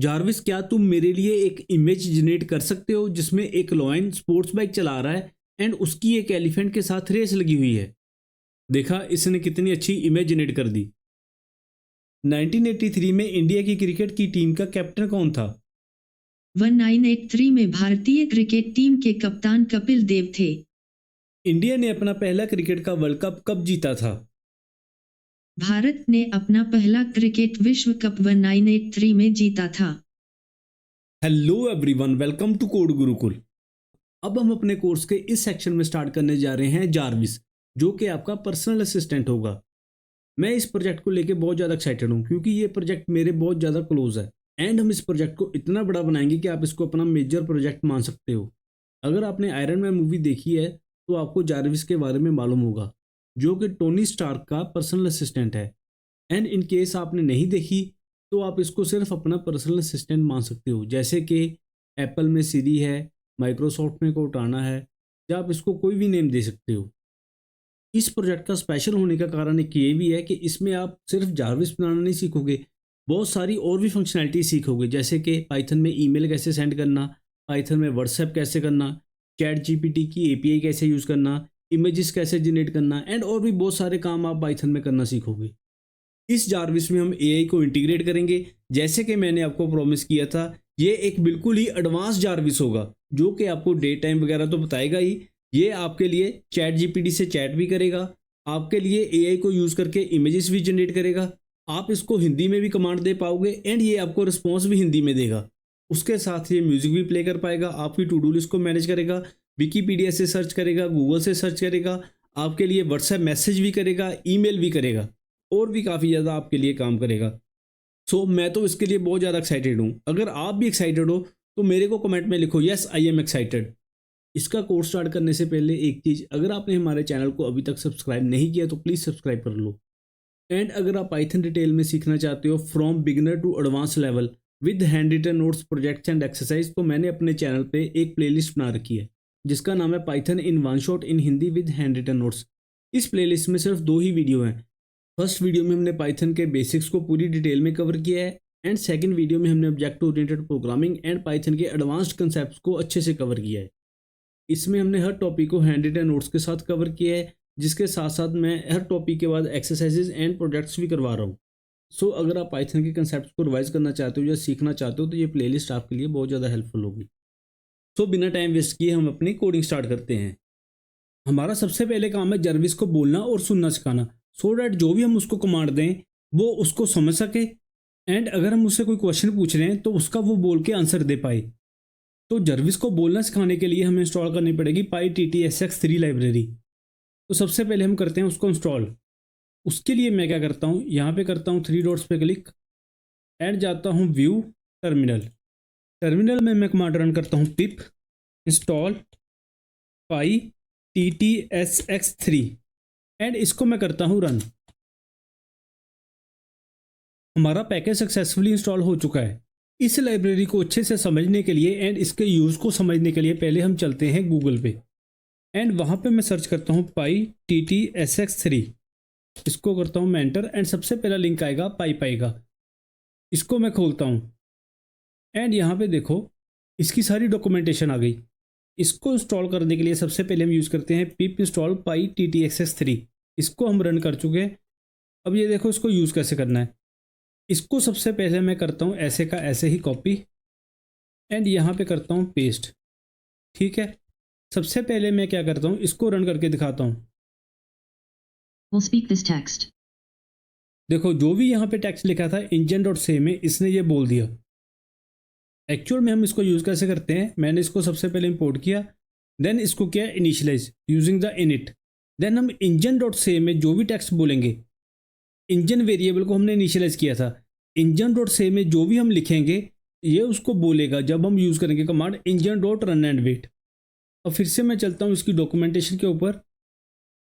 Jarvis, क्या तुम मेरे लिए एक इमेज जनरेट कर सकते हो जिसमें एक लॉयन स्पोर्ट्स बाइक चला रहा है एंड उसकी एक एलिफेंट के साथ रेस लगी हुई है। देखा इसने कितनी अच्छी इमेज जनरेट कर दी। 1983 में इंडिया की क्रिकेट की टीम का कैप्टन कौन था? 1983 में भारतीय क्रिकेट टीम के कप्तान कपिल देव थे। इंडिया ने अपना पहला क्रिकेट का वर्ल्ड कप कब जीता था? भारत ने अपना पहला क्रिकेट विश्व कप 1983 में जीता था। Hello everyone, welcome to Code Gurukul. अब हम अपने कोर्स के इस सेक्शन में स्टार्ट करने जा रहे हैं जारविस, जो कि आपका पर्सनल असिस्टेंट होगा। मैं इस प्रोजेक्ट को लेके बहुत ज़्यादा एक्साइटेड हूँ क्योंकि ये प्रोजेक्ट मेरे बहुत ज़्यादा क्लोज है एंड हम इस प्रोजेक्ट को इतना बड़ा बनाएंगे कि आप इसको अपना मेजर प्रोजेक्ट मान सकते हो। अगर आपने आयरन मैन मूवी देखी है तो आपको जारविस के बारे में मालूम होगा, जो कि टोनी स्टार्क का पर्सनल असिस्टेंट है। एंड इन केस आपने नहीं देखी तो आप इसको सिर्फ अपना पर्सनल असिस्टेंट मान सकते हो, जैसे कि एप्पल में सीरी है, माइक्रोसॉफ्ट में कोर्टाना है, या आप इसको कोई भी नेम दे सकते हो। इस प्रोजेक्ट का स्पेशल होने का कारण एक ये भी है कि इसमें आप सिर्फ जारविस बनाना नहीं सीखोगे, बहुत सारी और भी फंक्शनैलिटी सीखोगे, जैसे कि पाइथन में ईमेल कैसे सेंड करना, पाइथन में व्हाट्सएप कैसे करना, चैट जीपीटी की एपीआई कैसे यूज़ करना, इमेजेस कैसे जनरेट करना एंड और भी बहुत सारे काम आप पाइथन में करना सीखोगे। इस जारविस में हम एआई को इंटीग्रेट करेंगे, जैसे कि मैंने आपको प्रॉमिस किया था। ये एक बिल्कुल ही एडवांस जारविस होगा जो कि आपको डे टाइम वगैरह तो बताएगा ही, ये आपके लिए चैट जीपीटी से चैट भी करेगा, आपके लिए एआई को यूज़ करके इमेजेस भी जनरेट करेगा, आप इसको हिंदी में भी कमांड दे पाओगे एंड ये आपको रिस्पॉन्स भी हिंदी में देगा। उसके साथ ये म्यूज़िक भी प्ले कर पाएगा, आपकी टू डू लिस्ट को मैनेज करेगा, विकीपीडिया से सर्च करेगा, गूगल से सर्च करेगा, आपके लिए व्हाट्सएप मैसेज भी करेगा, ईमेल भी करेगा और भी काफ़ी ज़्यादा आपके लिए काम करेगा। सो मैं तो इसके लिए बहुत ज़्यादा एक्साइटेड हूँ। अगर आप भी एक्साइटेड हो तो मेरे को कमेंट में लिखो यस आई एम एक्साइटेड। इसका कोर्स स्टार्ट करने से पहले एक चीज़, अगर आपने हमारे चैनल को अभी तक सब्सक्राइब नहीं किया तो प्लीज़ सब्सक्राइब कर लो। एंड अगर आप पाइथन डिटेल में सीखना चाहते हो from beginner to advance level with hand written notes, projects and exercise, तो मैंने अपने चैनल पे एक प्लेलिस्ट बना रखी है जिसका नाम है Python in one shot in Hindi with hand written notes. इस प्लेलिस्ट में सिर्फ 2 ही वीडियो हैं। फर्स्ट वीडियो में हमने पाइथन के बेसिक्स को पूरी डिटेल में कवर किया है एंड सेकंड वीडियो में हमने object oriented programming and Python के एडवांस्ड कंसेप्ट्स को अच्छे से कवर किया है। इसमें हमने हर टॉपिक को हैंड रिटन नोट्स के साथ कवर किया है, जिसके साथ साथ मैं हर टॉपिक के बाद एक्सरसाइजेज एंड प्रोजेक्ट्स भी करवा रहा हूँ। सो अगर आप पाइथन के कंसेप्ट्स को रिवाइज करना चाहते हो या सीखना चाहते हो तो ये प्लेलिस्ट आपके लिए बहुत ज़्यादा हेल्पफुल होगी। सो बिना टाइम वेस्ट किए हम अपनी कोडिंग स्टार्ट करते हैं। हमारा सबसे पहले काम है जारविस को बोलना और सुनना सिखाना, सो डैट जो भी हम उसको कमांड दें वो उसको समझ सके एंड अगर हम उससे कोई क्वेश्चन पूछ रहे हैं तो उसका वो बोल के आंसर दे पाए। तो जारविस को बोलना सिखाने के लिए हमें इंस्टॉल करनी पड़ेगी PyTTSX3 लाइब्रेरी। तो सबसे पहले हम करते हैं उसको इंस्टॉल। उसके लिए मैं क्या करता हूँ, यहाँ पे करता हूँ 3 डॉट्स पे क्लिक एंड जाता हूँ व्यू टर्मिनल। टर्मिनल में मैं कमांड रन करता हूँ पिप इंस्टॉल PyTTSX3 एंड इसको मैं करता हूँ रन। हमारा पैकेज सक्सेसफुली इंस्टॉल हो चुका है। इस लाइब्रेरी को अच्छे से समझने के लिए एंड इसके यूज़ को समझने के लिए पहले हम चलते हैं गूगल पे एंड वहाँ पे मैं सर्च करता हूँ PyTTSX3। इसको करता हूँ मैं एंटर एंड सबसे पहला लिंक आएगा पाई का। इसको मैं खोलता हूँ एंड यहाँ पे देखो इसकी सारी डॉक्यूमेंटेशन आ गई। इसको इंस्टॉल करने के लिए सबसे पहले हम यूज़ करते हैं पिप इंस्टॉल PyTTSX3। इसको हम रन कर चुके हैं। अब ये देखो इसको यूज़ कैसे करना है। इसको सबसे पहले मैं करता हूँ ऐसे का ऐसे ही कॉपी एंड यहाँ पे करता हूँ पेस्ट। ठीक है, सबसे पहले मैं क्या करता हूँ इसको रन करके दिखाता हूँ। We'll speak this text. देखो जो भी यहाँ पे टेक्स्ट लिखा था engine.c में इसने ये बोल दिया। एक्चुअल में हम इसको यूज़ कैसे करते हैं, मैंने इसको सबसे पहले इंपोर्ट किया, देन इसको किया initialize using the init. Then हम engine.c में जो भी टेक्स्ट बोलेंगे, इंजन वेरिएबल को हमने इनिशियलाइज किया था, engine.c में जो भी हम लिखेंगे ये उसको बोलेगा जब हम यूज़ करेंगे कमांड engine.run and wait। और फिर से मैं चलता हूँ इसकी डॉक्यूमेंटेशन के ऊपर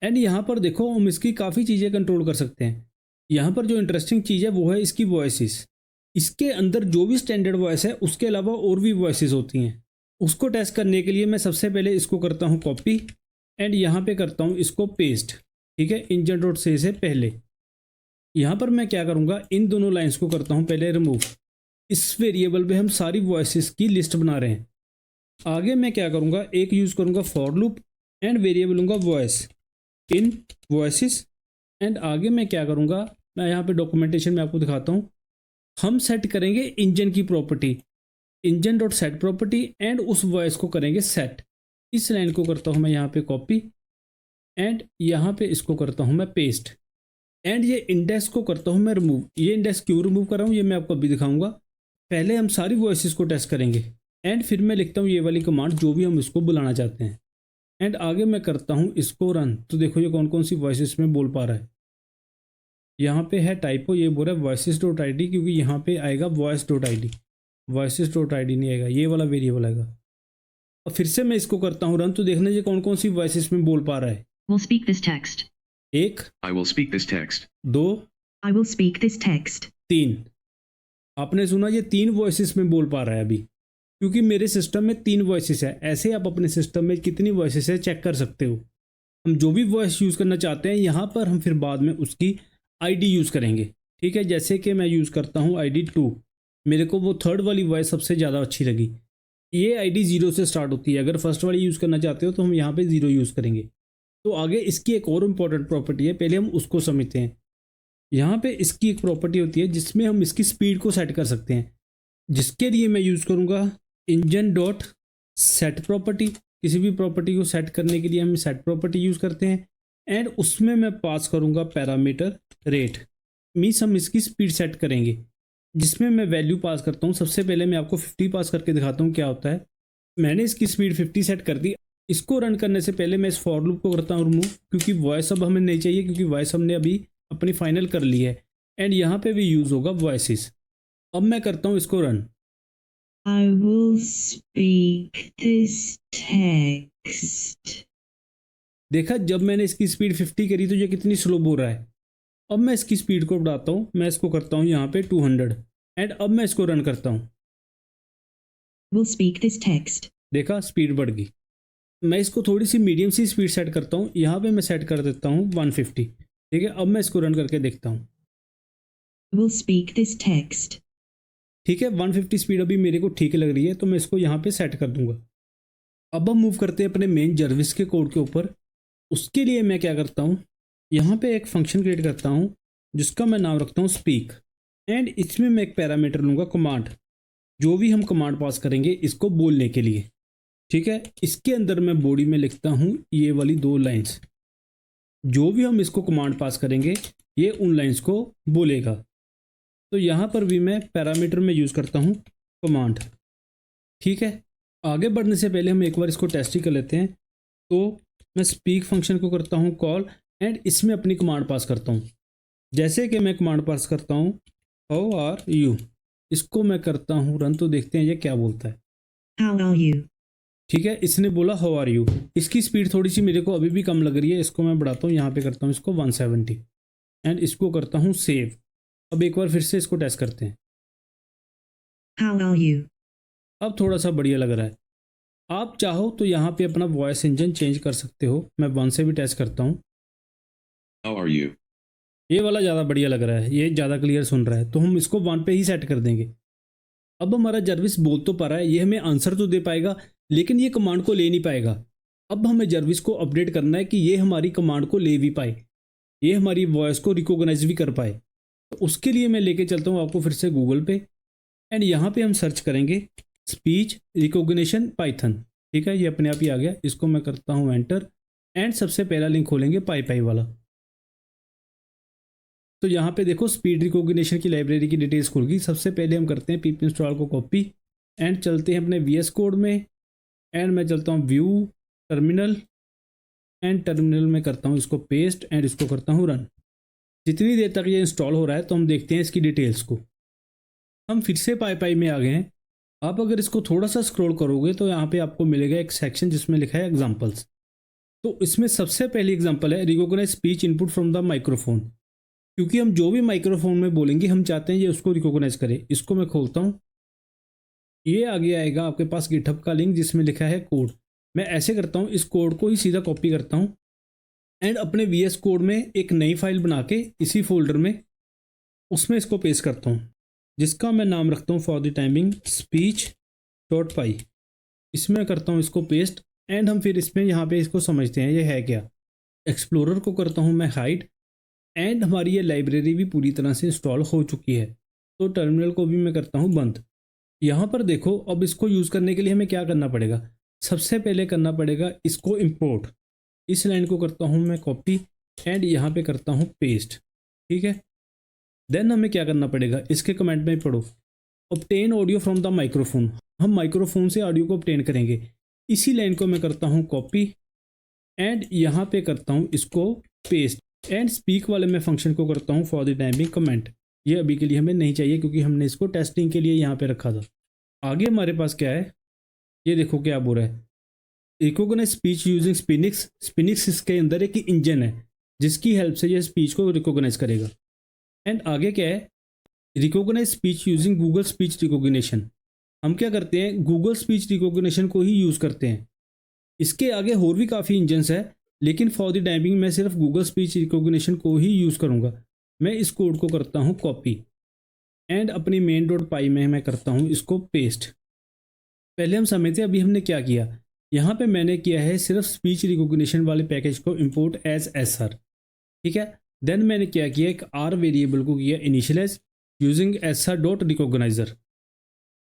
एंड यहाँ पर देखो हम इसकी काफ़ी चीज़ें कंट्रोल कर सकते हैं। यहाँ पर जो इंटरेस्टिंग चीज़ है वो है इसकी वॉइसेस। इसके अंदर जो भी स्टैंडर्ड वॉइस है उसके अलावा और भी वॉइसेस होती हैं। उसको टेस्ट करने के लिए मैं सबसे पहले इसको करता हूँ कॉपी एंड यहाँ पे करता हूँ इसको पेस्ट। ठीक है, engine.c से पहले यहाँ पर मैं क्या करूँगा, इन दोनों लाइन्स को करता हूँ पहले रिमूव इस वेरिएबल में हम सारी वॉइसेस की लिस्ट बना रहे हैं। आगे मैं क्या करूँगा, एक यूज़ करूँगा फॉर लूप एंड वेरिएबल लूँगा वॉइस इन वॉइसेस। एंड आगे मैं क्या करूँगा, मैं यहाँ पे डॉक्यूमेंटेशन में आपको दिखाता हूँ। हम सेट करेंगे इंजन की property, engine dot set property, and उस वॉइस को करेंगे सेट। इस लाइन को करता हूँ मैं यहाँ पे कॉपी एंड यहाँ पे इसको करता हूँ मैं पेस्ट, एंड ये इंडेक्स को करता हूँ मैं रिमूव। ये इंडेक्स क्यों रिमूव कर रहा हूँ ये मैं आपको अभी दिखाऊंगा। पहले हम सारी वॉइसेस को टेस्ट करेंगे एंड फिर मैं लिखता हूँ ये वाली कमांड जो भी हम इसको बुलाना चाहते हैं, एंड आगे मैं करता हूँ इसको रन। तो देखो ये कौन कौन सी वॉइसेस में बोल पा रहा है। यहाँ पे है टाइपो, ये बोल रहा है वॉइसेस डॉट आई डी, क्योंकि यहाँ पे आएगा voice dot I D, voices dot I D नहीं आएगा, ये वाला वेरिएबल आएगा। और फिर से मैं इसको करता हूँ रन, तो देखना ये कौन कौन सी वॉइसेस में बोल पा रहा है। Will speak this text. एक, I will speak this text. दो, I will speak this text. तीन। आपने सुना ये 3 वॉइसेस में बोल पा रहा है अभी, क्योंकि मेरे सिस्टम में 3 वॉइसेस है। ऐसे आप अपने सिस्टम में कितनी वॉइसेस है चेक कर सकते हो। हम जो भी वॉइस यूज़ करना चाहते हैं यहाँ पर हम फिर बाद में उसकी आईडी यूज़ करेंगे। ठीक है, जैसे कि मैं यूज़ करता हूँ आईडी 2, मेरे को वो थर्ड वाली वॉइस सबसे ज़्यादा अच्छी लगी। ये आईडी 0 से स्टार्ट होती है, अगर फर्स्ट वाली यूज़ करना चाहते हो तो हम यहाँ पे 0 यूज़ करेंगे। तो आगे इसकी एक और इम्पॉर्टेंट प्रॉपर्टी है, पहले हम उसको समझते हैं। यहाँ पे इसकी एक प्रॉपर्टी होती है जिसमें हम इसकी स्पीड को सेट कर सकते हैं, जिसके लिए मैं यूज़ करूँगा इंजन डॉट सेट प्रॉपर्टी। किसी भी प्रॉपर्टी को सेट करने के लिए हम सेट प्रॉपर्टी यूज़ करते हैं, एंड उसमें मैं पास करूँगा पैरामीटर रेट। मीन्स हम इसकी स्पीड सेट करेंगे, जिसमें मैं वैल्यू पास करता हूँ। सबसे पहले मैं आपको 50 पास करके दिखाता हूँ क्या होता है। मैंने इसकी स्पीड 50 सेट कर दी। इसको रन करने से पहले मैं इस फॉर लूप को करता हूँ रिमूव, क्योंकि वॉइस अब हमें नहीं चाहिए, क्योंकि वॉइस हमने अभी अपनी फाइनल कर ली है। एंड यहाँ पे भी यूज़ होगा वॉइसेस। अब मैं करता हूँ इसको run. I will speak this text. देखा, जब मैंने इसकी स्पीड 50 करी तो ये कितनी स्लो बोल रहा है। अब मैं इसकी स्पीड को बढ़ाता हूँ, मैं इसको करता हूँ यहाँ पे 200, एंड अब मैं इसको रन करता हूँ। Will speak this text. देखा, स्पीड बढ़ गई। मैं इसको थोड़ी सी मीडियम सी स्पीड सेट करता हूँ, यहाँ पे मैं सेट कर देता हूँ 150। ठीक है, अब मैं इसको रन करके देखता हूँ। Will speak this text. ठीक है, 150 स्पीड अभी मेरे को ठीक लग रही है, तो मैं इसको यहाँ पे सेट कर दूंगा। अब हम मूव करते हैं अपने मेन जर्विस के कोड के ऊपर। उसके लिए मैं क्या करता हूँ, यहाँ पे एक फंक्शन क्रिएट करता हूँ जिसका मैं नाम रखता हूँ स्पीक, एंड इसमें मैं एक पैरामीटर लूँगा कमांड, जो भी हम कमांड पास करेंगे इसको बोलने के लिए। ठीक है, इसके अंदर मैं बॉडी में लिखता हूँ ये वाली 2 लाइन्स। जो भी हम इसको कमांड पास करेंगे ये उन लाइन्स को बोलेगा। तो यहाँ पर भी मैं पैरामीटर में यूज़ करता हूँ कमांड। ठीक है, आगे बढ़ने से पहले हम एक बार इसको टेस्ट ही कर लेते हैं। तो मैं स्पीक फंक्शन को करता हूँ कॉल, एंड इसमें अपनी कमांड पास करता हूँ। जैसे कि मैं कमांड पास करता हूँ हाउ आर यू, इसको मैं करता हूँ रन, तो देखते हैं ये क्या बोलता है। How are you? ठीक है, इसने बोला हाउ आर यू। इसकी स्पीड थोड़ी सी मेरे को अभी भी कम लग रही है, इसको मैं बढ़ाता हूँ, यहाँ पे करता हूँ इसको 170, एंड इसको करता हूँ सेव। अब एक बार फिर से इसको टेस्ट करते हैं। How are you? अब थोड़ा सा बढ़िया लग रहा है। आप चाहो तो यहाँ पे अपना वॉइस इंजन चेंज कर सकते हो। मैं 1 से भी टेस्ट करता हूँ, How are you? ये वाला ज़्यादा बढ़िया लग रहा है, ये ज़्यादा क्लियर सुन रहा है, तो हम इसको 1 पे ही सेट कर देंगे। अब हमारा जर्विस बोल तो पा रहा है, ये हमें आंसर तो दे पाएगा, लेकिन ये कमांड को ले नहीं पाएगा। अब हमें जर्विस को अपडेट करना है कि ये हमारी कमांड को ले भी पाए, ये हमारी वॉइस को रिकॉग्नाइज भी कर पाए। तो उसके लिए मैं लेके चलता हूँ आपको फिर से गूगल पे, एंड यहाँ पे हम सर्च करेंगे स्पीच रिकॉग्निशन पाइथन। ठीक है, ये अपने आप ही आ गया। इसको मैं करता हूँ एंटर, एंड सबसे पहला लिंक खोलेंगे पाई वाला। तो यहाँ पे देखो स्पीड रिकॉग्निशन की लाइब्रेरी की डिटेल्स खुल गई। सबसे पहले हम करते हैं पिप इंस्टॉल को कॉपी, एंड चलते हैं अपने VS कोड में, एंड मैं चलता हूँ व्यू टर्मिनल, एंड टर्मिनल में करता हूँ इसको पेस्ट, एंड इसको करता हूँ रन। जितनी देर तक ये इंस्टॉल हो रहा है तो हम देखते हैं इसकी डिटेल्स को। हम फिर से पाई में आ गए हैं। आप अगर इसको थोड़ा सा स्क्रॉल करोगे तो यहाँ पे आपको मिलेगा एक सेक्शन जिसमें लिखा है एग्जाम्पल्स। तो इसमें सबसे पहली एग्जाम्पल है recognize speech input from the microphone, क्योंकि हम जो भी माइक्रोफोन में बोलेंगे हम चाहते हैं ये उसको रिकॉग्नाइज करे। इसको मैं खोलता हूँ, ये आगे आएगा आपके पास गिटहब का लिंक जिसमें लिखा है कोड। मैं ऐसे करता हूँ, इस कोड को ही सीधा कॉपी करता हूँ, एंड अपने VS कोड में एक नई फाइल बना के इसी फोल्डर में उसमें इसको पेस्ट करता हूँ। जिसका मैं नाम रखता हूँ फॉर द टाइमिंग speech.py। इसमें करता हूँ इसको पेस्ट एंड हम फिर इसमें यहाँ पे इसको समझते हैं ये है क्या। एक्सप्लोरर को करता हूँ मैं हाइड एंड हमारी ये लाइब्रेरी भी पूरी तरह से इंस्टॉल हो चुकी है। तो टर्मिनल को भी मैं करता हूँ बंद। यहाँ पर देखो अब इसको यूज़ करने के लिए हमें क्या करना पड़ेगा। सबसे पहले करना पड़ेगा इसको इंपोर्ट। इस लाइन को करता हूँ मैं कॉपी एंड यहाँ पे करता हूँ पेस्ट, ठीक है। देन हमें क्या करना पड़ेगा, इसके कमेंट में पढ़ो, obtain audio from the microphone. हम माइक्रोफोन से ऑडियो को ऑब्टेन करेंगे। इसी लाइन को मैं करता हूँ कॉपी एंड यहाँ पे करता हूँ इसको पेस्ट एंड स्पीक वाले मैं फंक्शन को करता हूँ फॉर द टाइमिंग कमेंट। ये अभी के लिए हमें नहीं चाहिए क्योंकि हमने इसको टेस्टिंग के लिए यहाँ पे रखा था। आगे हमारे पास क्या है, ये देखो क्या बोल रहा है, रिकॉग्नाइज स्पीच यूजिंग स्पिनिक्स। स्पिनिक्स इसके अंदर एक इंजन है जिसकी हेल्प से ये स्पीच को रिकॉग्नाइज करेगा। एंड आगे क्या है, recognize speech using Google speech recognition. हम क्या करते हैं, गूगल स्पीच रिकॉग्निशन को ही यूज़ करते हैं। इसके आगे और भी काफ़ी इंजन्स है लेकिन फॉर द टाइमिंग मैं सिर्फ गूगल स्पीच रिकॉग्निशन को ही यूज़ करूँगा। मैं इस कोड को करता हूँ कॉपी एंड अपनी main.py में मैं करता हूँ इसको पेस्ट। पहले हम समझते हैं अभी हमने क्या किया। यहाँ पे मैंने किया है सिर्फ स्पीच रिकॉग्निशन वाले पैकेज को इंपोर्ट एज एसआर, ठीक है। देन मैंने क्या किया, एक आर वेरिएबल को किया initialize using SR dot recognizer.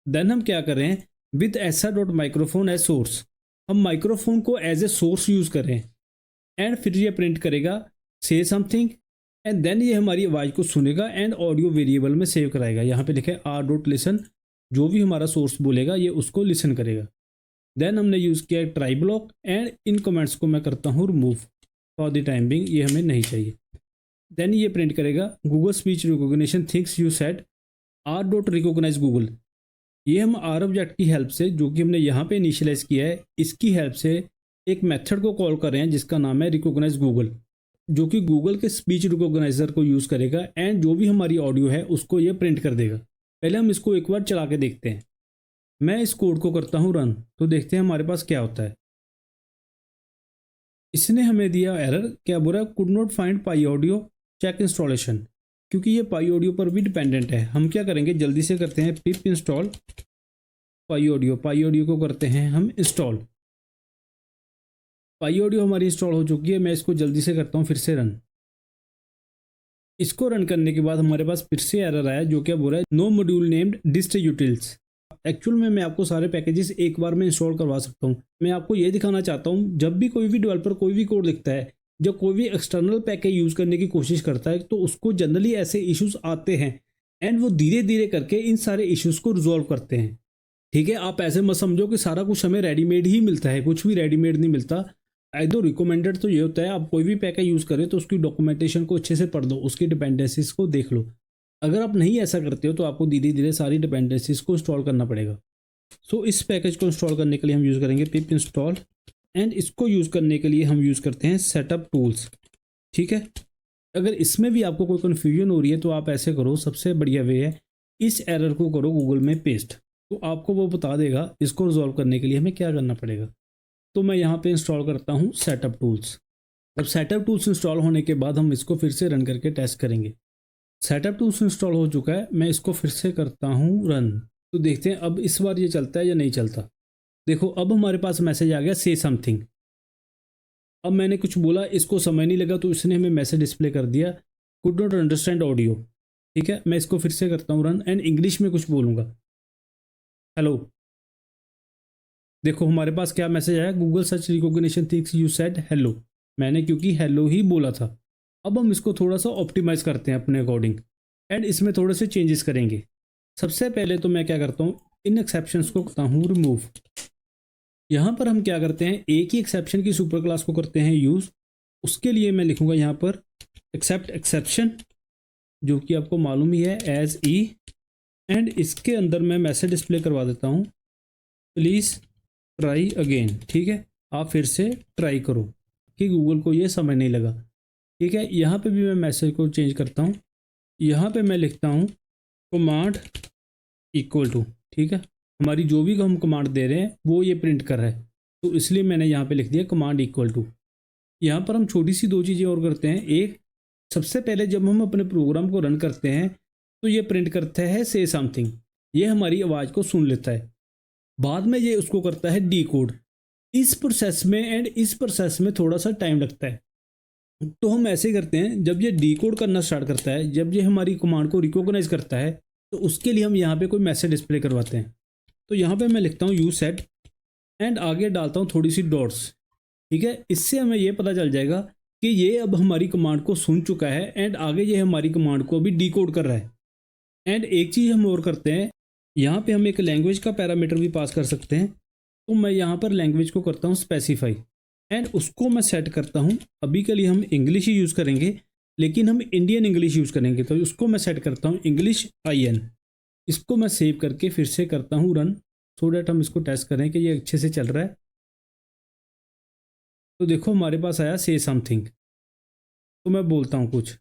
Then हम क्या कर रहे हैं, with SR dot microphone as source. हम माइक्रोफोन को एज ए सोर्स यूज़ कर रहे हैं एंड फिर ये प्रिंट करेगा से समथिंग एंड देन ये हमारी आवाज़ को सुनेगा एंड ऑडियो वेरिएबल में सेव कराएगा। यहाँ पे लिखे आर डॉट लिसन, जो भी हमारा सोर्स बोलेगा ये उसको लिसन करेगा। देन हमने यूज़ किया try block and in comments को मैं करता हूँ remove for the time being, ये हमें नहीं चाहिए। देन ये प्रिंट करेगा Google speech recognition thinks you said r dot recognize Google. ये हम आर ऑब्जेक्ट की हेल्प से, जो कि हमने यहाँ पे इनिशियलाइज किया है, इसकी हेल्प से एक मेथड को कॉल कर रहे हैं जिसका नाम है रिकॉग्नाइज गूगल, जो कि गूगल के स्पीच रिकॉग्नाइजर को यूज़ करेगा एंड जो भी हमारी ऑडियो है उसको ये प्रिंट कर देगा। पहले हम इसको एक बार चला के देखते हैं। मैं इस कोड को करता हूँ रन, तो देखते हैं हमारे पास क्या होता है। इसने हमें दिया एरर, क्या बोल रहा है, could not find PyAudio check installation, क्योंकि ये पाई ऑडियो पर भी डिपेंडेंट है। हम क्या करेंगे, जल्दी से करते हैं पिप इंस्टॉल पाई ऑडियो। पाई ऑडियो को करते हैं हम इंस्टॉल। पाई ऑडियो हमारी इंस्टॉल हो चुकी है। मैं इसको जल्दी से करता हूँ फिर से रन। इसको रन करने के बाद हमारे पास फिर से एरर आया जो क्या बोल रहा है, no module named distutils. Actual में मैं आपको सारे पैकेजेस एक बार में इंस्टॉल करवा सकता हूँ। मैं आपको ये दिखाना चाहता हूँ, जब भी कोई भी डेवलपर कोई भी कोड लिखता है, जब कोई भी एक्सटर्नल पैकेज यूज़ करने की कोशिश करता है तो उसको जनरली ऐसे इश्यूज आते हैं एंड वो धीरे धीरे करके इन सारे इश्यूज को रिजॉल्व करते हैं, ठीक है। आप ऐसे मत समझो कि सारा कुछ हमें रेडीमेड ही मिलता है, कुछ भी रेडीमेड नहीं मिलता। एकदम रिकमेंडेड तो ये होता है, आप कोई भी पैकेज यूज़ करें तो उसकी डॉक्यूमेंटेशन को अच्छे से पढ़ दो, उसकी डिपेंडेंसीज को देख लो। अगर आप नहीं ऐसा करते हो तो आपको धीरे धीरे सारी डिपेंडेंसीज को इंस्टॉल करना पड़ेगा। सो इस पैकेज को इंस्टॉल करने के लिए हम यूज़ करेंगे पिप इंस्टॉल एंड इसको यूज़ करने के लिए हम यूज़ करते हैं सेटअप टूल्स, ठीक है। अगर इसमें भी आपको कोई कन्फ्यूजन हो रही है तो आप ऐसे करो, सबसे बढ़िया वे है इस एरर को करो गूगल में पेस्ट, तो आपको वो बता देगा इसको रिजॉल्व करने के लिए हमें क्या करना पड़ेगा। तो मैं यहाँ पे इंस्टॉल करता हूँ सेटअप टूल्स। अब सेटअप टूल्स इंस्टॉल होने के बाद हम इसको फिर से रन करके टेस्ट करेंगे। सेटअप टूल्स इंस्टॉल हो चुका है, मैं इसको फिर से करता हूँ रन, तो देखते हैं अब इस बार ये चलता है या नहीं चलता। देखो अब हमारे पास मैसेज आ गया से समथिंग। अब मैंने कुछ बोला, इसको समझ नहीं लगा तो इसने हमें मैसेज डिस्प्ले कर दिया कुड नॉट अंडरस्टैंड ऑडियो, ठीक है। मैं इसको फिर से करता हूँ रन एंड इंग्लिश में कुछ बोलूँगा, हेलो। देखो हमारे पास क्या मैसेज आया, Google search recognition thinks you said hello. मैंने क्योंकि हेलो ही बोला था। अब हम इसको थोड़ा सा ऑप्टिमाइज़ करते हैं अपने अकॉर्डिंग एंड इसमें थोड़े से चेंजेस करेंगे। सबसे पहले तो मैं क्या करता हूँ, इन एक्सेप्शंस को करता हूँ रिमूव। यहाँ पर हम क्या करते हैं, एक ही एक्सेप्शन की सुपर क्लास को करते हैं यूज़। उसके लिए मैं लिखूँगा यहाँ पर एक्सेप्ट एक्सेप्शन, जो कि आपको मालूम ही है एज ई, एंड इसके अंदर मैं मैसेज डिस्प्ले करवा देता हूँ प्लीज़ ट्राई अगेन, ठीक है। आप फिर से ट्राई करो कि गूगल को ये समझ नहीं लगा, ठीक है। यहाँ पे भी मैं मैसेज को चेंज करता हूँ, यहाँ पे मैं लिखता हूँ कमांड इक्वल टू, ठीक है। हमारी जो भी हम कमांड दे रहे हैं वो ये प्रिंट कर रहा है, तो इसलिए मैंने यहाँ पे लिख दिया कमांड इक्वल टू। यहाँ पर हम छोटी सी दो चीज़ें और करते हैं। एक, सबसे पहले जब हम अपने प्रोग्राम को रन करते हैं तो ये प्रिंट करता है से समथिंग, ये हमारी आवाज़ को सुन लेता है। बाद में ये उसको करता है डीकोड। इस प्रोसेस में थोड़ा सा टाइम लगता है। तो हम ऐसे करते हैं, जब ये डीकोड करना स्टार्ट करता है, जब ये हमारी कमांड को रिकॉग्नाइज करता है, तो उसके लिए हम यहाँ पे कोई मैसेज डिस्प्ले करवाते हैं। तो यहाँ पे मैं लिखता हूँ यूज सेट एंड आगे डालता हूँ थोड़ी सी डॉट्स। ठीक है, इससे हमें ये पता चल जाएगा कि ये अब हमारी कमांड को सुन चुका है एंड आगे ये हमारी कमांड को अभी डीकोड कर रहा है। एंड एक चीज़ हम और करते हैं, यहाँ पे हम एक लैंग्वेज का पैरामीटर भी पास कर सकते हैं। तो मैं यहाँ पर लैंग्वेज को करता हूँ स्पेसिफाई एंड उसको मैं सेट करता हूँ। अभी के लिए हम इंग्लिश ही यूज़ करेंगे, लेकिन हम इंडियन इंग्लिश यूज़ करेंगे, तो उसको मैं सेट करता हूँ इंग्लिश IN। इसको मैं सेव करके फिर से करता हूँ रन, सो डैट हम इसको टेस्ट करें कि ये अच्छे से चल रहा है। तो देखो हमारे पास आया से समथिंग। तो मैं बोलता हूँ कुछ,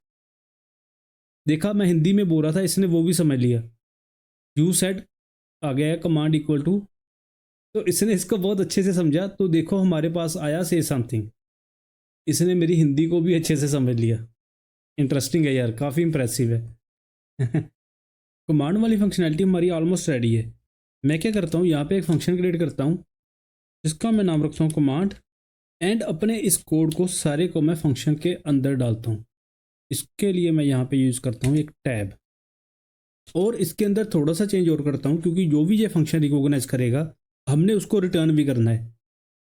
देखा मैं हिंदी में बोल रहा था, इसने वो भी समझ लिया। यू सेड आ गया है कमांड इक्वल टू, तो इसने इसको बहुत अच्छे से समझा। तो देखो हमारे पास आया से समथिंग, इसने मेरी हिंदी को भी अच्छे से समझ लिया। इंटरेस्टिंग है यार, काफ़ी इंप्रेसिव है। कमांड वाली फंक्शनैलिटी हमारी ऑलमोस्ट रेडी है। मैं क्या करता हूँ, यहाँ पे एक फंक्शन क्रिएट करता हूँ जिसका मैं नाम रखता हूँ कमांड एंड अपने इस कोड को सारे को मैं फंक्शन के अंदर डालता हूँ। इसके लिए मैं यहाँ पे यूज़ करता हूँ एक टैब, और इसके अंदर थोड़ा सा चेंज और करता हूँ, क्योंकि जो भी ये फंक्शन रिकॉग्नाइज करेगा हमने उसको रिटर्न भी करना है।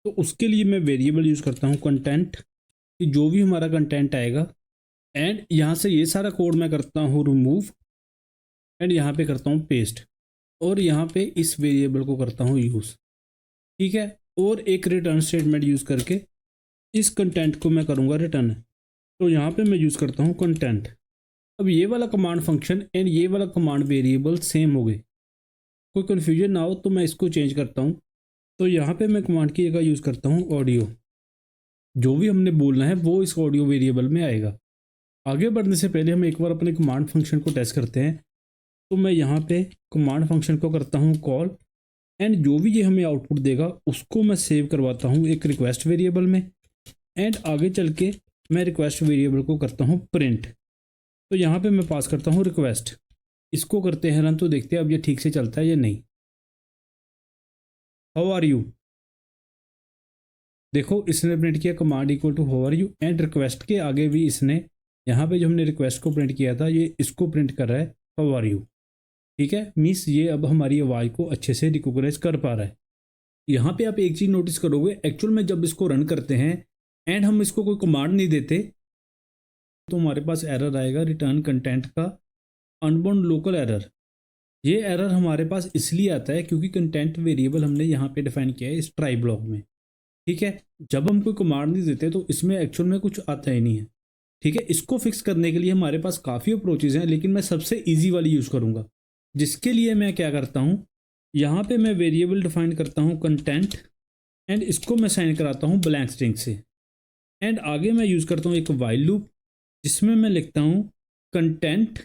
तो उसके लिए मैं वेरिएबल यूज़ करता हूँ कंटेंट, कि जो भी हमारा कंटेंट आएगा, एंड यहाँ से ये सारा कोड मैं करता हूँ रिमूव एंड यहाँ पे करता हूँ पेस्ट, और यहाँ पे इस वेरिएबल को करता हूँ यूज़। ठीक है, और एक रिटर्न स्टेटमेंट यूज़ करके इस कंटेंट को मैं करूँगा रिटर्न। तो यहाँ पे मैं यूज़ करता हूँ कंटेंट। अब ये वाला कमांड फंक्शन एंड ये वाला कमांड वेरिएबल सेम हो गए, कोई कन्फ्यूजन ना हो तो मैं इसको चेंज करता हूँ। तो यहाँ पे मैं कमांड की जगह यूज़ करता हूँ ऑडियो, जो भी हमने बोलना है वो इस ऑडियो वेरिएबल में आएगा। आगे बढ़ने से पहले हम एक बार अपने कमांड फंक्शन को टेस्ट करते हैं। तो मैं यहाँ पे कमांड फंक्शन को करता हूँ कॉल एंड जो भी ये हमें आउटपुट देगा उसको मैं सेव करवाता हूँ एक रिक्वेस्ट वेरिएबल में, एंड आगे चल के मैं रिक्वेस्ट वेरिएबल को करता हूँ प्रिंट। तो यहाँ पे मैं पास करता हूँ रिक्वेस्ट। इसको करते हैं रन, तो देखते हैं अब ये ठीक से चलता है या नहीं। हाउ आर यू, देखो इसने प्रिंट किया command equal to how are you, and request के आगे भी इसने यहाँ पे जो हमने रिक्वेस्ट को प्रिंट किया था ये इसको प्रिंट कर रहा है हाउ आर यू। ठीक है, मीन्स ये अब हमारी आवाज़ को अच्छे से रिकॉग्नाइज कर पा रहा है। यहाँ पे आप एक चीज़ नोटिस करोगे, एक्चुअल में जब इसको रन करते हैं एंड हम इसको कोई कमांड नहीं देते तो हमारे पास एरर आएगा रिटर्न कंटेंट का अनबाउंड लोकल एरर। ये एरर हमारे पास इसलिए आता है क्योंकि कंटेंट वेरिएबल हमने यहाँ पे डिफाइन किया है इस ट्राई ब्लॉक में। ठीक है, जब हम कोई कमांड नहीं देते तो इसमें एक्चुअल में कुछ आता ही नहीं है। ठीक है, इसको फिक्स करने के लिए हमारे पास काफ़ी अप्रोचेज हैं, लेकिन मैं सबसे ईजी वाली यूज़ करूँगा। जिसके लिए मैं क्या करता हूँ, यहाँ पे मैं वेरिएबल डिफाइन करता हूँ कंटेंट एंड इसको मैं साइन कराता हूँ ब्लैंक स्ट्रिंग से, एंड आगे मैं यूज़ करता हूँ एक वाइल लूप जिसमें मैं लिखता हूँ कंटेंट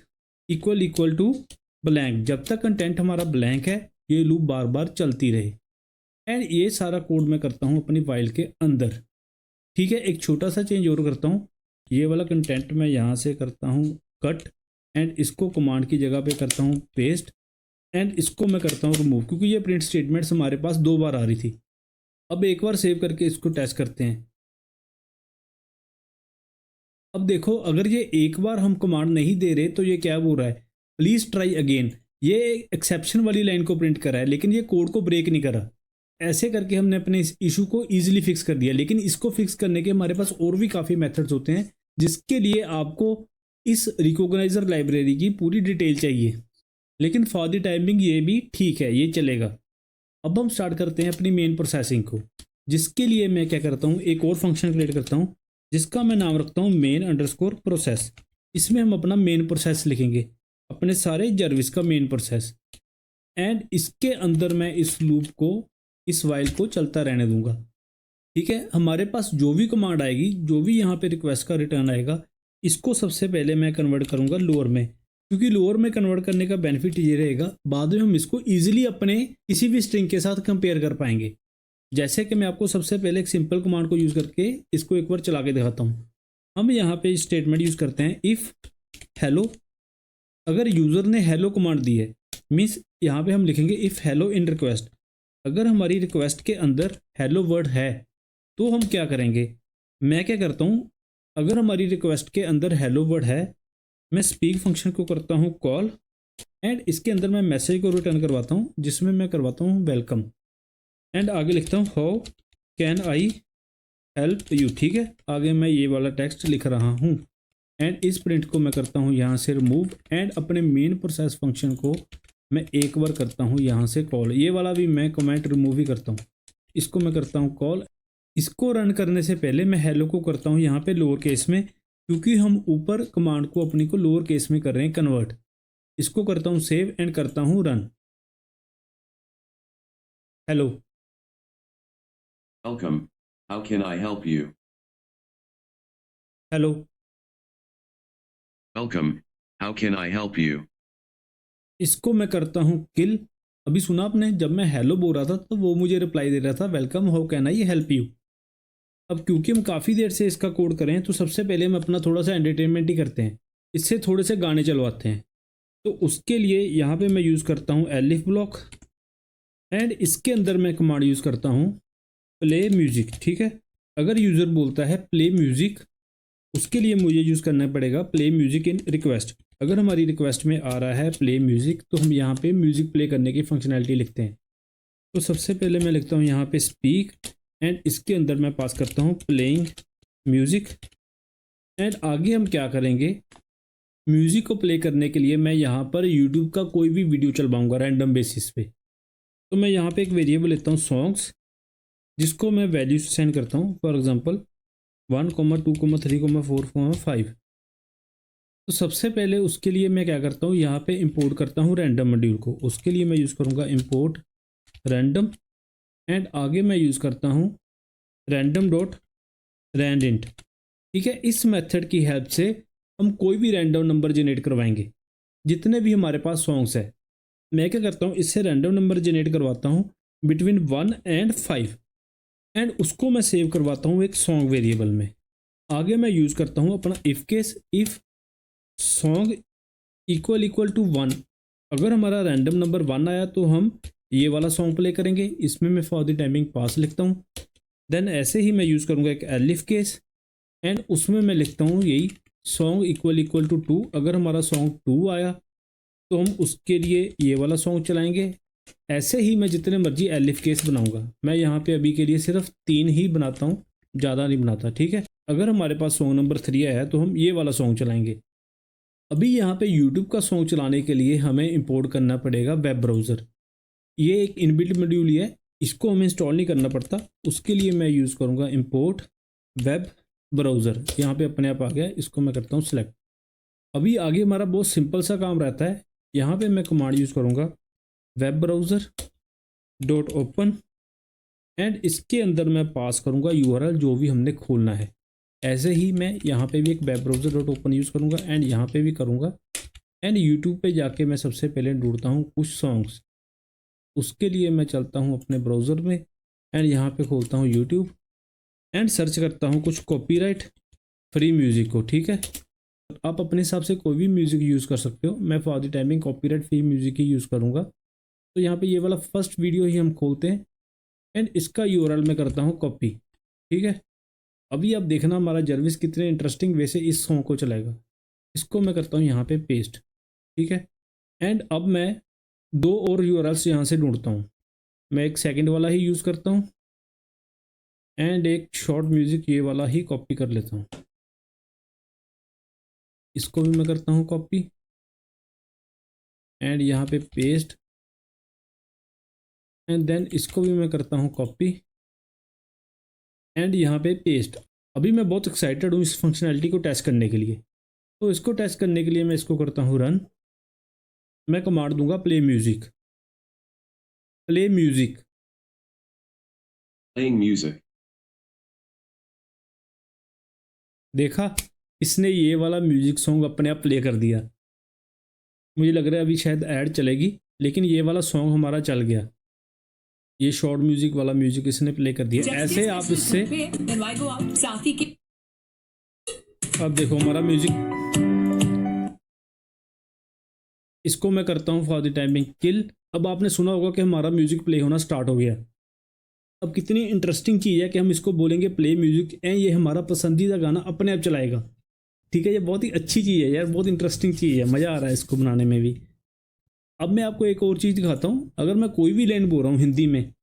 इक्वल टू ब्लैंक। जब तक कंटेंट हमारा ब्लैंक है ये लूप बार बार चलती रहे, एंड ये सारा कोड मैं करता हूँ अपनी फाइल के अंदर। ठीक है, एक छोटा सा चेंज और करता हूँ, ये वाला कंटेंट मैं यहाँ से करता हूँ कट एंड इसको कमांड की जगह पे करता हूँ पेस्ट, एंड इसको मैं करता हूँ रिमूव, क्योंकि ये प्रिंट स्टेटमेंट्स हमारे पास 2 बार आ रही थी। अब एक बार सेव करके इसको टेस्ट करते हैं। अब देखो अगर ये एक बार हम कमांड नहीं दे रहे तो ये क्या बोल रहा है, प्लीज़ ट्राई अगेन। ये एक्सेप्शन वाली लाइन को प्रिंट करा है लेकिन ये कोड को ब्रेक नहीं करा। ऐसे करके हमने अपने इस इशू को ईजिली फिक्स कर दिया, लेकिन इसको फिक्स करने के हमारे पास और भी काफ़ी मेथड्स होते हैं जिसके लिए आपको इस रिकॉग्नाइजर लाइब्रेरी की पूरी डिटेल चाहिए, लेकिन फॉर द टाइमिंग ये भी ठीक है, ये चलेगा। अब हम स्टार्ट करते हैं अपनी मेन प्रोसेसिंग को, जिसके लिए मैं क्या करता हूँ, एक और फंक्शन क्रिएट करता हूँ जिसका मैं नाम रखता हूँ मेन अंडरस्कोर प्रोसेस। इसमें हम अपना मेन प्रोसेस लिखेंगे, अपने सारे जर्विस का मेन प्रोसेस, एंड इसके अंदर मैं इस लूप को, इस वाइल को चलता रहने दूंगा। ठीक है, हमारे पास जो भी कमांड आएगी, जो भी यहाँ पे रिक्वेस्ट का रिटर्न आएगा, इसको सबसे पहले मैं कन्वर्ट करूँगा लोअर में, क्योंकि लोअर में कन्वर्ट करने का बेनिफिट ये रहेगा, बाद में हम इसको ईजिली अपने किसी भी स्ट्रिंग के साथ कंपेयर कर पाएंगे। जैसे कि मैं आपको सबसे पहले एक सिंपल कमांड को यूज़ करके इसको एक बार चला के दिखाता हूँ। हम यहाँ पे स्टेटमेंट यूज़ करते हैं इफ़ हेलो, अगर यूज़र ने हेलो कमांड दी है, मीन्स यहाँ पे हम लिखेंगे इफ़ हेलो इन रिक्वेस्ट। अगर हमारी रिक्वेस्ट के अंदर हेलो वर्ड है तो हम क्या करेंगे, मैं क्या करता हूँ, अगर हमारी रिक्वेस्ट के अंदर हेलो वर्ड है, मैं स्पीक फंक्शन को करता हूँ कॉल एंड इसके अंदर मैं मैसेज को रिटर्न करवाता हूँ जिसमें मैं करवाता हूँ वेलकम एंड आगे लिखता हूँ how can I help you. ठीक है, आगे मैं ये वाला टेक्स्ट लिख रहा हूँ एंड इस प्रिंट को मैं करता हूँ यहाँ से रिमूव एंड अपने मेन प्रोसेस फंक्शन को मैं एक बार करता हूँ यहाँ से कॉल। ये वाला भी मैं कमेंट रिमूव ही करता हूँ, इसको मैं करता हूँ कॉल। इसको रन करने से पहले मैं हेलो को करता हूँ यहाँ पे लोअर केस में, क्योंकि हम ऊपर कमांड को अपनी को लोअर केस में कर रहे हैं कन्वर्ट। इसको करता हूँ सेव एंड करता हूँ run. Hello, Welcome. How can I help you? Hello, Welcome. How can I help you? इसको मैं करता हूँ किल। अभी सुना आपने, जब मैं हेलो बोल रहा था तो वो मुझे रिप्लाई दे रहा था welcome how can I help you. अब क्योंकि हम काफ़ी देर से इसका कोड करें तो सबसे पहले हम अपना थोड़ा सा एंटरटेनमेंट ही करते हैं, इससे थोड़े से गाने चलवाते हैं। तो उसके लिए यहाँ पे मैं यूज़ करता हूँ एलिफ ब्लॉक एंड इसके अंदर मैं कमांड यूज़ करता हूँ प्ले म्यूजिक। ठीक है, अगर यूज़र बोलता है प्ले म्यूजिक, उसके लिए मुझे यूज़ करना पड़ेगा प्ले म्यूजिक इन रिक्वेस्ट। अगर हमारी रिक्वेस्ट में आ रहा है प्ले म्यूजिक तो हम यहाँ पे म्यूजिक प्ले करने की फंक्शनैलिटी लिखते हैं। तो सबसे पहले मैं लिखता हूँ यहाँ पे स्पीक एंड इसके अंदर मैं पास करता हूँ प्लेइंग म्यूजिक एंड आगे हम क्या करेंगे, म्यूजिक को प्ले करने के लिए मैं यहाँ पर यूट्यूब का कोई भी वीडियो चलवाऊँगा रैंडम बेसिस पे। तो मैं यहाँ पे एक वेरिएबल लेता हूँ सॉन्ग्स, जिसको मैं वैल्यू सेंड करता हूँ, फॉर एग्जांपल 1, 2, 3, 4, 5। तो सबसे पहले उसके लिए मैं क्या करता हूँ, यहाँ पे इंपोर्ट करता हूँ रैंडम मॉड्यूल को। उसके लिए मैं यूज़ करूँगा इंपोर्ट रैंडम एंड आगे मैं यूज़ करता हूँ रैंडम डॉट रैंडिंट। ठीक है, इस मेथड की हेल्प से हम कोई भी रैंडम नंबर जनरेट करवाएंगे जितने भी हमारे पास सॉन्ग्स है। मैं क्या करता हूँ, इससे रैंडम नंबर जनरेट करवाता हूँ बिटवीन 1 एंड 5 एंड उसको मैं सेव करवाता हूँ एक सॉन्ग वेरिएबल में। आगे मैं यूज़ करता हूँ अपना if case, if song equal to 1। अगर हमारा रैंडम नंबर 1 आया तो हम ये वाला सॉन्ग प्ले करेंगे। इसमें मैं फॉर द टाइमिंग पास लिखता हूँ। देन ऐसे ही मैं यूज़ करूँगा एक एलिफ केस एंड उसमें मैं लिखता हूँ यही सॉन्ग इक्वल टू 2। अगर हमारा सॉन्ग 2 आया तो हम उसके लिए ये वाला सॉन्ग चलाएंगे। ऐसे ही मैं जितने मर्जी एलिफ केस बनाऊंगा। मैं यहाँ पे अभी के लिए सिर्फ 3 ही बनाता हूँ, ज़्यादा नहीं बनाता। ठीक है, अगर हमारे पास सॉन्ग नंबर 3 आया तो हम ये वाला सॉन्ग चलाएंगे। अभी यहाँ पे यूट्यूब का सॉन्ग चलाने के लिए हमें इंपोर्ट करना पड़ेगा वेब ब्राउज़र। ये एक इनबिल्ट मॉड्यूल ही है, इसको हमें इंस्टॉल नहीं करना पड़ता। उसके लिए मैं यूज़ करूँगा इंपोर्ट वेब ब्राउज़र। यहाँ पे अपने आप आ गया, इसको मैं करता हूँ सिलेक्ट। अभी आगे हमारा बहुत सिंपल सा काम रहता है। यहाँ पे मैं कमांड यूज़ करूँगा web browser dot open and इसके अंदर मैं पास करूँगा यूआरएल जो भी हमने खोलना है। ऐसे ही मैं यहाँ पे भी एक web browser dot open use करूँगा एंड यहाँ पे भी करूँगा एंड यूट्यूब पे जाके मैं सबसे पहले ढूंढता हूँ कुछ सॉन्ग्स। उसके लिए मैं चलता हूँ अपने ब्राउज़र में एंड यहाँ पे खोलता हूँ यूट्यूब एंड सर्च करता हूँ कुछ कॉपीराइट फ्री म्यूज़िक को। ठीक है, आप अपने हिसाब से कोई भी म्यूज़िक यूज़ कर सकते हो। मैं for the timing copyright free music he use करूँगा। तो यहाँ पे ये वाला फर्स्ट वीडियो ही हम खोलते हैं एंड इसका यूआरएल मैं करता हूँ कॉपी। ठीक है, अभी आप देखना हमारा जर्विस कितने इंटरेस्टिंग वे से इस सॉन्ग को चलाएगा। इसको मैं करता हूँ यहाँ पे पेस्ट। ठीक है, एंड अब मैं 2 और यूआरएल्स यहाँ से ढूंढता हूँ। मैं एक सेकंड वाला ही यूज़ करता हूँ एंड एक शॉर्ट म्यूज़िक ये वाला ही कॉपी कर लेता हूँ। इसको भी मैं करता हूँ कॉपी एंड यहाँ पे पेस्ट एंड देन इसको भी मैं करता हूँ कॉपी एंड यहाँ पे पेस्ट। अभी मैं बहुत एक्साइटेड हूँ इस फंक्शनैलिटी को टेस्ट करने के लिए। तो इसको टेस्ट करने के लिए मैं इसको करता हूँ रन। मैं कमांड दूंगा play music, play music. Playing music. देखा, इसने ये वाला म्यूजिक सॉन्ग अपने आप प्ले कर दिया। मुझे लग रहा है अभी शायद ऐड चलेगी, लेकिन ये वाला सॉन्ग हमारा चल गया। ये शॉर्ट म्यूजिक वाला म्यूजिक इसने प्ले कर दिया। ऐसे आप इससे अब देखो हमारा म्यूजिक इसको मैं करता हूँ फॉर द टाइमिंग किल। अब आपने सुना होगा कि हमारा म्यूजिक प्ले होना स्टार्ट हो गया। अब कितनी इंटरेस्टिंग चीज़ है कि हम इसको बोलेंगे प्ले म्यूजिक एंड ये हमारा पसंदीदा गाना अपने आप चलाएगा। ठीक है, ये बहुत ही अच्छी चीज़ है यार, बहुत इंटरेस्टिंग चीज़ है, मज़ा आ रहा है इसको बनाने में भी। अब मैं आपको एक और चीज़ दिखाता हूँ। अगर मैं कोई भी लाइन बोल रहा हूँ हिंदी में,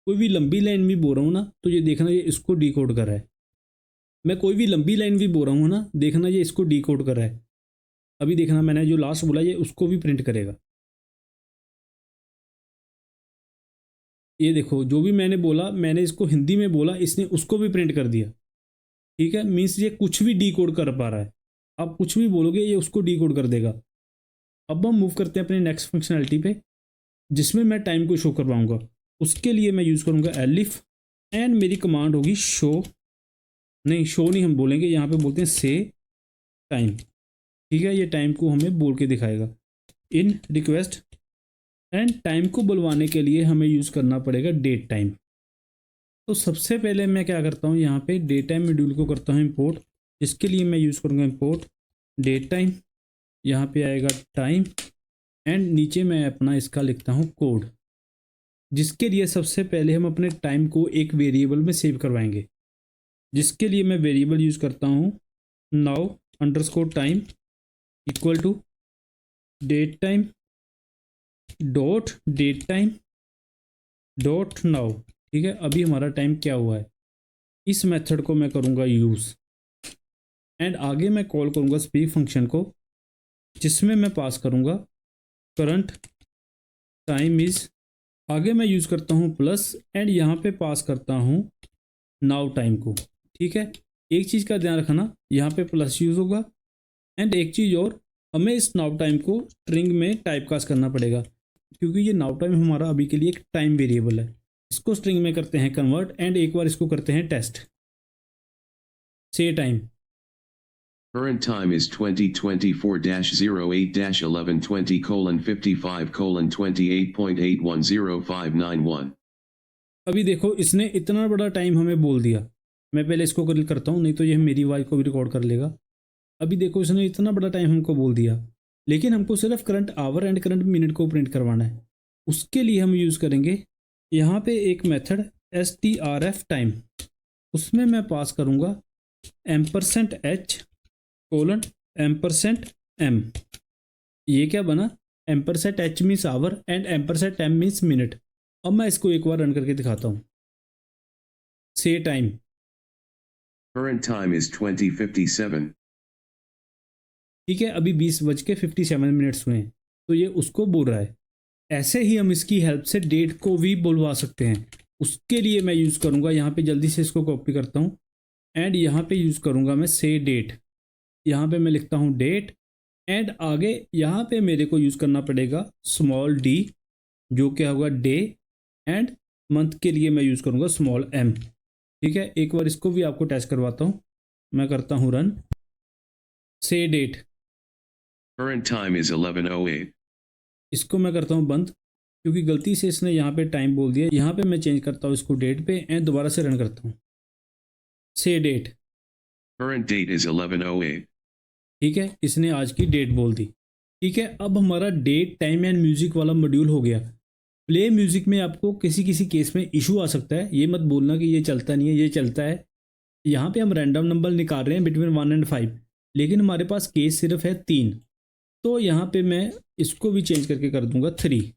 कोई भी लंबी लाइन भी बोल रहा हूँ ना, तो ये देखना ये इसको डिकोड कर रहा है। मैं कोई भी लंबी लाइन भी बोल रहा हूँ ना, देखना ये इसको डिकोड कर रहा है। अभी देखना मैंने जो लास्ट बोला ये उसको भी प्रिंट करेगा। ये देखो जो भी मैंने बोला, मैंने इसको हिंदी में बोला, इसने उसको भी प्रिंट कर दिया। ठीक है, मीन्स ये कुछ भी डिकोड कर पा रहा है। आप कुछ भी बोलोगे ये उसको डिकोड कर देगा। अब हम मूव करते हैं अपने नेक्स्ट फंक्शनैलिटी पे, जिसमें मैं टाइम को शो करवाऊंगा। उसके लिए मैं यूज़ करूंगा एलिफ एंड मेरी कमांड होगी शो। नहीं, शो नहीं हम बोलेंगे, यहाँ पे बोलते हैं से टाइम। ठीक है, ये टाइम को हमें बोल के दिखाएगा इन रिक्वेस्ट। एंड टाइम को बुलवाने के लिए हमें यूज़ करना पड़ेगा डेट टाइम। तो सबसे पहले मैं क्या करता हूँ, यहाँ पे डेट टाइम मॉड्यूल को करता हूँ इंपोर्ट, जिसके लिए मैं यूज़ करूँगा इंपोर्ट डेट टाइम। यहाँ पे आएगा टाइम एंड नीचे मैं अपना इसका लिखता हूँ कोड, जिसके लिए सबसे पहले हम अपने टाइम को एक वेरिएबल में सेव करवाएंगे। जिसके लिए मैं वेरिएबल यूज़ करता हूँ now underscore time equal to date time dot date time dot now. ठीक है, अभी हमारा टाइम क्या हुआ है, इस मेथड को मैं करूँगा यूज़ एंड आगे मैं कॉल करूँगा स्पीक फंक्शन को, जिसमें मैं पास करूँगा करंट टाइम इज़। आगे मैं यूज़ करता हूँ प्लस एंड यहाँ पे पास करता हूँ नाउ टाइम को। ठीक है, एक चीज़ का ध्यान रखना, यहाँ पे प्लस यूज़ होगा एंड एक चीज़ और, हमें इस नाउ टाइम को स्ट्रिंग में टाइपकास्ट करना पड़ेगा, क्योंकि ये नाउ टाइम हमारा अभी के लिए एक टाइम वेरिएबल है। इसको स्ट्रिंग में करते हैं कन्वर्ट एंड एक बार इसको करते हैं टेस्ट। से टाइम Current time is 2024-08-1120:55:28.810591. अभी देखो इसने इतना बड़ा टाइम हमें बोल दिया। मैं पहले इसको करता हूँ, नहीं तो ये मेरी आवाज़ को भी रिकॉर्ड कर लेगा। अभी देखो इसने इतना बड़ा टाइम हमको बोल दिया, लेकिन हमको सिर्फ current our and current minute को प्रिंट करवाना है। उसके लिए हम यूज़ करेंगे यहाँ पे एक मेथड strf टाइम। उसमें मैं पास करूँगा %h कोलन %m। ये क्या बना, %h means our and %m means minute. अब मैं इसको एक बार रन करके दिखाता हूँ। से टाइम Current time is 20:57. ठीक है, अभी 20:57 हुए हैं, तो ये उसको बोल रहा है। ऐसे ही हम इसकी हेल्प से डेट को भी बुलवा सकते हैं। उसके लिए मैं यूज़ करूँगा, यहाँ पे जल्दी से इसको कॉपी करता हूँ एंड यहाँ पे यूज़ करूँगा मैं से डेट। यहाँ पे मैं लिखता हूँ डेट एंड आगे यहाँ पे मेरे को यूज़ करना पड़ेगा स्मॉल d, जो क्या होगा डे, एंड मंथ के लिए मैं यूज़ करूँगा स्मॉल m। ठीक है, एक बार इसको भी आपको टेस्ट करवाता हूँ। मैं करता हूँ रन। से डेट Current time is 11:08. इसको मैं करता हूँ बंद, क्योंकि गलती से इसने यहाँ पे टाइम बोल दिया। यहाँ पे मैं चेंज करता हूँ इसको डेट पे एंड दोबारा से रन करता हूँ। से डेट Current date is 11:08. ठीक है, इसने आज की डेट बोल दी। ठीक है, अब हमारा डेट टाइम एंड म्यूजिक वाला मॉड्यूल हो गया। प्ले म्यूजिक में आपको किसी किसी केस में इशू आ सकता है, ये मत बोलना कि ये चलता नहीं है, ये चलता है। यहाँ पे हम रैंडम नंबर निकाल रहे हैं बिटवीन 1 एंड 5, लेकिन हमारे पास केस सिर्फ है 3, तो यहाँ पे मैं इसको भी चेंज करके कर दूंगा 3।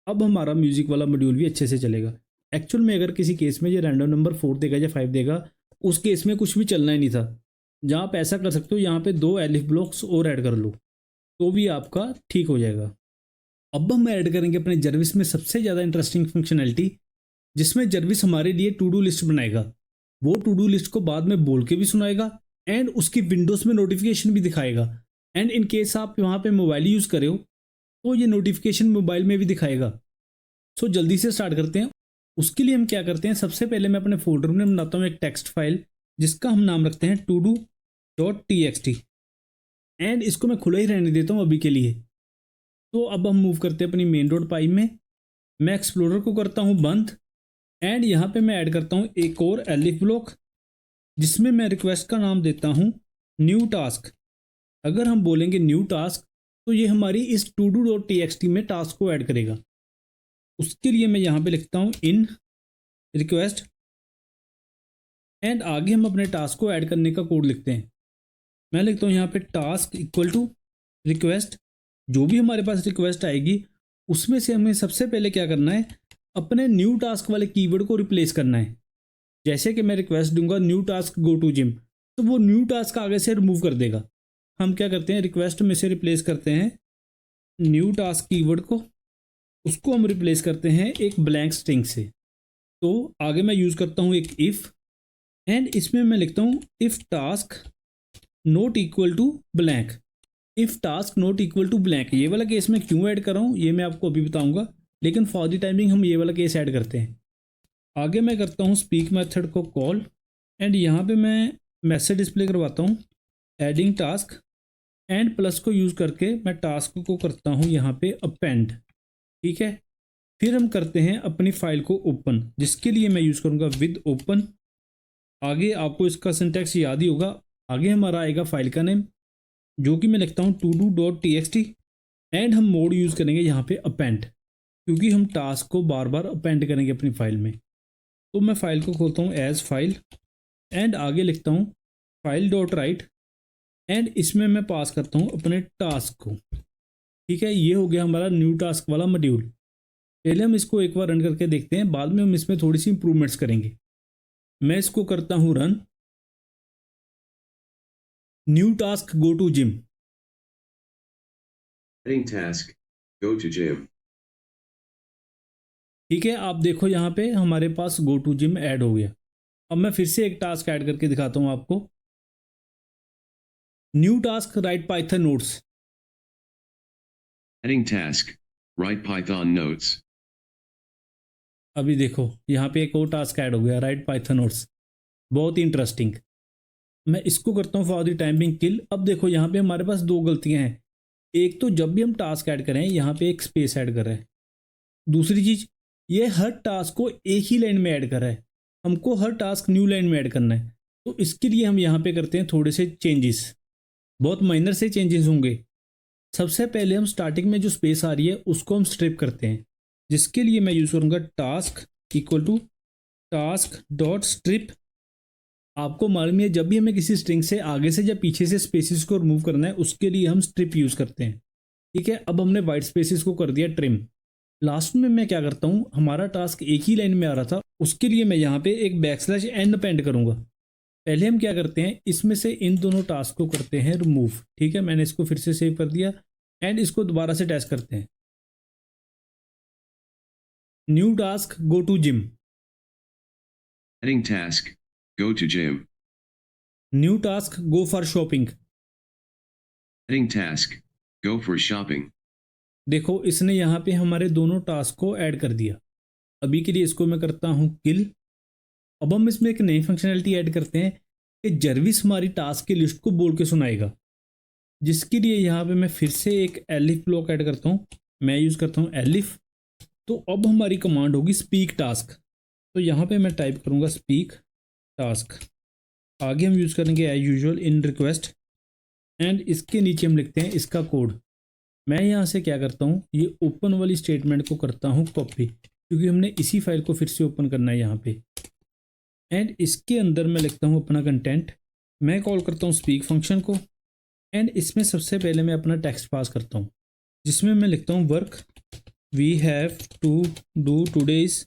अब हमारा म्यूजिक वाला मॉड्यूल भी अच्छे से चलेगा। एक्चुअल में अगर किसी केस में ये रैंडम नंबर 4 देगा या 5 देगा, उस केस में कुछ भी चलना ही नहीं था। जहाँ आप ऐसा कर सकते हो, यहाँ पे 2 एलिफ ब्लॉक्स और ऐड कर लो, तो भी आपका ठीक हो जाएगा। अब हम ऐड करेंगे अपने जर्विस में सबसे ज़्यादा इंटरेस्टिंग फंक्शनैलिटी, जिसमें जर्विस हमारे लिए टू डू लिस्ट बनाएगा। वो टू डू लिस्ट को बाद में बोल के भी सुनाएगा एंड उसकी विंडोज़ में नोटिफिकेशन भी दिखाएगा। एंड इन केस आप वहाँ पे मोबाइल यूज़ करे हो तो ये नोटिफिकेशन मोबाइल में भी दिखाएगा। सो जल्दी से स्टार्ट करते हैं। उसके लिए हम क्या करते हैं, सबसे पहले मैं अपने फोल्डर में बनाता हूँ एक टेक्स्ट फाइल, जिसका हम नाम रखते हैं todo.txt एंड इसको मैं खुला ही रहने देता हूँ अभी के लिए। तो अब हम मूव करते हैं अपनी main.py में। मैं एक्सप्लोरर को करता हूँ बंद एंड यहाँ पे मैं ऐड करता हूँ एक और एलिफ ब्लॉक, जिसमें मैं रिक्वेस्ट का नाम देता हूँ न्यू टास्क। अगर हम बोलेंगे न्यू टास्क तो ये हमारी इस todo.txt में टास्क को ऐड करेगा। उसके लिए मैं यहाँ पे लिखता हूँ इन रिक्वेस्ट एंड आगे हम अपने टास्क को ऐड करने का कोड लिखते हैं। मैं लिखता हूँ यहाँ पे टास्क इक्वल टू रिक्वेस्ट। जो भी हमारे पास रिक्वेस्ट आएगी उसमें से हमें सबसे पहले क्या करना है, अपने न्यू टास्क वाले कीवर्ड को रिप्लेस करना है। जैसे कि मैं रिक्वेस्ट दूंगा new task go to gym, तो वो न्यू टास्क आगे से रिमूव कर देगा। हम क्या करते हैं, रिक्वेस्ट में से रिप्लेस करते हैं न्यू टास्क कीवर्ड को, उसको हम रिप्लेस करते हैं एक ब्लैंक स्ट्रिंग से। तो आगे मैं यूज़ करता हूँ एक इफ़ एंड इसमें मैं लिखता हूँ if task not equal to blank. If task not equal to blank, ये वाला केस मैं क्यों ऐड कर रहा हूँ ये मैं आपको अभी बताऊंगा, लेकिन फॉर द टाइमिंग हम ये वाला केस ऐड करते हैं। आगे मैं करता हूँ स्पीक मेथड को कॉल एंड यहाँ पे मैं मैसेज डिस्प्ले करवाता हूँ एडिंग टास्क एंड प्लस को यूज़ करके मैं टास्क को करता हूँ यहाँ पे अपेंड। ठीक है, फिर हम करते हैं अपनी फाइल को ओपन, जिसके लिए मैं यूज़ करूँगा विद ओपन। आगे आपको इसका सिंटैक्स याद ही होगा। आगे हमारा आएगा फाइल का नेम जो कि मैं लिखता हूँ todo.txt एंड हम मोड यूज़ करेंगे यहाँ पे अपेंड, क्योंकि हम टास्क को बार बार अपेंड करेंगे अपनी फाइल में। तो मैं फाइल को खोलता हूँ एज फाइल एंड आगे लिखता हूँ फाइल डॉट राइट एंड इसमें मैं पास करता हूँ अपने टास्क को। ठीक है, ये हो गया हमारा न्यू टास्क वाला मॉड्यूल। पहले हम इसको एक बार रन करके देखते हैं, बाद में हम इसमें थोड़ी सी इंप्रूवमेंट्स करेंगे। मैं इसको करता हूँ run. New task go to gym. Heading task. Go to gym. ठीक है, आप देखो यहाँ पे हमारे पास गो टू जिम ऐड हो गया। अब मैं फिर से एक टास्क ऐड करके दिखाता हूँ आपको। New task right Python notes. Heading task. Write Python notes. अभी देखो यहाँ पे एक और टास्क ऐड हो गया, राइट पाइथन नोट्स। बहुत ही इंटरेस्टिंग। मैं इसको करता हूँ फॉर द टाइम बिंग किल। अब देखो यहाँ पे हमारे पास दो गलतियाँ हैं। एक तो जब भी हम टास्क ऐड करें यहाँ पे एक स्पेस ऐड कर रहे हैं। दूसरी चीज़, ये हर टास्क को एक ही लाइन में ऐड कर रहा है, हमको हर टास्क न्यू लाइन में ऐड करना है। तो इसके लिए हम यहाँ पे करते हैं थोड़े से चेंजेस, बहुत माइनर से चेंजेस होंगे। सबसे पहले हम स्टार्टिंग में जो स्पेस आ रही है उसको हम स्ट्रिप करते हैं, जिसके लिए मैं यूज़ करूँगा task equal to task dot strip. आपको मालूम है जब भी हमें किसी स्ट्रिंग से आगे से या पीछे से स्पेसिस को रिमूव करना है उसके लिए हम स्ट्रिप यूज़ करते हैं। ठीक है, अब हमने वाइट स्पेसिस को कर दिया ट्रिम। लास्ट में मैं क्या करता हूँ, हमारा टास्क एक ही लाइन में आ रहा था, उसके लिए मैं यहाँ पे एक बैकस्लैश एंड अपेंड करूँगा। पहले हम क्या करते हैं, इसमें से इन दोनों टास्क को करते हैं रिमूव। ठीक है, मैंने इसको फिर से सेव कर दिया एंड इसको दोबारा से टेस्ट करते हैं। New task go to gym. Heading task. Go to gym. New task go for shopping. Heading task. Go for shopping. देखो इसने यहाँ पे हमारे दोनों टास्क को ऐड कर दिया। अभी के लिए इसको मैं करता हूँ किल। अब हम इसमें एक नई फंक्शनैलिटी ऐड करते हैं कि जर्विस हमारी टास्क की लिस्ट को बोल के सुनाएगा, जिसके लिए यहाँ पे मैं फिर से एक एलिफ ब्लॉक ऐड करता हूँ। मैं यूज़ करता हूँ एलिफ। तो अब हमारी कमांड होगी स्पीक टास्क। तो यहाँ पे मैं टाइप करूँगा स्पीक टास्क। आगे हम यूज़ करेंगे as usual in request and इसके नीचे हम लिखते हैं इसका कोड। मैं यहाँ से क्या करता हूँ, ये ओपन वाली स्टेटमेंट को करता हूँ कॉपी, क्योंकि हमने इसी फाइल को फिर से ओपन करना है यहाँ पे। एंड इसके अंदर मैं लिखता हूँ अपना कंटेंट। मैं कॉल करता हूँ स्पीक फंक्शन को एंड इसमें सबसे पहले मैं अपना टेक्स्ट पास करता हूँ, जिसमें मैं लिखता हूँ work we have to do todays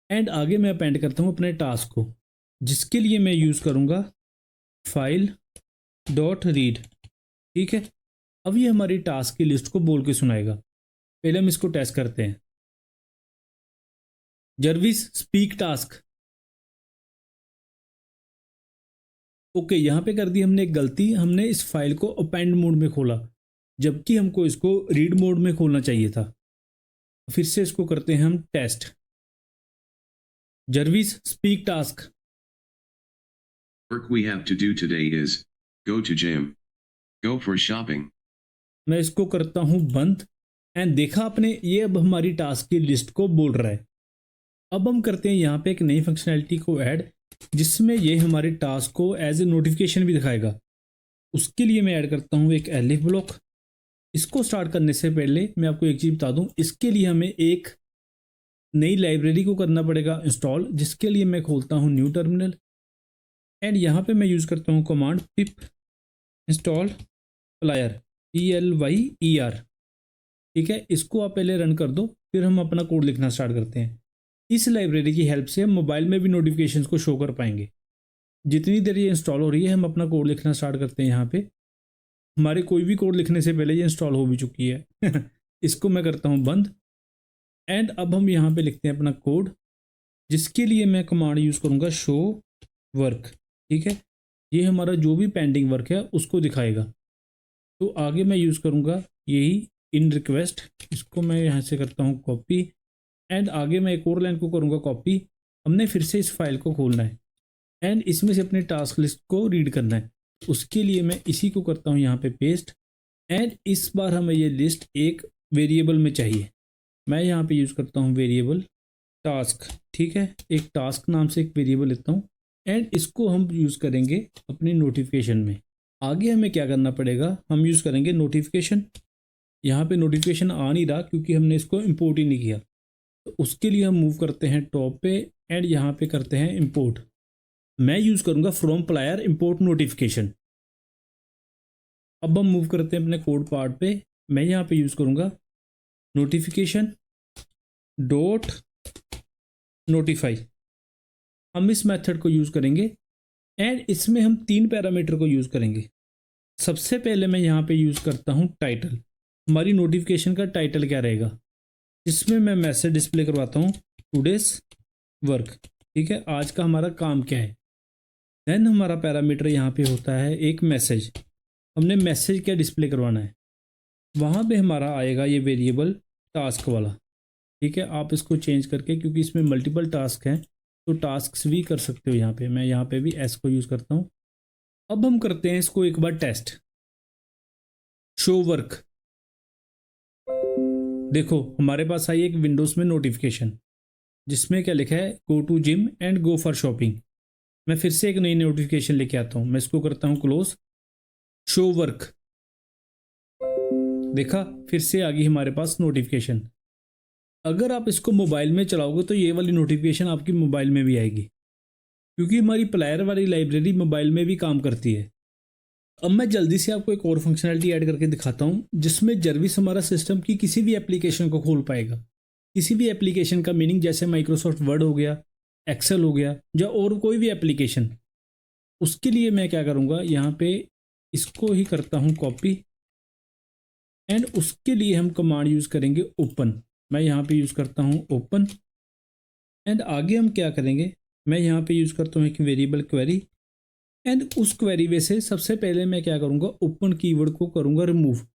and आगे मैं अपेंड करता हूँ अपने टास्क को, जिसके लिए मैं यूज़ करूँगा फाइल डॉट रीड। ठीक है, अब ये हमारी टास्क की लिस्ट को बोल के सुनाएगा। पहले हम इसको टेस्ट करते हैं। Jarvis speak task. ओके, यहाँ पे कर दी हमने एक गलती, हमने इस फाइल को अपेंड मोड में खोला जबकि हमको इसको रीड मोड में खोलना चाहिए था। फिर से इसको करते हैं हम test. Jarvis speak task. Work we have to do today is go to gym. Go for shopping. मैं इसको करता हूँ बंद एंड देखा आपने, ये अब हमारी टास्क की लिस्ट को बोल रहा है। अब हम करते हैं यहाँ पे एक नई फंक्शनैलिटी को ऐड, जिसमें ये हमारे टास्क को एज ए नोटिफिकेशन भी दिखाएगा। उसके लिए मैं ऐड करता हूँ एक एलिफ ब्लॉक इसको स्टार्ट करने से पहले मैं आपको एक चीज़ बता दूं, इसके लिए हमें एक नई लाइब्रेरी को करना पड़ेगा इंस्टॉल, जिसके लिए मैं खोलता हूं न्यू टर्मिनल एंड यहाँ पे मैं यूज़ करता हूँ कमांड पिप इंस्टॉल प्लायर PLYER। ठीक है, इसको आप पहले रन कर दो, फिर हम अपना कोड लिखना स्टार्ट करते हैं। इस लाइब्रेरी की हेल्प से हम मोबाइल में भी नोटिफिकेशंस को शो कर पाएंगे। जितनी देर ये इंस्टॉल हो रही है हम अपना कोड लिखना स्टार्ट करते हैं। यहाँ पे हमारे कोई भी कोड लिखने से पहले ये इंस्टॉल हो भी चुकी है इसको मैं करता हूँ बंद एंड अब हम यहाँ पे लिखते हैं अपना कोड, जिसके लिए मैं कमांड यूज़ करूँगा शो वर्क। ठीक है, ये हमारा जो भी पेंडिंग वर्क है उसको दिखाएगा। तो आगे मैं यूज़ करूँगा यही इन रिक्वेस्ट, इसको मैं यहाँ से करता हूँ कॉपी एंड आगे मैं एक और लाइन को करूँगा कॉपी। हमने फिर से इस फाइल को खोलना है एंड इसमें से अपने टास्क लिस्ट को रीड करना है। उसके लिए मैं इसी को करता हूँ यहाँ पे पेस्ट एंड इस बार हमें ये लिस्ट एक वेरिएबल में चाहिए। मैं यहाँ पे यूज़ करता हूँ वेरिएबल टास्क। ठीक है, एक टास्क नाम से एक वेरिएबल लेता हूँ एंड इसको हम यूज़ करेंगे अपनी नोटिफिकेशन में। आगे हमें क्या करना पड़ेगा, हम यूज़ करेंगे नोटिफिकेशन। यहाँ पे नोटिफिकेशन आ नहीं रहा क्योंकि हमने इसको इंपोर्ट ही नहीं किया, तो उसके लिए हम मूव करते हैं टॉप पे एंड यहाँ पे करते हैं इंपोर्ट। मैं यूज़ करूँगा फ्रॉम प्लायर इंपोर्ट नोटिफिकेशन। अब हम मूव करते हैं अपने कोड पार्ट पे। मैं यहाँ पे यूज़ करूँगा नोटिफिकेशन डॉट नोटिफाई। हम इस मेथड को यूज़ करेंगे एंड इसमें हम 3 पैरामीटर को यूज़ करेंगे। सबसे पहले मैं यहाँ पे यूज़ करता हूँ टाइटल। हमारी नोटिफिकेशन का टाइटल क्या रहेगा, इसमें मैं मैसेज डिस्प्ले करवाता हूँ टुडेस वर्क। ठीक है, आज का हमारा काम क्या है। देन हमारा पैरामीटर यहाँ पे होता है एक मैसेज। हमने मैसेज क्या डिस्प्ले करवाना है, वहाँ पे हमारा आएगा ये वेरिएबल टास्क वाला। ठीक है, आप इसको चेंज करके, क्योंकि इसमें मल्टीपल टास्क हैं तो टास्क भी कर सकते हो यहाँ पे। मैं यहाँ पे भी एस को यूज़ करता हूँ। अब हम करते हैं इसको एक बार टेस्ट। शो वर्क, देखो हमारे पास आई एक विंडोज़ में नोटिफिकेशन जिसमें क्या लिखा है go to gym and go for shopping. मैं फिर से एक नई नोटिफिकेशन लेके आता हूँ, मैं इसको करता हूँ क्लोज। शो वर्क, देखा फिर से आ गई हमारे पास नोटिफिकेशन। अगर आप इसको मोबाइल में चलाओगे तो ये वाली नोटिफिकेशन आपकी मोबाइल में भी आएगी, क्योंकि हमारी प्लायर वाली लाइब्रेरी मोबाइल में भी काम करती है। अब मैं जल्दी से आपको एक और फंक्शनैलिटी ऐड करके दिखाता हूँ जिसमें जर्विस हमारा सिस्टम की किसी भी एप्लीकेशन को खोल पाएगा। किसी भी एप्लीकेशन का मीनिंग जैसे माइक्रोसॉफ्ट वर्ड हो गया, एक्सेल हो गया, या और कोई भी एप्लीकेशन। उसके लिए मैं क्या करूँगा, यहाँ पे इसको ही करता हूँ कॉपी एंड उसके लिए हम कमांड यूज़ करेंगे ओपन। मैं यहाँ पे यूज़ करता हूँ ओपन एंड आगे हम क्या करेंगे, मैं यहाँ पे यूज़ करता हूँ एक वेरिएबल क्वेरी एंड उस क्वेरी वे से सबसे पहले मैं क्या करूँगा, ओपन कीवर्ड को करूँगा रिमूव।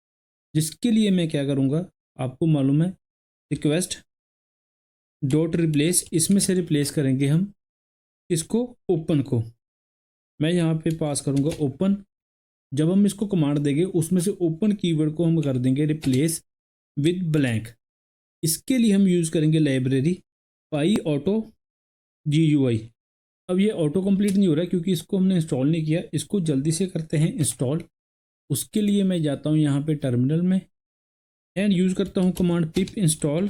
जिसके लिए मैं क्या करूँगा, आपको मालूम है रिक्वेस्ट डॉट रिप्लेस, इसमें से रिप्लेस करेंगे हम इसको ओपन को। मैं यहाँ पे पास करूँगा ओपन। जब हम इसको कमांड देंगे उसमें से ओपन कीवर्ड को हम कर देंगे रिप्लेस विद ब्लैंक। इसके लिए हम यूज़ करेंगे लाइब्रेरी पाई ऑटो GUI। अब ये ऑटो कंप्लीट नहीं हो रहा है क्योंकि इसको हमने इंस्टॉल नहीं किया, इसको जल्दी से करते हैं इंस्टॉल। उसके लिए मैं जाता हूँ यहाँ पे टर्मिनल में एंड यूज़ करता हूँ कमांड पिप इंस्टॉल।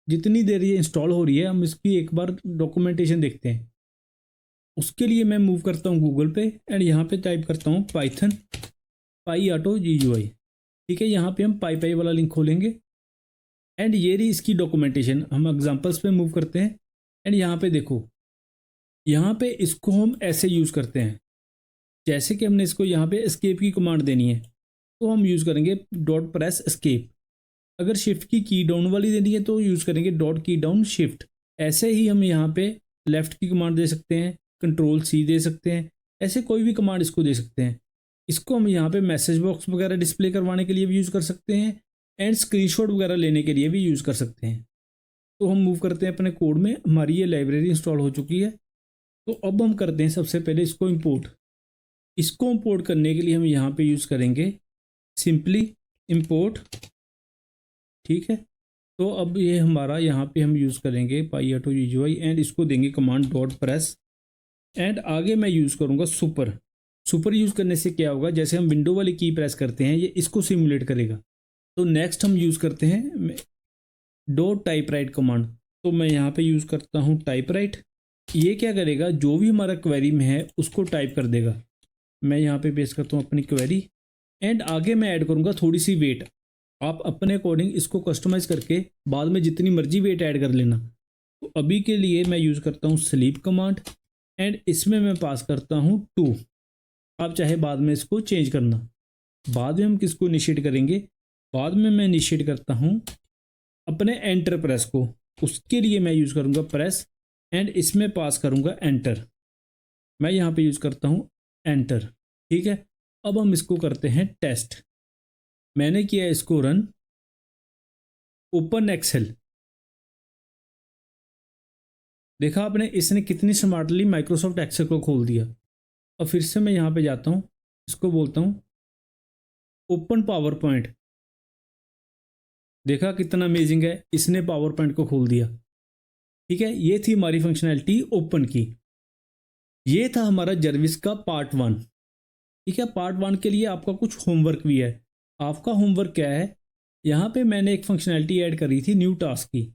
जितनी देर ये इंस्टॉल हो रही है हम इसकी एक बार डॉक्यूमेंटेशन देखते हैं। उसके लिए मैं मूव करता हूँ गूगल पे एंड यहाँ पे टाइप करता हूँ पाइथन पाई ऑटो GUI। ठीक है, यहाँ पे हम पाई वाला लिंक खोलेंगे एंड ये रही इसकी डॉक्यूमेंटेशन। हम एग्जांपल्स पे मूव करते हैं एंड यहाँ पे देखो, यहाँ पे इसको हम ऐसे यूज़ करते हैं जैसे कि हमने इसको यहाँ पे एस्केप की कमांड देनी है तो हम यूज़ करेंगे डॉट प्रेस एस्केप। अगर शिफ्ट की डाउन वाली देनी है तो यूज़ करेंगे डॉट की डाउन शिफ्ट। ऐसे ही हम यहाँ पे लेफ़्ट की कमांड दे सकते हैं, कंट्रोल C दे सकते हैं, ऐसे कोई भी कमांड इसको दे सकते हैं। इसको हम यहाँ पे मैसेज बॉक्स वगैरह डिस्प्ले करवाने के लिए भी यूज़ कर सकते हैं एंड स्क्रीनशॉट वगैरह लेने के लिए भी यूज़ कर सकते हैं। तो हम मूव करते हैं अपने कोड में। हमारी ये लाइब्रेरी इंस्टॉल हो चुकी है, तो अब हम करते हैं सबसे पहले इसको इंपोर्ट। इसको इंपोर्ट करने के लिए हम यहाँ पे यूज़ करेंगे सिंपली इंपोर्ट। ठीक है, तो अब ये हमारा यहाँ पे हम यूज़ करेंगे पाई ऑटो GUI एंड इसको देंगे कमांड डॉट प्रेस एंड आगे मैं यूज़ करूँगा सुपर। सुपर यूज़ करने से क्या होगा, जैसे हम विंडो वाली की प्रेस करते हैं ये इसको सिमुलेट करेगा। तो नेक्स्ट हम यूज़ करते हैं डॉट टाइप राइट कमांड। तो मैं यहाँ पे यूज़ करता हूँ टाइप राइट। ये क्या करेगा, जो भी हमारा क्वेरी में है उसको टाइप कर देगा। मैं यहाँ पे पेस्ट करता हूँ अपनी क्वेरी एंड आगे मैं ऐड करूँगा थोड़ी सी वेट। आप अपने अकॉर्डिंग इसको कस्टमाइज़ करके बाद में जितनी मर्जी वेट ऐड कर लेना। तो अभी के लिए मैं यूज़ करता हूँ स्लीप कमांड एंड इसमें मैं पास करता हूँ 2। आप चाहे बाद में इसको चेंज करना। बाद में हम किसको इनिशिएट करेंगे, बाद में मैं इनिशिएट करता हूँ अपने एंटर प्रेस को। उसके लिए मैं यूज़ करूँगा प्रेस एंड इसमें पास करूँगा एंटर। मैं यहाँ पे यूज़ करता हूँ एंटर। ठीक है, अब हम इसको करते हैं टेस्ट। मैंने किया इसको रन। Open Excel. देखा आपने, इसने कितनी स्मार्टली माइक्रोसॉफ्ट एक्सेल को खोल दिया। और फिर से मैं यहाँ पे जाता हूँ, इसको बोलता हूँ ओपन पावर पॉइंट। देखा कितना अमेजिंग है, इसने पावर पॉइंट को खोल दिया। ठीक है, ये थी हमारी फंक्शनैलिटी ओपन की। ये था हमारा जर्विस का पार्ट 1। ठीक है, पार्ट 1 के लिए आपका कुछ होमवर्क भी है। आपका होमवर्क क्या है, यहाँ पे मैंने एक फंक्शनैलिटी ऐड करी थी न्यू टास्क की।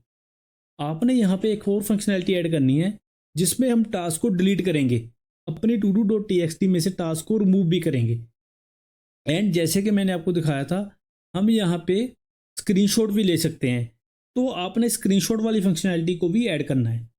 आपने यहाँ पे एक और फंक्शनैलिटी ऐड करनी है जिसमें हम टास्क को डिलीट करेंगे, अपने todo.txt में से टास्क को रिमूव भी करेंगे। एंड जैसे कि मैंने आपको दिखाया था, हम यहाँ पे स्क्रीनशॉट भी ले सकते हैं। तो आपने स्क्रीनशॉट वाली फंक्शनैलिटी को भी ऐड करना है।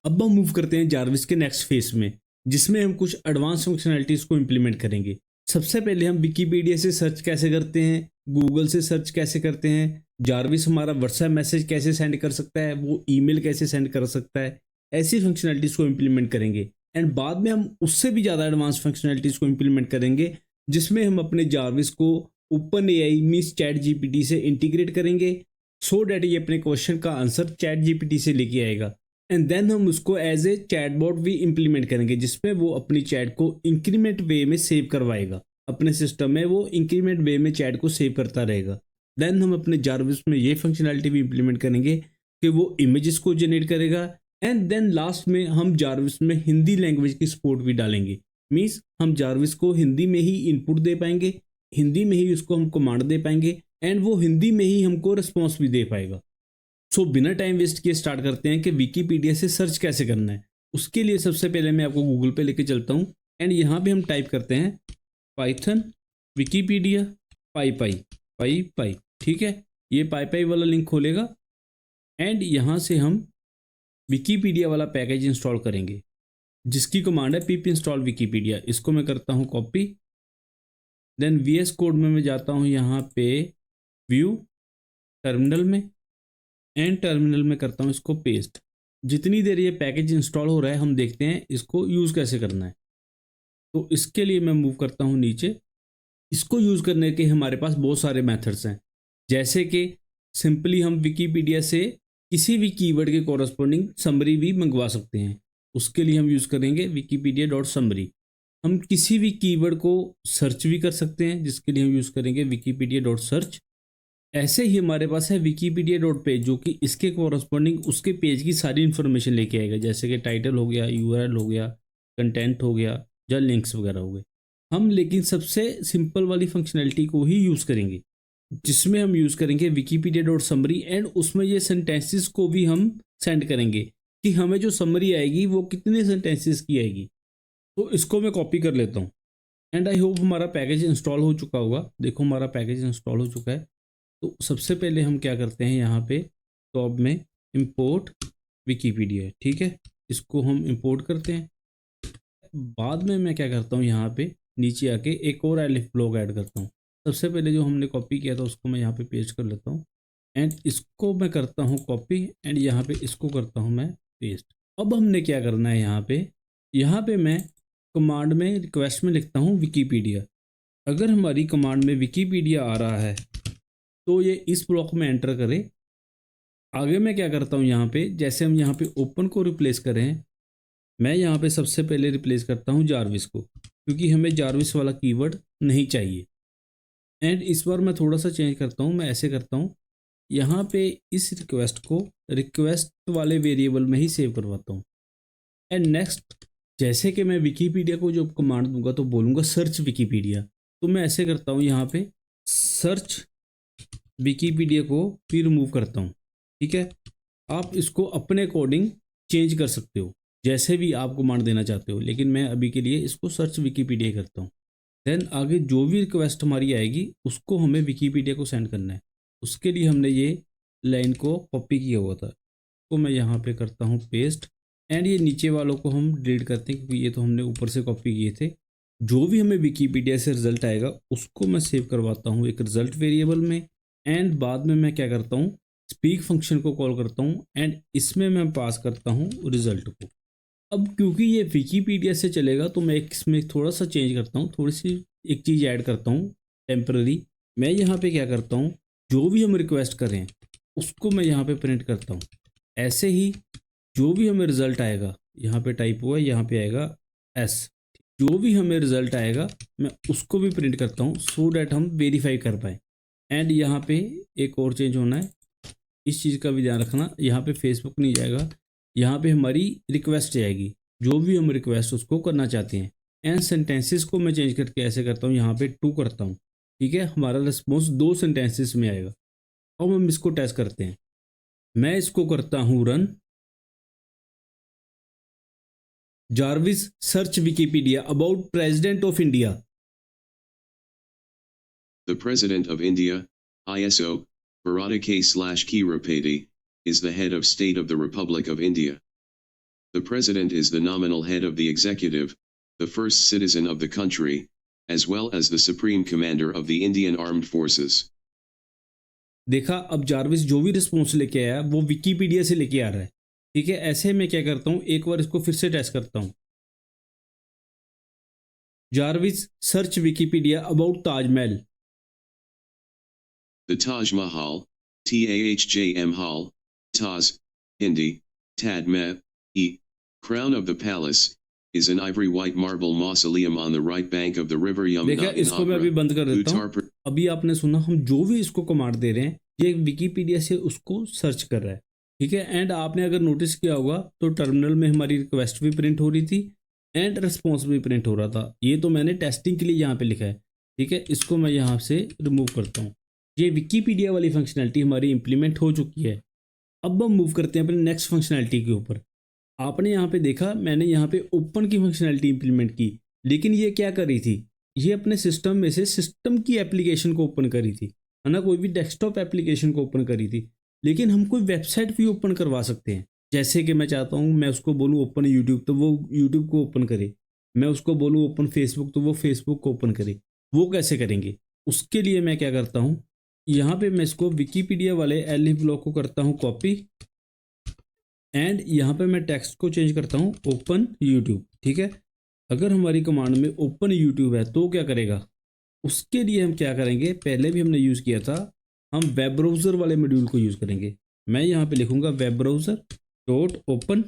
अब हम मूव करते हैं जार्विस के नेक्स्ट फेज में, जिसमें हम कुछ एडवांस फंक्शनैलिटीज को इंप्लीमेंट करेंगे। सबसे पहले हम विकीपीडिया से सर्च कैसे करते हैं, गूगल से सर्च कैसे करते हैं, जार्विस हमारा व्हाट्सएप मैसेज कैसे सेंड कर सकता है, वो ईमेल कैसे सेंड कर सकता है, ऐसी फंक्शनैलिटीज को इंप्लीमेंट करेंगे। एंड बाद में हम उससे भी ज़्यादा एडवांस फंक्शनैलिटीज को इंप्लीमेंट करेंगे, जिसमें हम अपने जार्विस को open AI means chat GPT से इंटीग्रेट करेंगे, सो डैट ये अपने क्वेश्चन का आंसर चैट जीपीटी से लेके आएगा। एंड देन हम उसको एज ए चैटबॉट भी इंप्लीमेंट करेंगे, जिसमें वो अपनी चैट को इंक्रीमेंट वे में सेव करवाएगा। अपने सिस्टम में वो इंक्रीमेंट वे में चैट को सेव करता रहेगा। देन हम अपने जार्विस में ये फंक्शनैलिटी भी इंप्लीमेंट करेंगे कि वो इमेजेस को जनरेट करेगा। एंड देन लास्ट में हम जार्विस में हिंदी लैंग्वेज की सपोर्ट भी डालेंगे। मीन्स हम जार्विस को हिंदी में ही इनपुट दे पाएंगे, हिंदी में ही उसको हम कमांड दे पाएंगे एंड वो हिंदी में ही हमको रिस्पॉन्स भी दे पाएगा। सो बिना टाइम वेस्ट किए स्टार्ट करते हैं कि विकीपीडिया से सर्च कैसे करना है। उसके लिए सबसे पहले मैं आपको गूगल पे लेके चलता हूँ एंड यहाँ पे हम टाइप करते हैं पाइथन विकीपीडिया पाई। ठीक है, ये पाई वाला लिंक खोलेगा एंड यहाँ से हम विकीपीडिया वाला पैकेज इंस्टॉल करेंगे, जिसकी कमांड है पिप इंस्टॉल विकीपीडिया। इसको मैं करता हूँ कॉपी। देन VS कोड में मैं जाता हूँ यहाँ पे व्यू टर्मिनल में एंड टर्मिनल में करता हूँ इसको पेस्ट। जितनी देर ये पैकेज इंस्टॉल हो रहा है हम देखते हैं इसको यूज़ कैसे करना है। तो इसके लिए मैं मूव करता हूँ नीचे। इसको यूज़ करने के हमारे पास बहुत सारे मेथड्स हैं, जैसे कि सिंपली हम विकीपीडिया से किसी भी कीवर्ड के कॉरस्पॉन्डिंग समरी भी मंगवा सकते हैं। उसके लिए हम यूज़ करेंगे wikipedia.summary। हम किसी भी कीवर्ड को सर्च भी कर सकते हैं, जिसके लिए हम यूज़ करेंगे wikipedia.search। ऐसे ही हमारे पास है wikipedia.page, जो कि इसके कॉरस्पॉन्डिंग उसके पेज की सारी इन्फॉर्मेशन लेके आएगा, जैसे कि टाइटल हो गया, URL हो गया, कंटेंट हो गया या लिंक्स वगैरह हो गए। हम लेकिन सबसे सिंपल वाली फंक्शनैलिटी को ही यूज़ करेंगे, जिसमें हम यूज़ करेंगे wikipedia.summary एंड उसमें ये सेंटेंसेस को भी हम सेंड करेंगे कि हमें जो समरी आएगी वो कितने सेंटेंसेस की आएगी। तो इसको मैं कॉपी कर लेता हूँ एंड आई होप हमारा पैकेज इंस्टॉल हो चुका होगा। देखो हमारा पैकेज इंस्टॉल हो चुका है। तो सबसे पहले हम क्या करते हैं, यहाँ पे टॉप में इंपोर्ट विकीपीडिया है। ठीक है, इसको हम इंपोर्ट करते हैं। बाद में मैं क्या करता हूँ, यहाँ पे नीचे आके एक और एलिफ ब्लॉक ऐड करता हूँ। सबसे पहले जो हमने कॉपी किया था उसको मैं यहाँ पे पेस्ट कर लेता हूँ एंड इसको मैं करता हूँ कॉपी एंड यहाँ पे इसको करता हूँ मैं पेस्ट। अब हमने क्या करना है, यहाँ पे मैं कमांड में रिक्वेस्ट में लिखता हूँ विकीपीडिया। अगर हमारी कमांड में विकीपीडिया आ रहा है तो ये इस ब्लॉक में एंटर करें। आगे मैं क्या करता हूँ, यहाँ पे जैसे हम यहाँ पे ओपन को रिप्लेस करें, मैं यहाँ पे सबसे पहले रिप्लेस करता हूँ जार्विस को, क्योंकि हमें जार्विस वाला कीवर्ड नहीं चाहिए। एंड इस बार मैं थोड़ा सा चेंज करता हूँ, मैं ऐसे करता हूँ, यहाँ पे इस रिक्वेस्ट को रिक्वेस्ट वाले वेरिएबल में ही सेव करवाता हूँ। एंड नेक्स्ट, जैसे कि मैं विकीपीडिया को जो कमांड दूंगा तो बोलूँगा सर्च विकीपीडिया, तो मैं ऐसे करता हूँ यहाँ पे सर्च विकीपीडिया को भी रिमूव करता हूँ। ठीक है, आप इसको अपने अकॉर्डिंग चेंज कर सकते हो जैसे भी आप कमांड देना चाहते हो, लेकिन मैं अभी के लिए इसको सर्च विकीपीडिया करता हूँ। देन आगे जो भी रिक्वेस्ट हमारी आएगी उसको हमें विकीपीडिया को सेंड करना है। उसके लिए हमने ये लाइन को कॉपी किया हुआ था, तो मैं यहाँ पे करता हूँ पेस्ट, एंड ये नीचे वालों को हम डिलीट करते हैं क्योंकि ये तो हमने ऊपर से कॉपी किए थे। जो भी हमें विकीपीडिया से रिजल्ट आएगा उसको मैं सेव करवाता हूँ एक रिजल्ट वेरिएबल में, एंड बाद में मैं क्या करता हूँ स्पीक फंक्शन को कॉल करता हूँ एंड इसमें मैं पास करता हूँ रिजल्ट को। अब क्योंकि ये विकीपीडिया से चलेगा तो मैं इसमें थोड़ा सा चेंज करता हूँ, थोड़ी सी एक चीज़ ऐड करता हूँ टेम्पररी। मैं यहाँ पे क्या करता हूँ, जो भी हम रिक्वेस्ट करें उसको मैं यहाँ पे प्रिंट करता हूँ। ऐसे ही जो भी हमें रिजल्ट आएगा, यहाँ पे टाइप हुआ है, यहाँ पे आएगा एस, जो भी हमें रिजल्ट आएगा मैं उसको भी प्रिंट करता हूँ सो डैट हम वेरीफाई कर पाए। एंड यहाँ पे एक और चेंज होना है, इस चीज़ का भी ध्यान रखना, यहाँ पे फेसबुक नहीं जाएगा, यहाँ पे हमारी रिक्वेस्ट जाएगी, जो भी हम रिक्वेस्ट उसको करना चाहते हैं। एंड सेंटेंसेस को मैं चेंज करके ऐसे करता हूँ, यहाँ पे 2 करता हूँ। ठीक है, हमारा रिस्पॉन्स 2 सेंटेंसेस में आएगा। अब हम इसको टेस्ट करते हैं। मैं इसको करता हूँ run, Jarvis search Wikipedia about president of India. The President of India, ISO, Bharadake/Kirapati, is the head of state of the Republic of India. The President is the nominal head of the executive, the first citizen of the country, as well as the Supreme Commander of the Indian Armed Forces. देखा, अब Jarvis जो भी response लेके आया वो Wikipedia से लेके आ रहा है। ठीक है, ऐसे मैं क्या करता हूँ, एक बार इसको फिर से टेस्ट करता हूँ। Jarvis search Wikipedia about Taj Mahal. The Taj Mahal, Tahjm Hall, Taz, Hindi, Tad Meh, Crown of the Palace, is an ivory white marble mausoleum on the right bank of the river देखा, Yamuna in इसको मैं अभी Agra, बंद कर देता हूँ। Uttar अभी आपने सुना, हम जो भी इसको कमांड दे रहे हैं ये विकीपीडिया से उसको सर्च कर रहा है। ठीक है, एंड आपने अगर नोटिस किया होगा तो टर्मिनल में हमारी रिक्वेस्ट भी प्रिंट हो रही थी एंड रिस्पॉन्स भी प्रिंट हो रहा था। ये तो मैंने टेस्टिंग के लिए यहाँ पे लिखा है। ठीक है, इसको मैं यहाँ से रिमूव करता हूँ। ये विकीपीडिया वाली फंक्शनैलिटी हमारी इंप्लीमेंट हो चुकी है। अब हम मूव करते हैं अपने नेक्स्ट फंक्शनैलिटी के ऊपर। आपने यहाँ पे देखा, मैंने यहाँ पे ओपन की फंक्शनैलिटी इंप्लीमेंट की, लेकिन ये क्या कर रही थी, ये अपने सिस्टम में से सिस्टम की एप्लीकेशन को ओपन करी थी, है ना, कोई भी डेस्कटॉप एप्लीकेशन को ओपन करी थी। लेकिन हम कोई वेबसाइट भी ओपन करवा सकते हैं। जैसे कि मैं चाहता हूँ मैं उसको बोलूँ ओपन यूट्यूब तो वो यूट्यूब को ओपन करे, मैं उसको बोलूँ ओपन फेसबुक तो वो फेसबुक को ओपन करे। वो कैसे करेंगे, उसके लिए मैं क्या करता हूँ, यहाँ पे मैं इसको विकीपीडिया वाले एलिफ ब्लॉक को करता हूँ कॉपी, एंड यहाँ पे मैं टेक्स्ट को चेंज करता हूँ ओपन यूट्यूब। ठीक है, अगर हमारी कमांड में ओपन यूट्यूब है तो क्या करेगा, उसके लिए हम क्या करेंगे, पहले भी हमने यूज़ किया था, हम वेब ब्राउज़र वाले मॉड्यूल को यूज़ करेंगे। मैं यहाँ पे लिखूँगा वेब ब्राउज़र डॉट ओपन।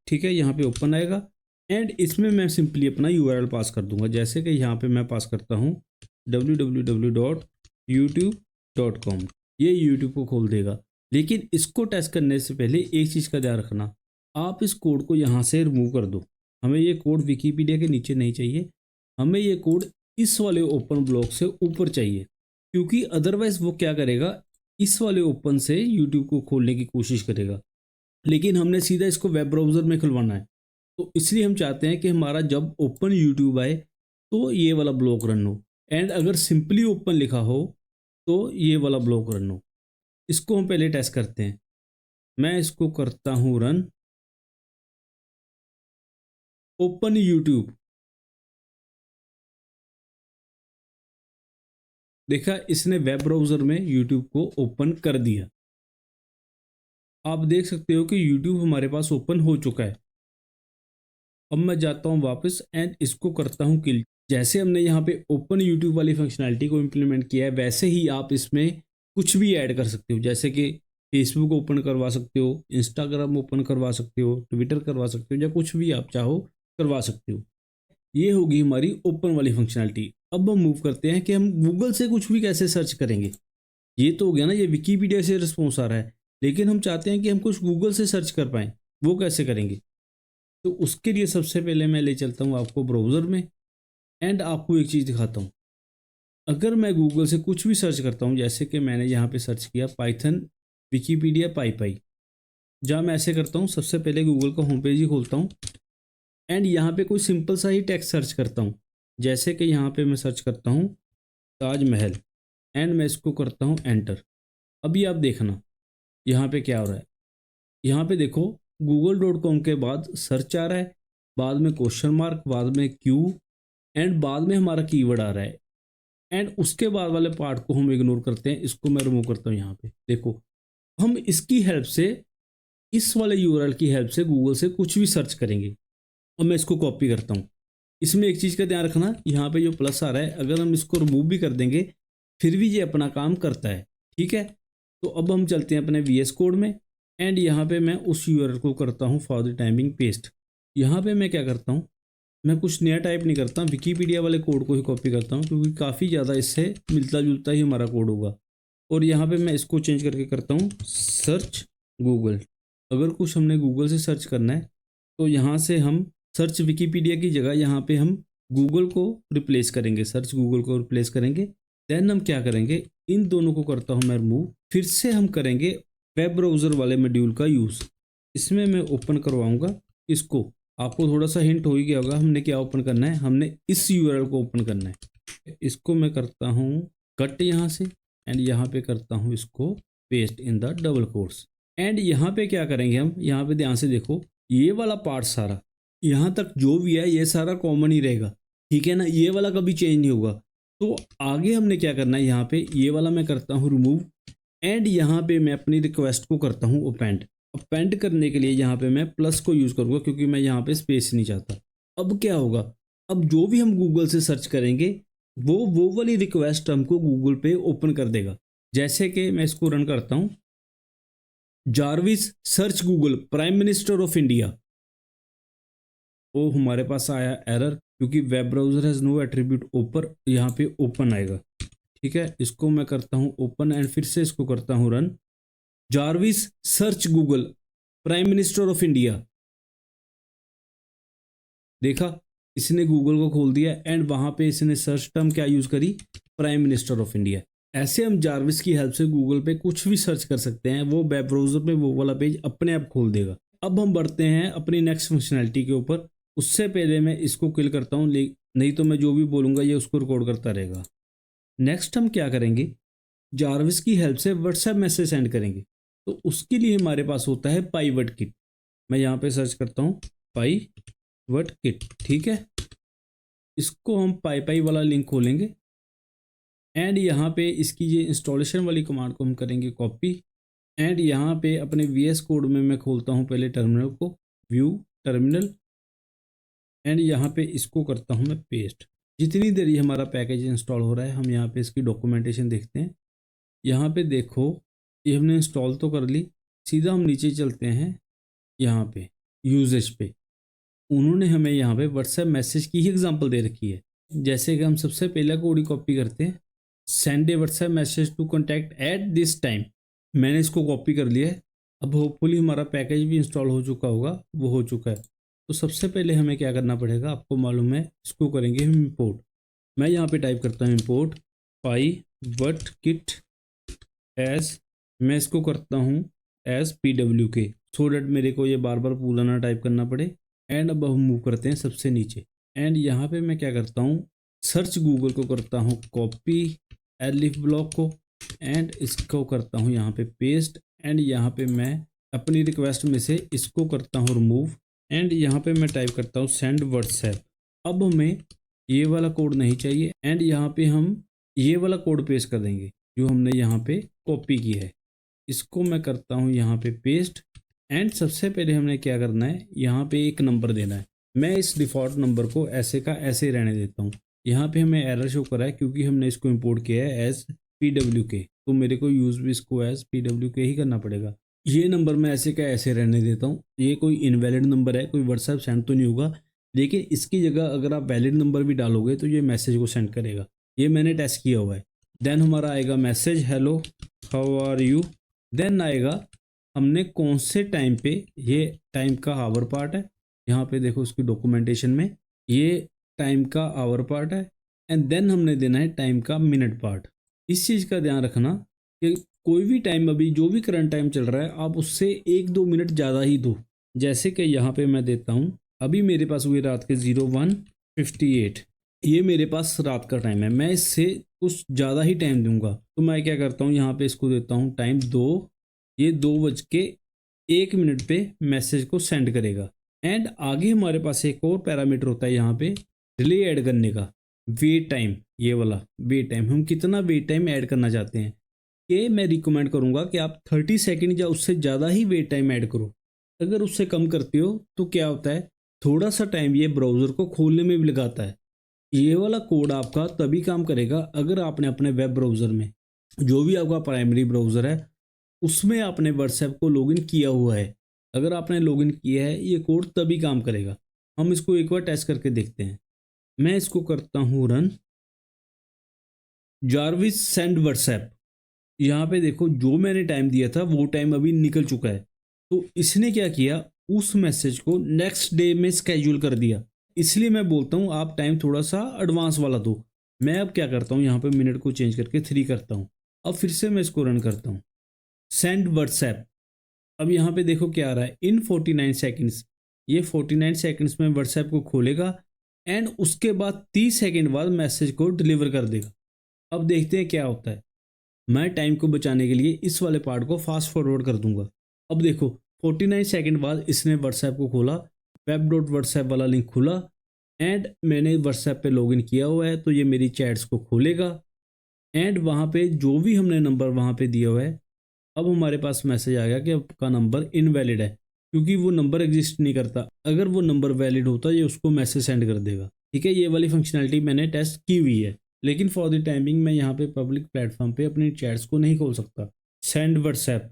ठीक है, यहाँ पे ओपन आएगा एंड इसमें मैं सिंपली अपना URL पास कर दूंगा। जैसे कि यहाँ पे मैं पास करता हूँ www.youtube.com, ये यूट्यूब को खोल देगा। लेकिन इसको टेस्ट करने से पहले एक चीज़ का ध्यान रखना, आप इस कोड को यहाँ से रिमूव कर दो। हमें ये कोड विकीपीडिया के नीचे नहीं चाहिए, हमें ये कोड इस वाले ओपन ब्लॉक से ऊपर चाहिए, क्योंकि अदरवाइज वो क्या करेगा, इस वाले ओपन से यूट्यूब को खोलने की कोशिश करेगा। लेकिन हमने सीधा इसको वेब ब्राउज़र में खुलवाना है, तो इसलिए हम चाहते हैं कि हमारा जब ओपन यूट्यूब आए तो ये वाला ब्लॉक रन हो, एंड अगर सिंपली ओपन लिखा हो तो ये वाला ब्लॉक रन हो। इसको हम पहले टेस्ट करते हैं। मैं इसको करता हूँ रन ओपन यूट्यूब। देखा, इसने वेब ब्राउज़र में यूट्यूब को ओपन कर दिया। आप देख सकते हो कि यूट्यूब हमारे पास ओपन हो चुका है। अब मैं जाता हूँ वापस एंड इसको करता हूँ किल। जैसे हमने यहाँ पे ओपन यूट्यूब वाली फंक्शनैलिटी को इम्प्लीमेंट किया है, वैसे ही आप इसमें कुछ भी ऐड कर सकते हो। जैसे कि फेसबुक ओपन करवा सकते हो, इंस्टाग्राम ओपन करवा सकते हो, ट्विटर करवा सकते हो, या कुछ भी आप चाहो करवा सकते हो। ये होगी हमारी ओपन वाली फंक्शनैलिटी। अब हम मूव करते हैं कि हम गूगल से कुछ भी कैसे सर्च करेंगे। ये तो हो गया ना, ये विकीपीडिया से रिस्पॉन्स आ रहा है, लेकिन हम चाहते हैं कि हम कुछ गूगल से सर्च कर पाएँ, वो कैसे करेंगे? तो उसके लिए सबसे पहले मैं ले चलता हूँ आपको ब्राउज़र में एंड आपको एक चीज़ दिखाता हूँ। अगर मैं गूगल से कुछ भी सर्च करता हूँ, जैसे कि मैंने यहाँ पे सर्च किया पाइथन विकिपीडिया पाईपाई, जहाँ मैं ऐसे करता हूँ, सबसे पहले गूगल का होम पेज ही खोलता हूँ एंड यहाँ पे कोई सिंपल सा ही टेक्स्ट सर्च करता हूँ, जैसे कि यहाँ पे मैं सर्च करता हूँ ताजमहल एंड मैं इसको करता हूँ एंटर। अभी आप देखना यहाँ पे क्या हो रहा है। यहाँ पे देखो google.com के बाद सर्च आ रहा है, बाद में क्वेश्चन मार्क, बाद में क्यू एंड बाद में हमारा कीवर्ड आ रहा है एंड उसके बाद वाले पार्ट को हम इग्नोर करते हैं। इसको मैं रिमूव करता हूँ। यहाँ पे देखो हम इसकी हेल्प से, इस वाले यूआरएल की हेल्प से गूगल से कुछ भी सर्च करेंगे। और मैं इसको कॉपी करता हूँ। इसमें एक चीज़ का ध्यान रखना, यहाँ पे जो प्लस आ रहा है अगर हम इसको रिमूव भी कर देंगे फिर भी ये अपना काम करता है, ठीक है। तो अब हम चलते हैं अपने VS कोड में एंड यहाँ पे मैं उस यूआरएल को करता हूँ फॉर द टाइमिंग पेस्ट। यहाँ पे मैं क्या करता हूँ, मैं कुछ नया टाइप नहीं करता, विकीपीडिया वाले कोड को ही कॉपी करता हूँ क्योंकि काफ़ी ज़्यादा इससे मिलता जुलता ही हमारा कोड होगा। और यहाँ पे मैं इसको चेंज करके करता हूँ सर्च गूगल। अगर कुछ हमने गूगल से सर्च करना है तो यहाँ से हम सर्च विकीपीडिया की जगह यहाँ पे हम गूगल को रिप्लेस करेंगे, सर्च गूगल को रिप्लेस करेंगे। देन हम क्या करेंगे, इन दोनों को करता हूँ मैं रिमूव। फिर से हम करेंगे वेब ब्राउज़र वाले मॉड्यूल का यूज़। इसमें मैं ओपन करवाऊँगा इसको। आपको थोड़ा सा हिंट हो ही गया होगा हमने क्या ओपन करना है, हमने इस यूआरएल को ओपन करना है। इसको मैं करता हूँ कट यहाँ से एंड यहाँ पे करता हूँ इसको paste in the double quotes. And यहाँ पे क्या करेंगे हम, यहाँ पे ध्यान से देखो, ये वाला पार्ट सारा यहाँ तक जो भी है ये सारा कॉमन ही रहेगा, ठीक है ना। ये वाला कभी चेंज नहीं होगा। तो आगे हमने क्या करना है, यहाँ पे ये वाला मैं करता हूँ रिमूव एंड यहाँ पे मैं अपनी रिक्वेस्ट को करता हूँ अपेंड। अपेंड करने के लिए यहाँ पे मैं प्लस को यूज़ करूँगा क्योंकि मैं यहाँ पे स्पेस नहीं चाहता। अब क्या होगा, अब जो भी हम गूगल से सर्च करेंगे वो वाली रिक्वेस्ट हमको गूगल पे ओपन कर देगा। जैसे कि मैं इसको रन करता हूँ, Jarvis search Google prime minister of India. वो हमारे पास आया एरर क्योंकि web browser has no attribute open, यहाँ पे ओपन आएगा, ठीक है। इसको मैं करता हूँ ओपन एंड फिर से इसको करता हूँ run. Jarvis search Google prime minister of India. देखा, इसने गूगल को खोल दिया एंड वहां पे इसने सर्च टर्म क्या यूज करी, प्राइम मिनिस्टर ऑफ इंडिया। ऐसे हम जारविस की हेल्प से गूगल पे कुछ भी सर्च कर सकते हैं, वो वेब ब्राउजर पे वो वाला पेज अपने आप खोल देगा। अब हम बढ़ते हैं अपनी नेक्स्ट फंक्शनैलिटी के ऊपर। उससे पहले मैं इसको किल करता हूँ, नहीं तो मैं जो भी बोलूँगा ये उसको रिकॉर्ड करता रहेगा। नेक्स्ट हम क्या करेंगे, जारविस की हेल्प से व्हाट्सएप मैसेज सेंड करेंगे। तो उसके लिए हमारे पास होता है पाईवर्ड किट। मैं यहाँ पे सर्च करता हूँ पाईवर्ड किट, ठीक है। इसको हम पाई वाला लिंक खोलेंगे एंड यहाँ पे इसकी ये इंस्टॉलेशन वाली कमांड को हम करेंगे कॉपी एंड यहाँ पे अपने VS कोड में मैं खोलता हूँ पहले टर्मिनल को, व्यू टर्मिनल एंड यहाँ पे इसको करता हूँ मैं पेस्ट। जितनी देर ये हमारा पैकेज इंस्टॉल हो रहा है हम यहाँ पे इसकी डॉक्यूमेंटेशन देखते हैं। यहाँ पे देखो ये हमने इंस्टॉल तो कर ली। सीधा हम नीचे चलते हैं, यहाँ पे यूजेज पे उन्होंने हमें यहाँ पे व्हाट्सएप मैसेज की ही एग्जांपल दे रखी है। जैसे कि हम सबसे पहले कोड ही कॉपी करते हैं, send a WhatsApp message to contact at this time. मैंने इसको कॉपी कर लिया है। अब होपफुली हमारा पैकेज भी इंस्टॉल हो चुका होगा, वो हो चुका है। तो सबसे पहले हमें क्या करना पड़ेगा, आपको मालूम है, इसको करेंगे हम इम्पोर्ट। मैं यहाँ पे टाइप करता हूँ इम्पोर्ट पाईवर्ड किट एज, मैं इसको करता हूँ एज PWK सो डैट मेरे को ये बार बार पूरा ना टाइप करना पड़े। एंड अब हम मूव करते हैं सबसे नीचे एंड यहाँ पे मैं क्या करता हूँ, सर्च गूगल को करता हूँ कॉपी एलिफ ब्लॉक को एंड इसको करता हूँ यहाँ पे पेस्ट एंड यहाँ पे मैं अपनी रिक्वेस्ट में से इसको करता हूँ रिमूव एंड यहाँ पे मैं टाइप करता हूँ सेंड व्हाट्सएप। अब हमें ये वाला कोड नहीं चाहिए एंड यहाँ पे हम ये वाला कोड पेस्ट कर देंगे जो हमने यहाँ पे कॉपी की है। इसको मैं करता हूँ यहाँ पे पेस्ट एंड सबसे पहले हमने क्या करना है, यहाँ पे एक नंबर देना है। मैं इस डिफ़ॉल्ट नंबर को ऐसे का ऐसे रहने देता हूँ। यहाँ पे हमें एरर शो करा है क्योंकि हमने इसको इंपोर्ट किया है एज PWK, तो मेरे को यूज़ भी इसको एज PWK ही करना पड़ेगा। ये नंबर मैं ऐसे का ऐसे रहने देता हूँ। ये कोई इनवैलिड नंबर है, कोई व्हाट्सएप सेंड तो नहीं होगा, लेकिन इसकी जगह अगर आप वैलिड नंबर भी डालोगे तो ये मैसेज को सेंड करेगा। ये मैंने टेस्ट किया हुआ है। देन हमारा आएगा message hello how are you, then आएगा हमने कौन से टाइम पे, ये टाइम का आवर पार्ट है, यहाँ पे देखो इसकी डॉक्यूमेंटेशन में ये टाइम का आवर पार्ट है, एंड देन हमने देना है टाइम का मिनट पार्ट। इस चीज़ का ध्यान रखना कि कोई भी टाइम, अभी जो भी करंट टाइम चल रहा है, आप उससे 1-2 मिनट ज़्यादा ही दो। जैसे कि यहाँ पे मैं देता हूँ, अभी मेरे पास हुए रात के 01:58, ये मेरे पास रात का टाइम है, मैं इससे कुछ ज़्यादा ही टाइम दूंगा। तो मैं क्या करता हूँ, यहाँ पे इसको देता हूँ टाइम 2, ये 2:01 पे मैसेज को सेंड करेगा। एंड आगे हमारे पास एक और पैरामीटर होता है यहाँ पे डिले ऐड करने का, वेट टाइम, ये वाला वेट टाइम। हम कितना वेट टाइम ऐड करना चाहते हैं, कि मैं रिकमेंड करूँगा कि आप 30 सेकंड या उससे ज़्यादा ही वेट टाइम ऐड करो। अगर उससे कम करते हो तो क्या होता है, थोड़ा सा टाइम ये ब्राउज़र को खोलने में भी लगाता है। ये वाला कोड आपका तभी काम करेगा अगर आपने अपने वेब ब्राउज़र में, जो भी आपका प्राइमरी ब्राउज़र है, उसमें आपने व्हाट्सएप को लॉगिन किया हुआ है। अगर आपने लॉगिन किया है, ये कोड तभी काम करेगा। हम इसको एक बार टेस्ट करके देखते हैं। मैं इसको करता हूँ रन, जारविस सेंड व्हाट्सएप। यहाँ पे देखो जो मैंने टाइम दिया था वो टाइम अभी निकल चुका है। तो इसने क्या किया, उस मैसेज को नेक्स्ट डे में स्केड्यूल कर दिया। इसलिए मैं बोलता हूँ आप टाइम थोड़ा सा एडवांस वाला दो। मैं अब क्या करता हूँ, यहाँ पे मिनट को चेंज करके 3 करता हूँ। अब फिर से मैं इसको रन करता हूँ, सेंड व्हाट्सएप। अब यहाँ पे देखो क्या आ रहा है, इन 49 सेकेंड्स, ये 49 सेकेंड्स में व्हाट्सएप को खोलेगा एंड उसके बाद 30 सेकेंड बाद मैसेज को डिलीवर कर देगा। अब देखते हैं क्या होता है। मैं टाइम को बचाने के लिए इस वाले पार्ट को फास्ट फॉरवर्ड कर दूंगा। अब देखो 49 सेकंड बाद इसने व्हाट्सएप को खोला, web.whatsapp वाला लिंक खुला एंड मैंने व्हाट्सएप पे लॉगिन किया हुआ है, तो ये मेरी चैट्स को खोलेगा एंड वहाँ पे जो भी हमने नंबर वहाँ पे दिया हुआ है, अब हमारे पास मैसेज आ गया कि आपका नंबर इनवैलिड है, क्योंकि वो नंबर एग्जिस्ट नहीं करता। अगर वो नंबर वैलिड होता ये उसको मैसेज सेंड कर देगा। ठीक है, ये वाली फंक्शनैलिटी मैंने टेस्ट की हुई है, लेकिन फॉर द टाइमिंग मैं यहाँ पे पब्लिक प्लेटफॉर्म पे अपनी चैट्स को नहीं खोल सकता। सेंड व्हाट्सएप,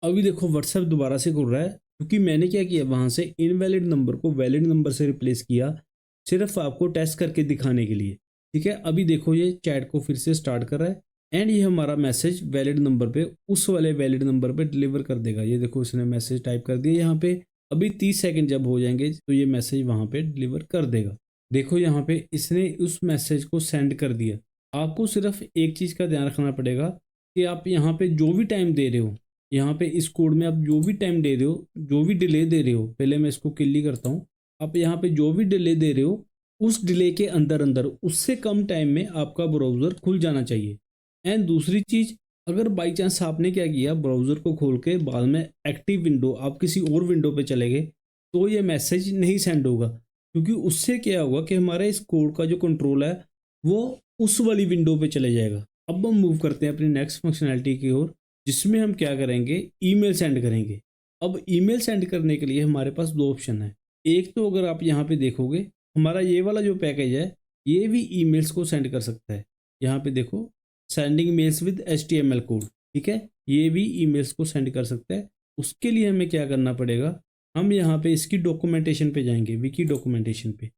अभी देखो व्हाट्सएप दोबारा से खुल रहा है, क्योंकि मैंने क्या किया, वहाँ से इनवैलिड नंबर को वैलिड नंबर से रिप्लेस किया, सिर्फ आपको टेस्ट करके दिखाने के लिए। ठीक है, अभी देखो ये चैट को फिर से स्टार्ट कर रहा है एंड ये हमारा मैसेज वैलिड नंबर पे, उस वाले वैलिड नंबर पे डिलीवर कर देगा। ये देखो इसने मैसेज टाइप कर दिया यहाँ पे। अभी 30 सेकंड जब हो जाएंगे तो ये मैसेज वहाँ पे डिलीवर कर देगा। देखो यहाँ पे इसने उस मैसेज को सेंड कर दिया। आपको सिर्फ एक चीज़ का ध्यान रखना पड़ेगा कि आप यहाँ पे जो भी टाइम दे रहे हो, यहाँ पे इस कोड में आप जो भी टाइम दे रहे हो, जो भी डिले दे रहे हो, पहले मैं इसको किल्ली करता हूँ। आप यहाँ पे जो भी डिले दे रहे हो, उस डिले के अंदर अंदर उससे कम टाइम में आपका ब्राउज़र खुल जाना चाहिए। एंड दूसरी चीज़, अगर बाई चांस आपने क्या किया, ब्राउज़र को खोल के बाद में एक्टिव विंडो आप किसी और विंडो पे चले गए, तो ये मैसेज नहीं सेंड होगा, क्योंकि उससे क्या होगा कि हमारा इस कोड का जो कंट्रोल है वो उस वाली विंडो पे चले जाएगा। अब हम मूव करते हैं अपनी नेक्स्ट फंक्शनैलिटी की ओर, जिसमें हम क्या करेंगे, ईमेल सेंड करेंगे। अब ईमेल सेंड करने के लिए हमारे पास 2 ऑप्शन है। एक तो अगर आप यहाँ पे देखोगे, हमारा ये वाला जो पैकेज है ये भी ईमेल्स को सेंड कर सकता है। यहाँ पे देखो, sending mails with HTML code. ठीक है, ये भी ईमेल्स को सेंड कर सकता है। उसके लिए हमें क्या करना पड़ेगा, हम यहाँ पे इसकी डॉक्यूमेंटेशन पे जाएंगे, विकी डॉक्यूमेंटेशन पे,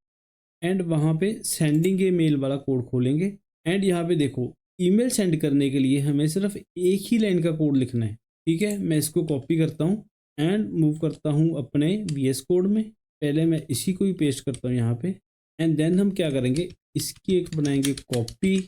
एंड वहाँ पे सेंडिंग ए मेल वाला कोड खोलेंगे एंड यहाँ पे देखो ईमेल सेंड करने के लिए हमें सिर्फ एक ही लाइन का कोड लिखना है। ठीक है, मैं इसको कॉपी करता हूँ एंड मूव करता हूँ अपने VS कोड में। पहले मैं इसी को ही पेस्ट करता हूँ यहाँ पे एंड देन हम क्या करेंगे, इसकी एक बनाएंगे कॉपी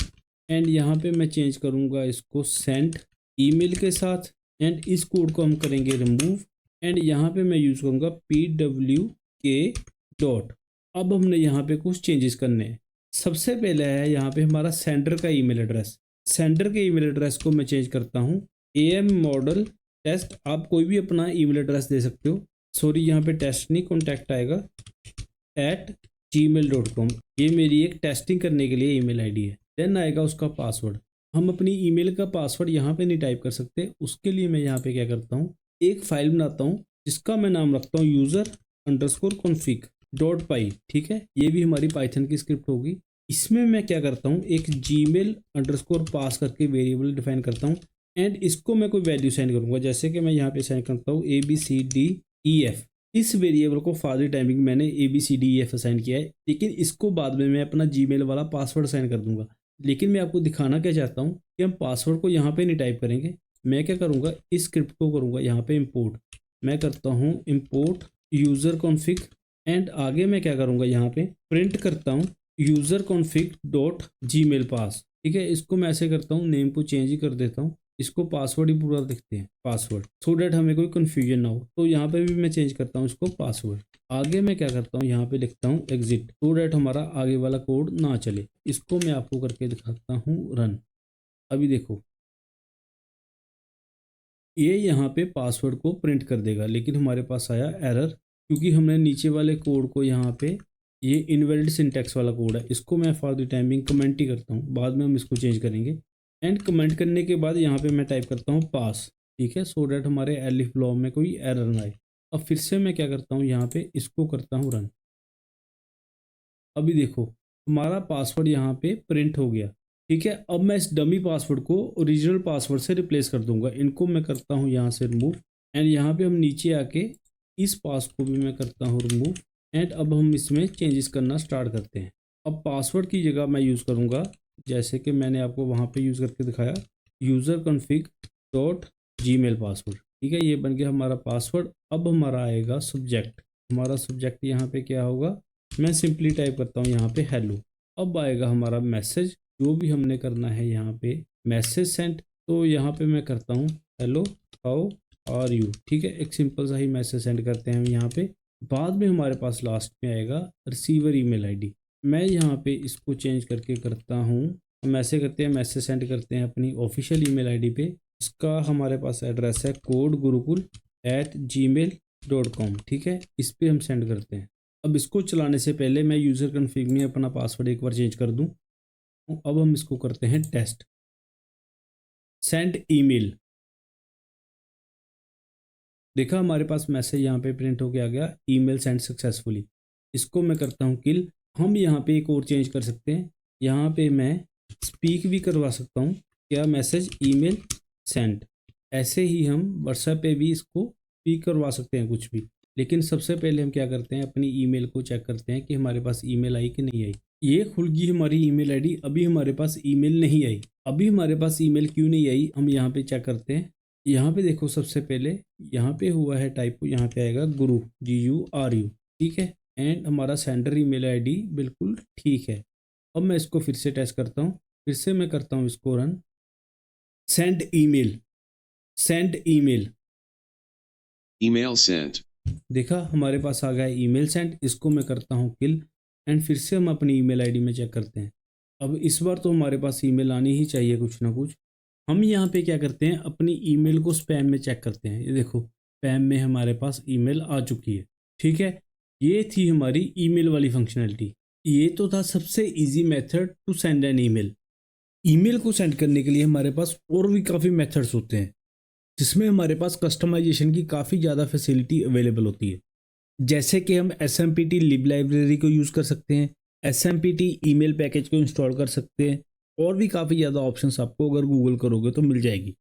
एंड यहाँ पे मैं चेंज करूँगा इसको सेंड ईमेल के साथ एंड इस कोड को हम करेंगे रिमूव एंड यहाँ पे मैं यूज़ करूँगा PWK डॉट। अब हमने यहाँ पे कुछ चेंजेस करने हैं। सबसे पहले है यहाँ पे हमारा सेंडर का ईमेल एड्रेस। सेंडर के ईमेल एड्रेस को मैं चेंज करता हूँ AM मॉडल टेस्ट। आप कोई भी अपना ईमेल एड्रेस दे सकते हो, सॉरी यहाँ पे टेस्ट नहीं, कॉन्टैक्ट आएगा @gmail.com। ये मेरी एक टेस्टिंग करने के लिए ईमेल आईडी है। देन आएगा उसका पासवर्ड। हम अपनी ईमेल का पासवर्ड यहाँ पे नहीं टाइप कर सकते, उसके लिए मैं यहाँ पे क्या करता हूँ, एक फाइल बनाता हूँ जिसका मैं नाम रखता हूँ user_config.py। ठीक है, ये भी हमारी पाइथन की स्क्रिप्ट होगी। इसमें मैं क्या करता हूँ, एक gmail_ पास करके वेरिएबल डिफाइन करता हूँ एंड इसको मैं कोई वैल्यू सेंड करूँगा। जैसे कि मैं यहाँ पे सेंड करता हूँ ABCDEF। इस वेरिएबल को फादर टाइमिंग मैंने ABCDEF असाइन किया है, लेकिन इसको बाद में मैं अपना जीमेल वाला पासवर्ड साइन कर दूंगा। लेकिन मैं आपको दिखाना क्या चाहता हूँ कि हम पासवर्ड को यहाँ पे नहीं टाइप करेंगे, मैं क्या करूँगा, इस स्क्रिप्ट को करूँगा यहाँ पे इंपोर्ट। मैं करता हूँ इंपोर्ट यूज़र कॉन्फ़िग एंड आगे मैं क्या करूँगा, यहाँ पे प्रिंट करता हूँ यूज़र कॉन्फ़िग डॉट जीमेल पास। ठीक है, इसको मैं ऐसे करता हूँ, नेम को चेंज ही कर देता हूँ, इसको पासवर्ड ही पूरा लिखते हैं पासवर्ड, सो डैट हमें कोई कन्फ्यूजन ना हो। तो यहाँ पे भी मैं चेंज करता हूँ इसको पासवर्ड। आगे मैं क्या करता हूँ, यहाँ पे लिखता हूँ एग्जिट, सो डैट हमारा आगे वाला कोड ना चले। इसको मैं आपको करके दिखाता हूँ रन। अभी देखो ये यहाँ पे पासवर्ड को प्रिंट कर देगा, लेकिन हमारे पास आया एरर क्योंकि हमने नीचे वाले कोड को यहाँ पे, ये इनवैलिड सिंटैक्स वाला कोड है, इसको मैं फॉर द टाइमिंग कमेंट ही करता हूँ, बाद में हम इसको चेंज करेंगे। एंड कमेंट करने के बाद यहाँ पे मैं टाइप करता हूँ पास। ठीक है, सो डैट हमारे एलिफ ब्लॉक में कोई एरर ना आए। अब फिर से मैं क्या करता हूँ, यहाँ पे इसको करता हूँ रन। अभी देखो हमारा पासवर्ड यहाँ पे प्रिंट हो गया। ठीक है, अब मैं इस डमी पासवर्ड को ओरिजिनल पासवर्ड से रिप्लेस कर दूंगा। इनको मैं करता हूँ यहाँ से रिमूव एंड यहाँ पे हम नीचे आके इस पास को भी मैं करता हूँ रिमूव एंड अब हम इसमें चेंजेस करना स्टार्ट करते हैं। अब पासवर्ड की जगह मैं यूज़ करूँगा, जैसे कि मैंने आपको वहाँ पे यूज़ करके दिखाया, user config dot Gmail password. ठीक है, ये बन गया हमारा पासवर्ड। अब हमारा आएगा सब्जेक्ट। हमारा सब्जेक्ट यहाँ पे क्या होगा, मैं सिंपली टाइप करता हूँ यहाँ पे हेलो। अब आएगा हमारा मैसेज, जो भी हमने करना है यहाँ पे मैसेज सेंड, तो यहाँ पे मैं करता हूँ हेलो हाउ आर यू। ठीक है, एक सिंपल सा ही मैसेज सेंड करते हैं हम यहाँ पे। बाद में हमारे पास लास्ट में आएगा रिसीवर ईमेल आईडी। मैं यहाँ पे इसको चेंज करके करता हूँ, हम ऐसे करते हैं मैसेज सेंड करते हैं अपनी ऑफिशियल ईमेल आईडी पे। इसका हमारे पास एड्रेस है codegurukul@gmail.com। ठीक है, इस पर हम सेंड करते हैं। अब इसको चलाने से पहले मैं यूज़र कॉन्फ़िग में अपना पासवर्ड एक बार चेंज कर दूं। अब हम इसको करते हैं टेस्ट सेंड ईमेल। देखा हमारे पास मैसेज यहाँ पे प्रिंट होके आ गया, ईमेल सेंड सक्सेसफुली। इसको मैं करता हूँ किल। हम यहाँ पे एक और चेंज कर सकते हैं, यहाँ पे मैं स्पीक भी करवा सकता हूँ, क्या मैसेज ईमेल सेंड। ऐसे ही हम व्हाट्सएप पे भी इसको स्पीक करवा सकते हैं कुछ भी। लेकिन सबसे पहले हम क्या करते हैं, अपनी ईमेल को चेक करते हैं कि हमारे पास ईमेल आई कि नहीं आई। ये खुल गई हमारी ईमेल आईडी, अभी हमारे पास ईमेल नहीं आई। अभी हमारे पास ईमेल क्यों नहीं आई, हम यहाँ पे चेक करते हैं। यहाँ पे देखो सबसे पहले यहाँ पे हुआ है टाइपो, यहाँ पे आएगा गुरु GURU। ठीक है, एंड हमारा सेंडर ईमेल आईडी बिल्कुल ठीक है। अब मैं इसको फिर से टेस्ट करता हूँ, फिर से मैं करता हूँ इसको run. Send email, send email, Email sent. देखा हमारे पास आ गया ईमेल सेंड। इसको मैं करता हूँ किल एंड फिर से हम अपनी ईमेल आईडी में चेक करते हैं। अब इस बार तो हमारे पास ईमेल आनी ही चाहिए कुछ ना कुछ। हम यहाँ पे क्या करते हैं, अपनी ईमेल को स्पैम में चेक करते हैं। ये देखो स्पैम में हमारे पास ईमेल आ चुकी है। ठीक है, ये थी हमारी ईमेल वाली फंक्शनैलिटी। ये तो था सबसे easy method to send an email. Email को सेंड करने के लिए हमारे पास और भी काफ़ी मेथड्स होते हैं, जिसमें हमारे पास कस्टमाइजेशन की काफ़ी ज़्यादा फैसिलिटी अवेलेबल होती है। जैसे कि हम SMPT लिब लाइब्रेरी को यूज़ कर सकते हैं, SMPT ईमेल पैकेज को इंस्टॉल कर सकते हैं, और भी काफ़ी ज़्यादा ऑप्शंस आपको अगर गूगल करोगे तो मिल जाएगी।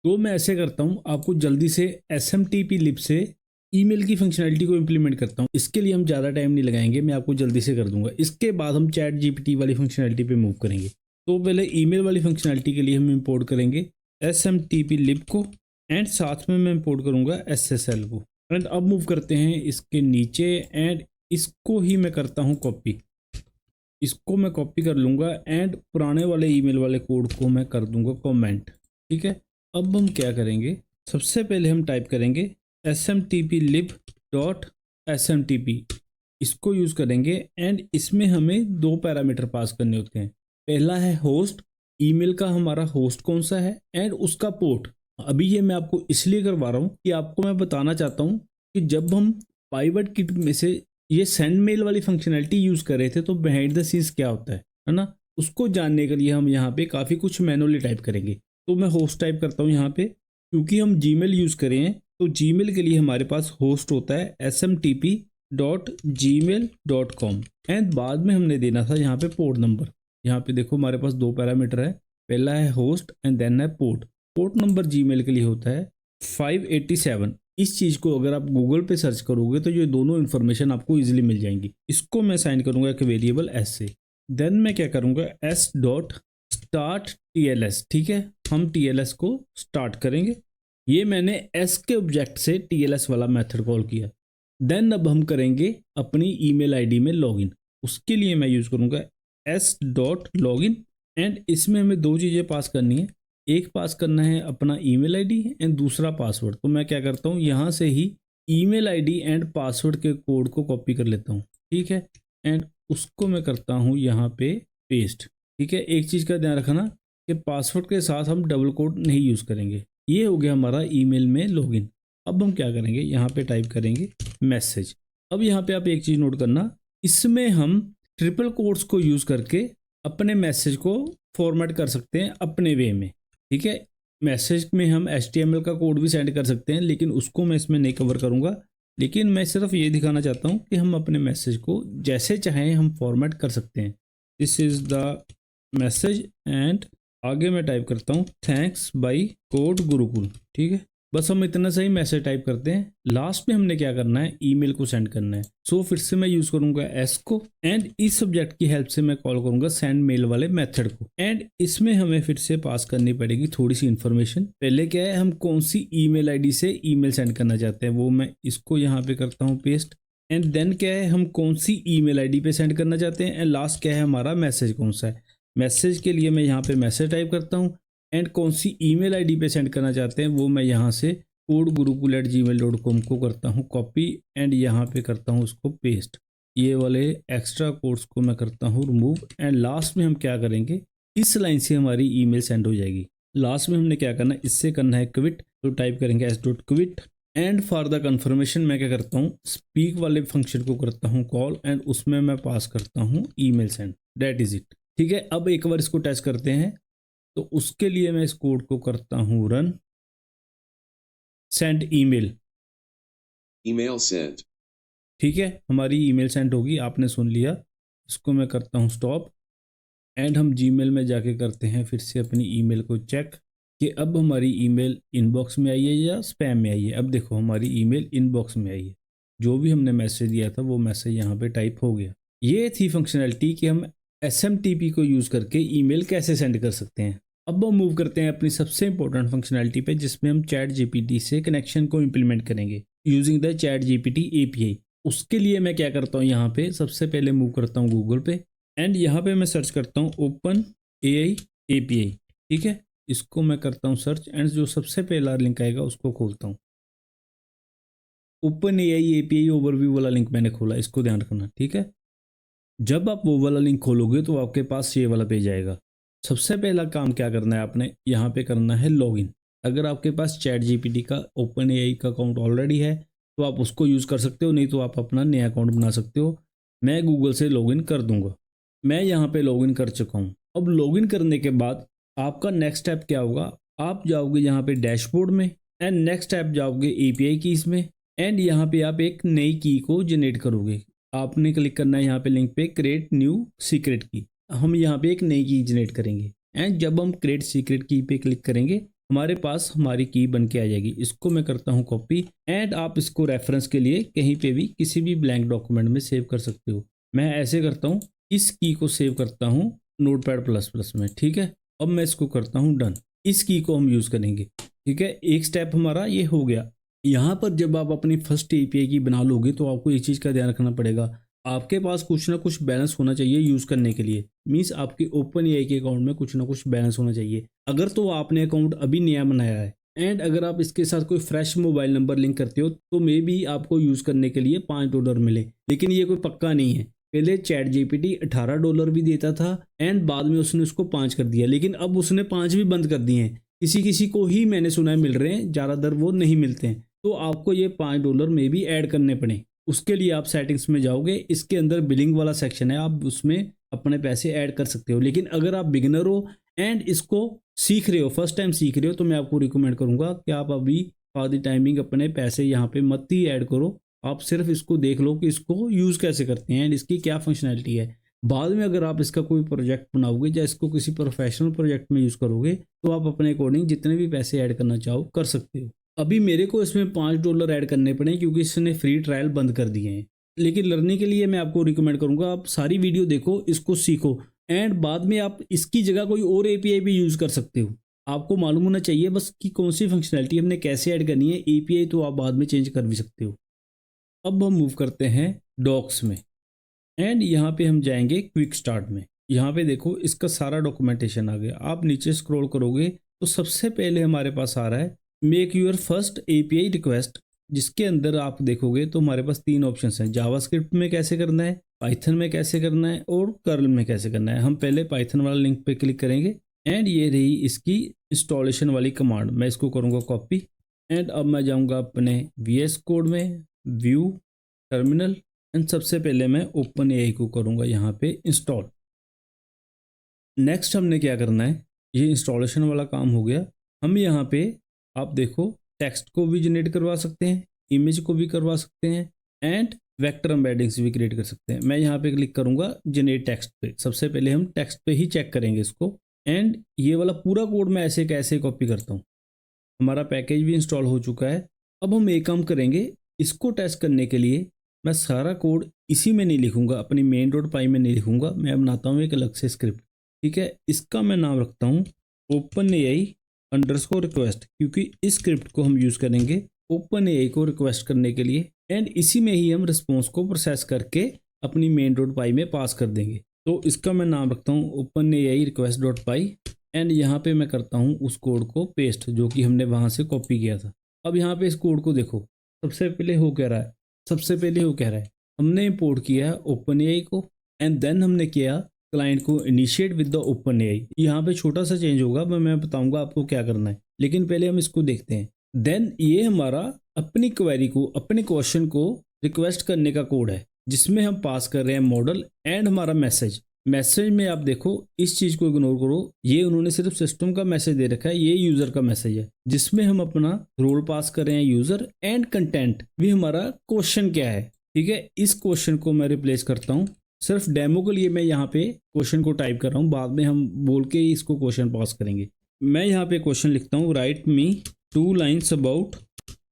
तो मैं ऐसे करता हूँ, आपको जल्दी से SMTP लिब से ईमेल की फंक्शनैलिटी को इम्प्लीमेंट करता हूँ। इसके लिए हम ज़्यादा टाइम नहीं लगाएंगे, मैं आपको जल्दी से कर दूंगा। इसके बाद हम चैट GPT वाली फंक्शनैलिटी पे मूव करेंगे। तो पहले ईमेल वाली फंक्शनैलिटी के लिए हम इंपोर्ट करेंगे SMTP लिब को एंड साथ में मैं इंपोर्ट करूँगा SSL को। एंड अब मूव करते हैं इसके नीचे एंड इसको ही मैं करता हूँ कॉपी। इसको मैं कॉपी कर लूँगा एंड पुराने वाले ईमेल वाले कोड को मैं कर दूँगा कमेंट। ठीक है, अब हम क्या करेंगे, सबसे पहले हम टाइप करेंगे SMTP lib.smtp। इसको यूज़ करेंगे एंड इसमें हमें दो पैरामीटर पास करने होते हैं। पहला है होस्ट, ईमेल का हमारा होस्ट कौन सा है एंड उसका पोर्ट। अभी ये मैं आपको इसलिए करवा रहा हूँ कि आपको मैं बताना चाहता हूँ कि जब हम पाइवट किट में से ये सेंड मेल वाली फंक्शनैलिटी यूज़ कर रहे थे तो बिहाइंड द सीन्स क्या होता है ना, उसको जानने के लिए हम यहाँ पे काफ़ी कुछ मैनुअली टाइप करेंगे। तो मैं होस्ट टाइप करता हूँ यहाँ पे, क्योंकि हम जीमेल यूज़ करें हैं तो जीमेल के लिए हमारे पास होस्ट होता है smtp.gmail.com एंड बाद में हमने देना था यहाँ पे पोर्ट नंबर। यहाँ पे देखो हमारे पास दो पैरामीटर है, पहला है होस्ट एंड देन है पोर्ट। पोर्ट नंबर जीमेल के लिए होता है 587। इस चीज़ को अगर आप गूगल पे सर्च करोगे तो ये दोनों इन्फॉर्मेशन आपको इजीली मिल जाएंगी। इसको मैं साइन करूँगा एक वेरिएबल s से। देन मैं क्या करूँगा s.start स्टार्ट TLS, ठीक है, हम TLS को स्टार्ट करेंगे। ये मैंने S के ऑब्जेक्ट से TLS वाला मेथड कॉल किया। देन अब हम करेंगे अपनी ईमेल आईडी में लॉगिन। उसके लिए मैं यूज़ करूँगा s.login एंड इसमें हमें दो चीज़ें पास करनी है। एक पास करना है अपना ईमेल आईडी एंड दूसरा पासवर्ड। तो मैं क्या करता हूँ, यहाँ से ही ईमेल आईडी एंड पासवर्ड के कोड को कॉपी कर लेता हूँ, ठीक है, एंड उसको मैं करता हूँ यहाँ पे पेस्ट, ठीक है। एक चीज़ का ध्यान रखना कि पासवर्ड के साथ हम डबल कोड नहीं यूज़ करेंगे। ये हो गया हमारा ईमेल में लॉगिन। अब हम क्या करेंगे, यहाँ पे टाइप करेंगे मैसेज। अब यहाँ पे आप एक चीज़ नोट करना, इसमें हम ट्रिपल कोट्स को यूज़ करके अपने मैसेज को फॉर्मेट कर सकते हैं अपने वे में, ठीक है। मैसेज में हम HTML का कोड भी सेंड कर सकते हैं, लेकिन उसको मैं इसमें नहीं कवर करूँगा। लेकिन मैं सिर्फ ये दिखाना चाहता हूँ कि हम अपने मैसेज को जैसे चाहें हम फॉर्मेट कर सकते हैं। This is the message and आगे मैं टाइप करता हूँ थैंक्स बाय कोड गुरुकुल, ठीक है। बस हम इतना सही मैसेज टाइप करते हैं। लास्ट में हमने क्या करना है, ईमेल को सेंड करना है। सो फिर से मैं यूज़ करूँगा S को एंड इस सब्जेक्ट की हेल्प से मैं कॉल करूँगा सेंड मेल वाले मेथड को एंड इसमें हमें फिर से पास करनी पड़ेगी थोड़ी सी इन्फॉर्मेशन। पहले क्या है, हम कौन सी ईमेल आईडी से ईमेल सेंड करना चाहते हैं, वो मैं इसको यहाँ पे करता हूँ पेस्ट एंड देन क्या है, हम कौन सी ईमेल आईडी पे सेंड करना चाहते हैं एंड लास्ट क्या है हमारा मैसेज कौन सा है। मैसेज के लिए मैं यहाँ पे मैसेज टाइप करता हूँ एंड कौन सी ईमेल आईडी पे सेंड करना चाहते हैं वो मैं यहाँ से codegurukull@gmail.com को करता हूँ कॉपी एंड यहाँ पे करता हूँ उसको पेस्ट। ये वाले एक्स्ट्रा कोड्स को मैं करता हूँ रिमूव एंड लास्ट में हम क्या करेंगे, इस लाइन से हमारी ईमेल सेंड हो जाएगी। लास्ट में हमने क्या करना है, इससे करना है क्विट, तो टाइप करेंगे s.quit and for the confirmation मैं क्या करता हूँ, स्पीक वाले फंक्शन को करता हूँ कॉल एंड उसमें मैं पास करता हूँ email send, that is it, ठीक है। अब एक बार इसको टेस्ट करते हैं, तो उसके लिए मैं इस कोड को करता हूँ run, send email, Email sent. ठीक है, हमारी ईमेल सेंड होगी, आपने सुन लिया। इसको मैं करता हूँ स्टॉप एंड हम जीमेल में जाके करते हैं फिर से अपनी ईमेल को चेक कि अब हमारी ईमेल इनबॉक्स में आई है या स्पैम में आई है। अब देखो हमारी ईमेल इनबॉक्स में आई है, जो भी हमने मैसेज दिया था वो मैसेज यहाँ पे टाइप हो गया। ये थी फंक्शनैलिटी कि हम SMTP को यूज़ करके ईमेल कैसे सेंड कर सकते हैं। अब हम मूव करते हैं अपनी सबसे इंपॉर्टेंट फंक्शनैलिटी पे, जिसमें हम ChatGPT से कनेक्शन को इम्प्लीमेंट करेंगे यूजिंग द ChatGPT API। उसके लिए मैं क्या करता हूँ, यहाँ पे सबसे पहले मूव करता हूँ गूगल पे एंड यहाँ पे मैं सर्च करता हूँ OpenAI API, ठीक है। इसको मैं करता हूँ सर्च एंड जो सबसे पहला लिंक आएगा उसको खोलता हूँ। OpenAI API ओवरव्यू वाला लिंक मैंने खोला, इसको ध्यान रखना, ठीक है। जब आप वो वाला लिंक खोलोगे तो आपके पास ये वाला पेज आएगा। सबसे पहला काम क्या करना है, आपने यहाँ पे करना है लॉगिन। अगर आपके पास ChatGPT का OpenAI का अकाउंट ऑलरेडी है तो आप उसको यूज़ कर सकते हो, नहीं तो आप अपना नया अकाउंट बना सकते हो। मैं गूगल से लॉगिन कर दूंगा। मैं यहाँ पे लॉगिन कर चुका हूँ। अब लॉगिन करने के बाद आपका नेक्स्ट स्टेप क्या होगा, आप जाओगे यहाँ पे डैशबोर्ड में एंड नेक्स्ट स्टेप जाओगे API कीज़ में एंड यहाँ पे आप एक नई की को जनरेट करोगे। आपने क्लिक करना है यहाँ पे लिंक पे क्रिएट न्यू सीक्रेट की। हम यहाँ पे एक नई की जनरेट करेंगे एंड जब हम क्रिएट सीक्रेट की पे क्लिक करेंगे हमारे पास हमारी की बन के आ जाएगी। इसको मैं करता हूँ कॉपी एंड आप इसको रेफरेंस के लिए कहीं पे भी किसी भी ब्लैंक डॉक्यूमेंट में सेव कर सकते हो। मैं ऐसे करता हूँ, इस की को सेव करता हूँ Notepad++ में, ठीक है। अब मैं इसको करता हूँ डन। इस की को हम यूज़ करेंगे, ठीक है। एक स्टेप हमारा ये हो गया। यहाँ पर जब आप अपनी फर्स्ट API की बना लोगे तो आपको एक चीज़ का ध्यान रखना पड़ेगा, आपके पास कुछ ना कुछ बैलेंस होना चाहिए यूज़ करने के लिए। मीन्स आपके OpenAI के अकाउंट में कुछ ना कुछ बैलेंस होना चाहिए। अगर तो आपने अकाउंट अभी नया बनाया है एंड अगर आप इसके साथ कोई फ्रेश मोबाइल नंबर लिंक करते हो तो मे बी आपको यूज़ करने के लिए $5 मिले, लेकिन ये कोई पक्का नहीं है। पहले ChatGPT $18 भी देता था एंड बाद में उसने उसको 5 कर दिया, लेकिन अब उसने 5 भी बंद कर दिए हैं। किसी किसी को ही मैंने सुना है मिल रहे हैं, ज़्यादातर वो नहीं मिलते हैं। तो आपको ये $5 में भी ऐड करने पड़े। उसके लिए आप सेटिंग्स में जाओगे, इसके अंदर बिलिंग वाला सेक्शन है, आप उसमें अपने पैसे ऐड कर सकते हो। लेकिन अगर आप बिगिनर हो एंड इसको सीख रहे हो, फर्स्ट टाइम सीख रहे हो, तो मैं आपको रिकमेंड करूंगा कि आप अभी फॉर द टाइमिंग अपने पैसे यहाँ पे मत ही ऐड करो। आप सिर्फ इसको देख लो कि इसको यूज़ कैसे करते हैं एंड इसकी क्या फंक्शनैलिटी है। बाद में अगर आप इसका कोई प्रोजेक्ट बनाओगे या इसको किसी प्रोफेशनल प्रोजेक्ट में यूज़ करोगे तो आप अपने अकॉर्डिंग जितने भी पैसे ऐड करना चाहो कर सकते हो। अभी मेरे को इसमें $5 ऐड करने पड़े क्योंकि इसने फ्री ट्रायल बंद कर दिए हैं। लेकिन लर्निंग के लिए मैं आपको रिकमेंड करूंगा आप सारी वीडियो देखो, इसको सीखो। एंड बाद में आप इसकी जगह कोई और एपीआई भी यूज़ कर सकते हो। आपको मालूम होना चाहिए बस कि कौन सी फंक्शनैलिटी हमने कैसे ऐड करनी है। एपीआई तो आप बाद में चेंज कर भी सकते हो। अब हम मूव करते हैं डॉक्स में एंड यहाँ पे हम जाएंगे क्विक स्टार्ट में। यहाँ पे देखो इसका सारा डॉक्यूमेंटेशन आ गया। आप नीचे स्क्रॉल करोगे तो सबसे पहले हमारे पास आ रहा है make your first API request, जिसके अंदर आप देखोगे तो हमारे पास 3 ऑप्शन हैं। जावास्क्रिप्ट में कैसे करना है, पाइथन में कैसे करना है और कर्ल में कैसे करना है। हम पहले पाइथन वाला लिंक पे क्लिक करेंगे एंड ये रही इसकी इंस्टॉलेशन वाली कमांड। मैं इसको करूँगा कॉपी एंड अब मैं जाऊँगा अपने VS कोड में, व्यू, टर्मिनल एंड सबसे पहले मैं ओपन एआई को करूँगा यहाँ पे इंस्टॉल। नेक्स्ट हमने क्या करना है, ये इंस्टॉलेशन वाला काम हो गया। हम यहाँ पे आप देखो टेक्स्ट को भी जनरेट करवा सकते हैं, इमेज को भी करवा सकते हैं एंड वेक्टर एम्बेडिंग्स भी क्रिएट कर सकते हैं। मैं यहाँ पे क्लिक करूँगा जनरेट टेक्स्ट पे। सबसे पहले हम टेक्स्ट पे ही चेक करेंगे इसको एंड ये वाला पूरा कोड मैं ऐसे कैसे कॉपी करता हूँ। हमारा पैकेज भी इंस्टॉल हो चुका है। अब हम एक काम करेंगे, इसको टेस्ट करने के लिए मैं सारा कोड इसी में नहीं लिखूंगा, अपनी main.py में नहीं लिखूंगा। मैं बनाता हूँ एक अलग से स्क्रिप्ट, ठीक है। इसका मैं नाम रखता हूँ OpenAI_request, क्योंकि इस स्क्रिप्ट को हम यूज़ करेंगे OpenAI को रिक्वेस्ट करने के लिए एंड इसी में ही हम रिस्पॉन्स को प्रोसेस करके अपनी main.py में पास कर देंगे। तो इसका मैं नाम रखता हूँ OpenAI_request.py एंड यहाँ पे मैं करता हूँ उस कोड को पेस्ट जो कि हमने वहाँ से कॉपी किया था। अब यहाँ पे इस कोड को देखो, सबसे पहले हो कह रहा है हमने इंपोर्ट किया OpenAI को एंड देन हमने किया क्लाइंट को इनिशिएट विद द OpenAI। यहाँ पे छोटा सा चेंज होगा, मैं बताऊंगा आपको क्या करना है, लेकिन पहले हम इसको देखते हैं। देन ये हमारा अपनी क्वेरी को, अपने क्वेश्चन को रिक्वेस्ट करने का कोड है, जिसमें हम पास कर रहे हैं मॉडल एंड हमारा मैसेज में आप देखो इस चीज को इग्नोर करो, ये उन्होंने सिर्फ सिस्टम का मैसेज दे रखा है, ये यूजर का मैसेज है जिसमें हम अपना रोल पास कर रहे हैं यूजर एंड कंटेंट भी हमारा क्वेश्चन क्या है, ठीक है। इस क्वेश्चन को मैं रिप्लेस करता हूँ, सिर्फ डेमो के लिए मैं यहाँ पे क्वेश्चन को टाइप कर रहा हूँ, बाद में हम बोल के ही इसको क्वेश्चन पास करेंगे। मैं यहाँ पे क्वेश्चन लिखता हूँ right me 2 lines about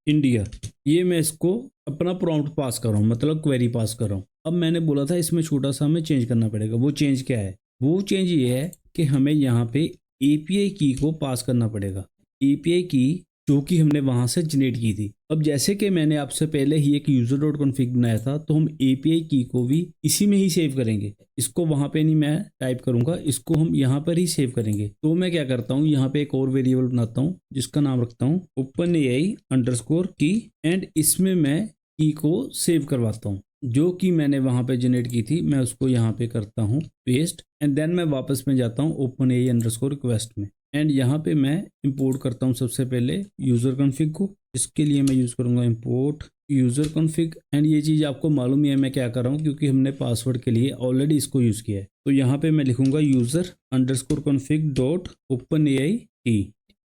India. ये मैं इसको अपना प्रॉम्प्ट पास कर रहा हूँ, मतलब क्वेरी पास कर रहा हूँ। अब मैंने बोला था इसमें छोटा सा हमें चेंज करना पड़ेगा। वो चेंज क्या है? वो चेंज ये है कि हमें यहाँ पे एपीआई की को पास करना पड़ेगा, एपीआई की जो कि हमने वहाँ से जनरेट की थी। अब जैसे कि मैंने आपसे पहले ही एक user.config बनाया था, तो हम एपीआई की को भी इसी में ही सेव करेंगे। इसको वहाँ पे नहीं मैं टाइप करूँगा, इसको हम यहाँ पर ही सेव करेंगे। तो मैं क्या करता हूँ, यहाँ पे एक और वेरिएबल बनाता हूँ जिसका नाम रखता हूँ OpenAI_key एंड इसमें मैं की को सेव करवाता हूँ जो कि मैंने वहाँ पे जनरेट की थी। मैं उसको यहाँ पे करता हूँ पेस्ट एंड देन मैं वापस में जाता हूँ OpenAI_request में एंड यहाँ पे मैं इंपोर्ट करता हूँ सबसे पहले यूज़र कॉन्फ़िग को। इसके लिए मैं यूज़ करूँगा इंपोर्ट यूज़र कॉन्फ़िग एंड ये चीज़ आपको मालूम ही है मैं क्या कर रहा हूँ, क्योंकि हमने पासवर्ड के लिए ऑलरेडी इसको यूज़ किया है। तो यहाँ पे मैं लिखूँगा user_config.openai_key।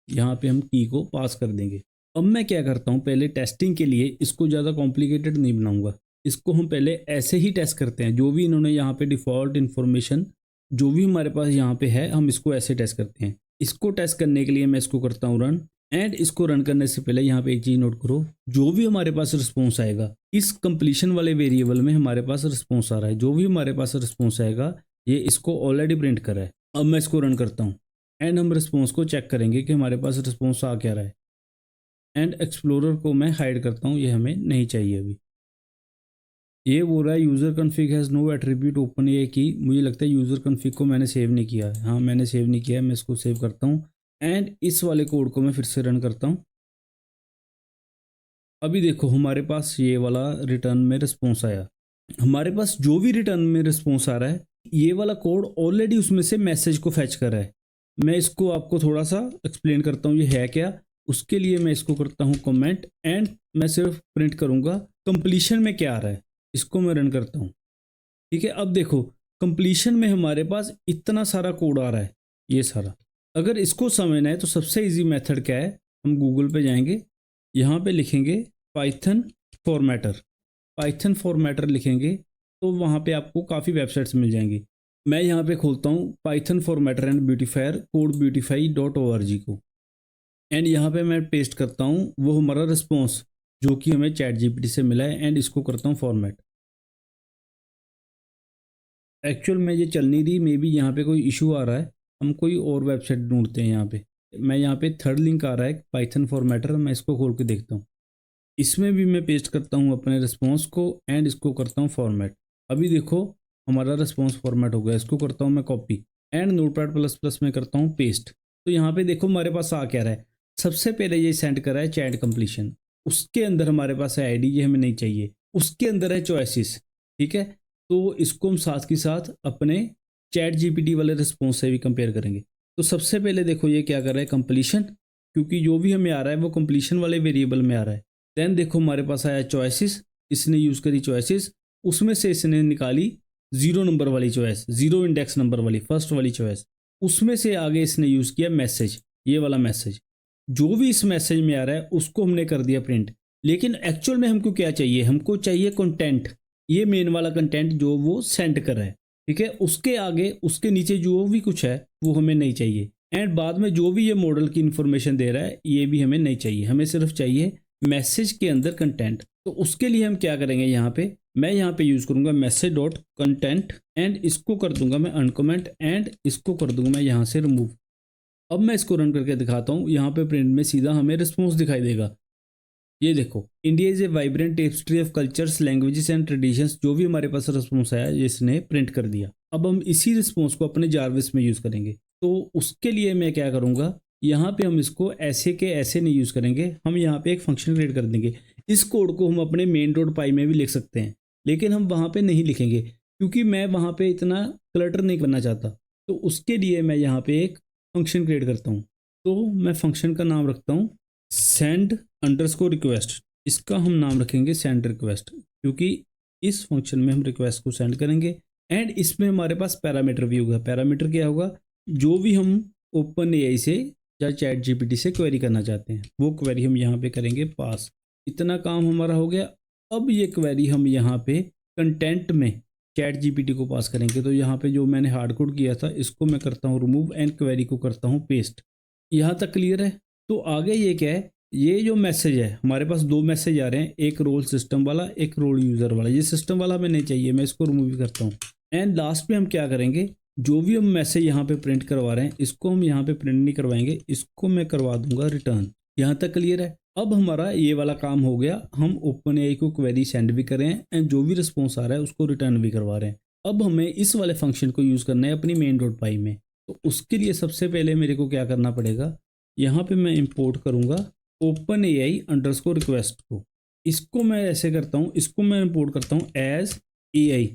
यहाँ पे हम की को पास कर देंगे। अब मैं क्या करता हूँ, पहले टेस्टिंग के लिए इसको ज़्यादा कॉम्प्लिकेटेड नहीं बनाऊँगा, इसको हम पहले ऐसे ही टेस्ट करते हैं। जो भी इन्होंने यहाँ पे डिफ़ॉल्ट इन्फॉर्मेशन जो भी हमारे पास यहाँ पे है, हम इसको ऐसे टेस्ट करते हैं। इसको टेस्ट करने के लिए मैं इसको करता हूँ रन एंड इसको रन करने से पहले यहाँ पे एक चीज़ नोट करो, जो भी हमारे पास रिस्पॉन्स आएगा इस कंप्लीशन वाले वेरिएबल में हमारे पास रिस्पॉन्स आ रहा है। जो भी हमारे पास रिस्पॉन्स आएगा ये इसको ऑलरेडी प्रिंट कर रहा है। अब मैं इसको रन करता हूँ एंड हम रिस्पॉन्स को चेक करेंगे कि हमारे पास रिस्पॉन्स आ क्या रहा है। एंड एक्सप्लोरर को मैं हाइड करता हूँ, ये हमें नहीं चाहिए अभी। ये बोल रहा है user config has no attribute OpenAI key. मुझे लगता है यूज़र कॉन्फ़िग को मैंने सेव नहीं किया है। हाँ मैंने सेव नहीं किया है, मैं इसको सेव करता हूँ एंड इस वाले कोड को मैं फिर से रन करता हूँ। अभी देखो हमारे पास ये वाला रिटर्न में रिस्पॉन्स आया। हमारे पास जो भी रिटर्न में रिस्पॉन्स आ रहा है ये वाला कोड ऑलरेडी उसमें से मैसेज को फैच कर रहा है। मैं इसको आपको थोड़ा सा एक्सप्लेन करता हूँ ये है क्या। उसके लिए मैं इसको करता हूँ कमेंट एंड मैं सिर्फ प्रिंट करूँगा कंप्लीशन में क्या आ रहा है। इसको मैं रन करता हूँ, ठीक है। अब देखो कंप्लीशन में हमारे पास इतना सारा कोड आ रहा है, ये सारा। अगर इसको समझना है तो सबसे इजी मेथड क्या है, हम गूगल पे जाएंगे, यहाँ पे लिखेंगे पाइथन फॉर्मेटर लिखेंगे तो वहाँ पे आपको काफ़ी वेबसाइट्स मिल जाएंगी। मैं यहाँ पे खोलता हूँ Python formatter and beautifier codebeautify.org को एंड यहाँ पे मैं पेस्ट करता हूँ वो हमारा रिस्पॉन्स जो कि हमें ChatGPT से मिला है एंड इसको करता हूँ फॉर्मेट। एक्चुअल में ये चल नहीं रही, मे बी यहाँ पे कोई इशू आ रहा है, हम कोई और वेबसाइट ढूंढते हैं। यहाँ पे मैं यहाँ पे थर्ड लिंक आ रहा है पाइथन फॉर्मेटर, मैं इसको खोल के देखता हूँ। इसमें भी मैं पेस्ट करता हूँ अपने रिस्पॉन्स को एंड इसको करता हूँ फॉर्मेट। अभी देखो हमारा रिस्पॉन्स फॉर्मेट हो गया। इसको करता हूँ मैं copy and notepad plus plus में करता हूँ पेस्ट। तो यहाँ पे देखो हमारे पास आ क्या रहा है। सबसे पहले ये सेंड करा है चैट कंप्लीशन, उसके अंदर हमारे पास है आईडी, ये हमें नहीं चाहिए। उसके अंदर है चॉइसेस, ठीक है। तो इसको हम साथ के साथ अपने चैट जीपीटी वाले रिस्पॉन्स से भी कंपेयर करेंगे। तो सबसे पहले देखो ये क्या कर रहा है, कंप्लीशन, क्योंकि जो भी हमें आ रहा है वो कंप्लीशन वाले वेरिएबल में आ रहा है। देन देखो हमारे पास आया चॉइसेस, इसने यूज़ करी चॉइसेस, उसमें से इसने निकाली 0 नंबर वाली चॉइस, 0 इंडेक्स नंबर वाली फर्स्ट वाली चॉइस। उसमें से आगे इसने यूज़ किया मैसेज, ये वाला मैसेज। जो भी इस मैसेज में आ रहा है उसको हमने कर दिया प्रिंट। लेकिन एक्चुअल में हमको क्या चाहिए, हमको चाहिए कंटेंट, ये मेन वाला कंटेंट जो वो सेंड कर रहा है, ठीक है। उसके आगे उसके नीचे जो भी कुछ है वो हमें नहीं चाहिए। एंड बाद में जो भी ये मॉडल की इंफॉर्मेशन दे रहा है ये भी हमें नहीं चाहिए, हमें सिर्फ चाहिए मैसेज के अंदर कंटेंट। तो उसके लिए हम क्या करेंगे, यहाँ पे मैं यहाँ पे यूज़ करूँगा मैसेज डॉट कंटेंट एंड इसको कर दूंगा मैं अनकमेंट एंड इसको कर दूंगा मैं यहाँ से रिमूव। अब मैं इसको रन करके दिखाता हूँ। यहाँ पे प्रिंट में सीधा हमें रिस्पॉन्स दिखाई देगा। ये देखो, India is a vibrant tapestry of cultures, languages and traditions. जो भी हमारे पास रिस्पॉन्स आया इसने प्रिंट कर दिया। अब हम इसी रिस्पॉन्स को अपने जारविस में यूज़ करेंगे। तो उसके लिए मैं क्या करूँगा, यहाँ पे हम इसको ऐसे के ऐसे नहीं यूज़ करेंगे, हम यहाँ पे एक फंक्शन क्रिएट कर देंगे। इस कोड को हम अपने main.py में भी लिख सकते हैं, लेकिन हम वहाँ पे नहीं लिखेंगे क्योंकि मैं वहाँ पे इतना क्लटर नहीं करना चाहता। तो उसके लिए मैं यहाँ पे एक फंक्शन क्रिएट करता हूँ। तो मैं फंक्शन का नाम रखता हूँ send_request। इसका हम नाम रखेंगे send request, क्योंकि इस फंक्शन में हम रिक्वेस्ट को सेंड करेंगे। एंड इसमें हमारे पास पैरामीटर भी होगा। पैरामीटर क्या होगा, जो भी हम ओपन एआई से या चैट जीपीटी से क्वेरी करना चाहते हैं वो क्वेरी हम यहाँ पे करेंगे पास। इतना काम हमारा हो गया। अब ये क्वेरी हम यहाँ पे कंटेंट में चैट जीपीटी को पास करेंगे। तो यहाँ पे जो मैंने हार्ड कोड किया था इसको मैं करता हूँ रिमूव एंड क्वेरी को करता हूँ पेस्ट। यहाँ तक क्लियर है। तो आगे ये क्या है, ये जो मैसेज है हमारे पास 2 मैसेज आ रहे हैं, एक रोल सिस्टम वाला एक रोल यूज़र वाला। ये सिस्टम वाला हमें नहीं चाहिए, मैं इसको रिमूव करता हूँ। एंड लास्ट में हम क्या करेंगे, जो भी हम मैसेज यहाँ पे प्रिंट करवा रहे हैं इसको हम यहाँ पे प्रिंट नहीं करवाएंगे, इसको मैं करवा दूंगा रिटर्न। यहाँ तक क्लियर है। अब हमारा ये वाला काम हो गया, हम ओपन एआई को क्वेरी सेंड भी कर रहे हैं एंड जो भी रिस्पॉन्स आ रहा है उसको रिटर्न भी करवा रहे हैं। अब हमें इस वाले फंक्शन को यूज़ करना है अपनी main.py में। तो उसके लिए सबसे पहले मेरे को क्या करना पड़ेगा, यहाँ पे मैं इंपोर्ट करूँगा OpenAI_request को। इसको मैं ऐसे करता हूँ, इसको मैं इंपोर्ट करता हूँ एज AI,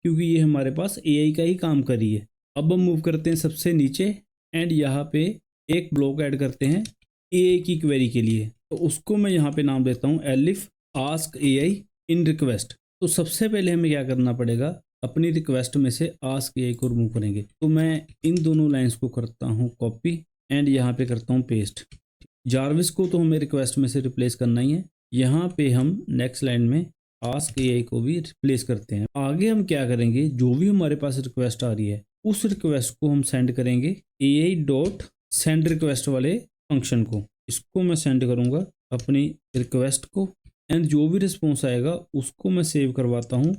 क्योंकि ये हमारे पास AI का ही काम कर रही है। अब हम मूव करते हैं सबसे नीचे एंड यहाँ पे एक ब्लॉक ऐड करते हैं AI की क्वेरी के लिए। तो उसको मैं यहाँ पे नाम देता हूँ elif ask AI in request. तो सबसे पहले हमें क्या करना पड़ेगा, अपनी रिक्वेस्ट में से आस्क AI को रिमूव करेंगे। तो मैं इन दोनों लाइंस को करता हूँ कॉपी एंड यहाँ पे करता हूँ पेस्ट। जारविस को तो हमें रिक्वेस्ट में से रिप्लेस करना ही है। यहाँ पे हम नेक्स्ट लाइन में आस्क AI को भी रिप्लेस करते हैं। आगे हम क्या करेंगे, जो भी हमारे पास रिक्वेस्ट आ रही है उस रिक्वेस्ट को हम सेंड करेंगे AI.sendRequest वाले फंक्शन को। इसको मैं सेंड करूँगा अपनी रिक्वेस्ट को एंड जो भी रिस्पॉन्स आएगा उसको मैं सेव करवाता हूँ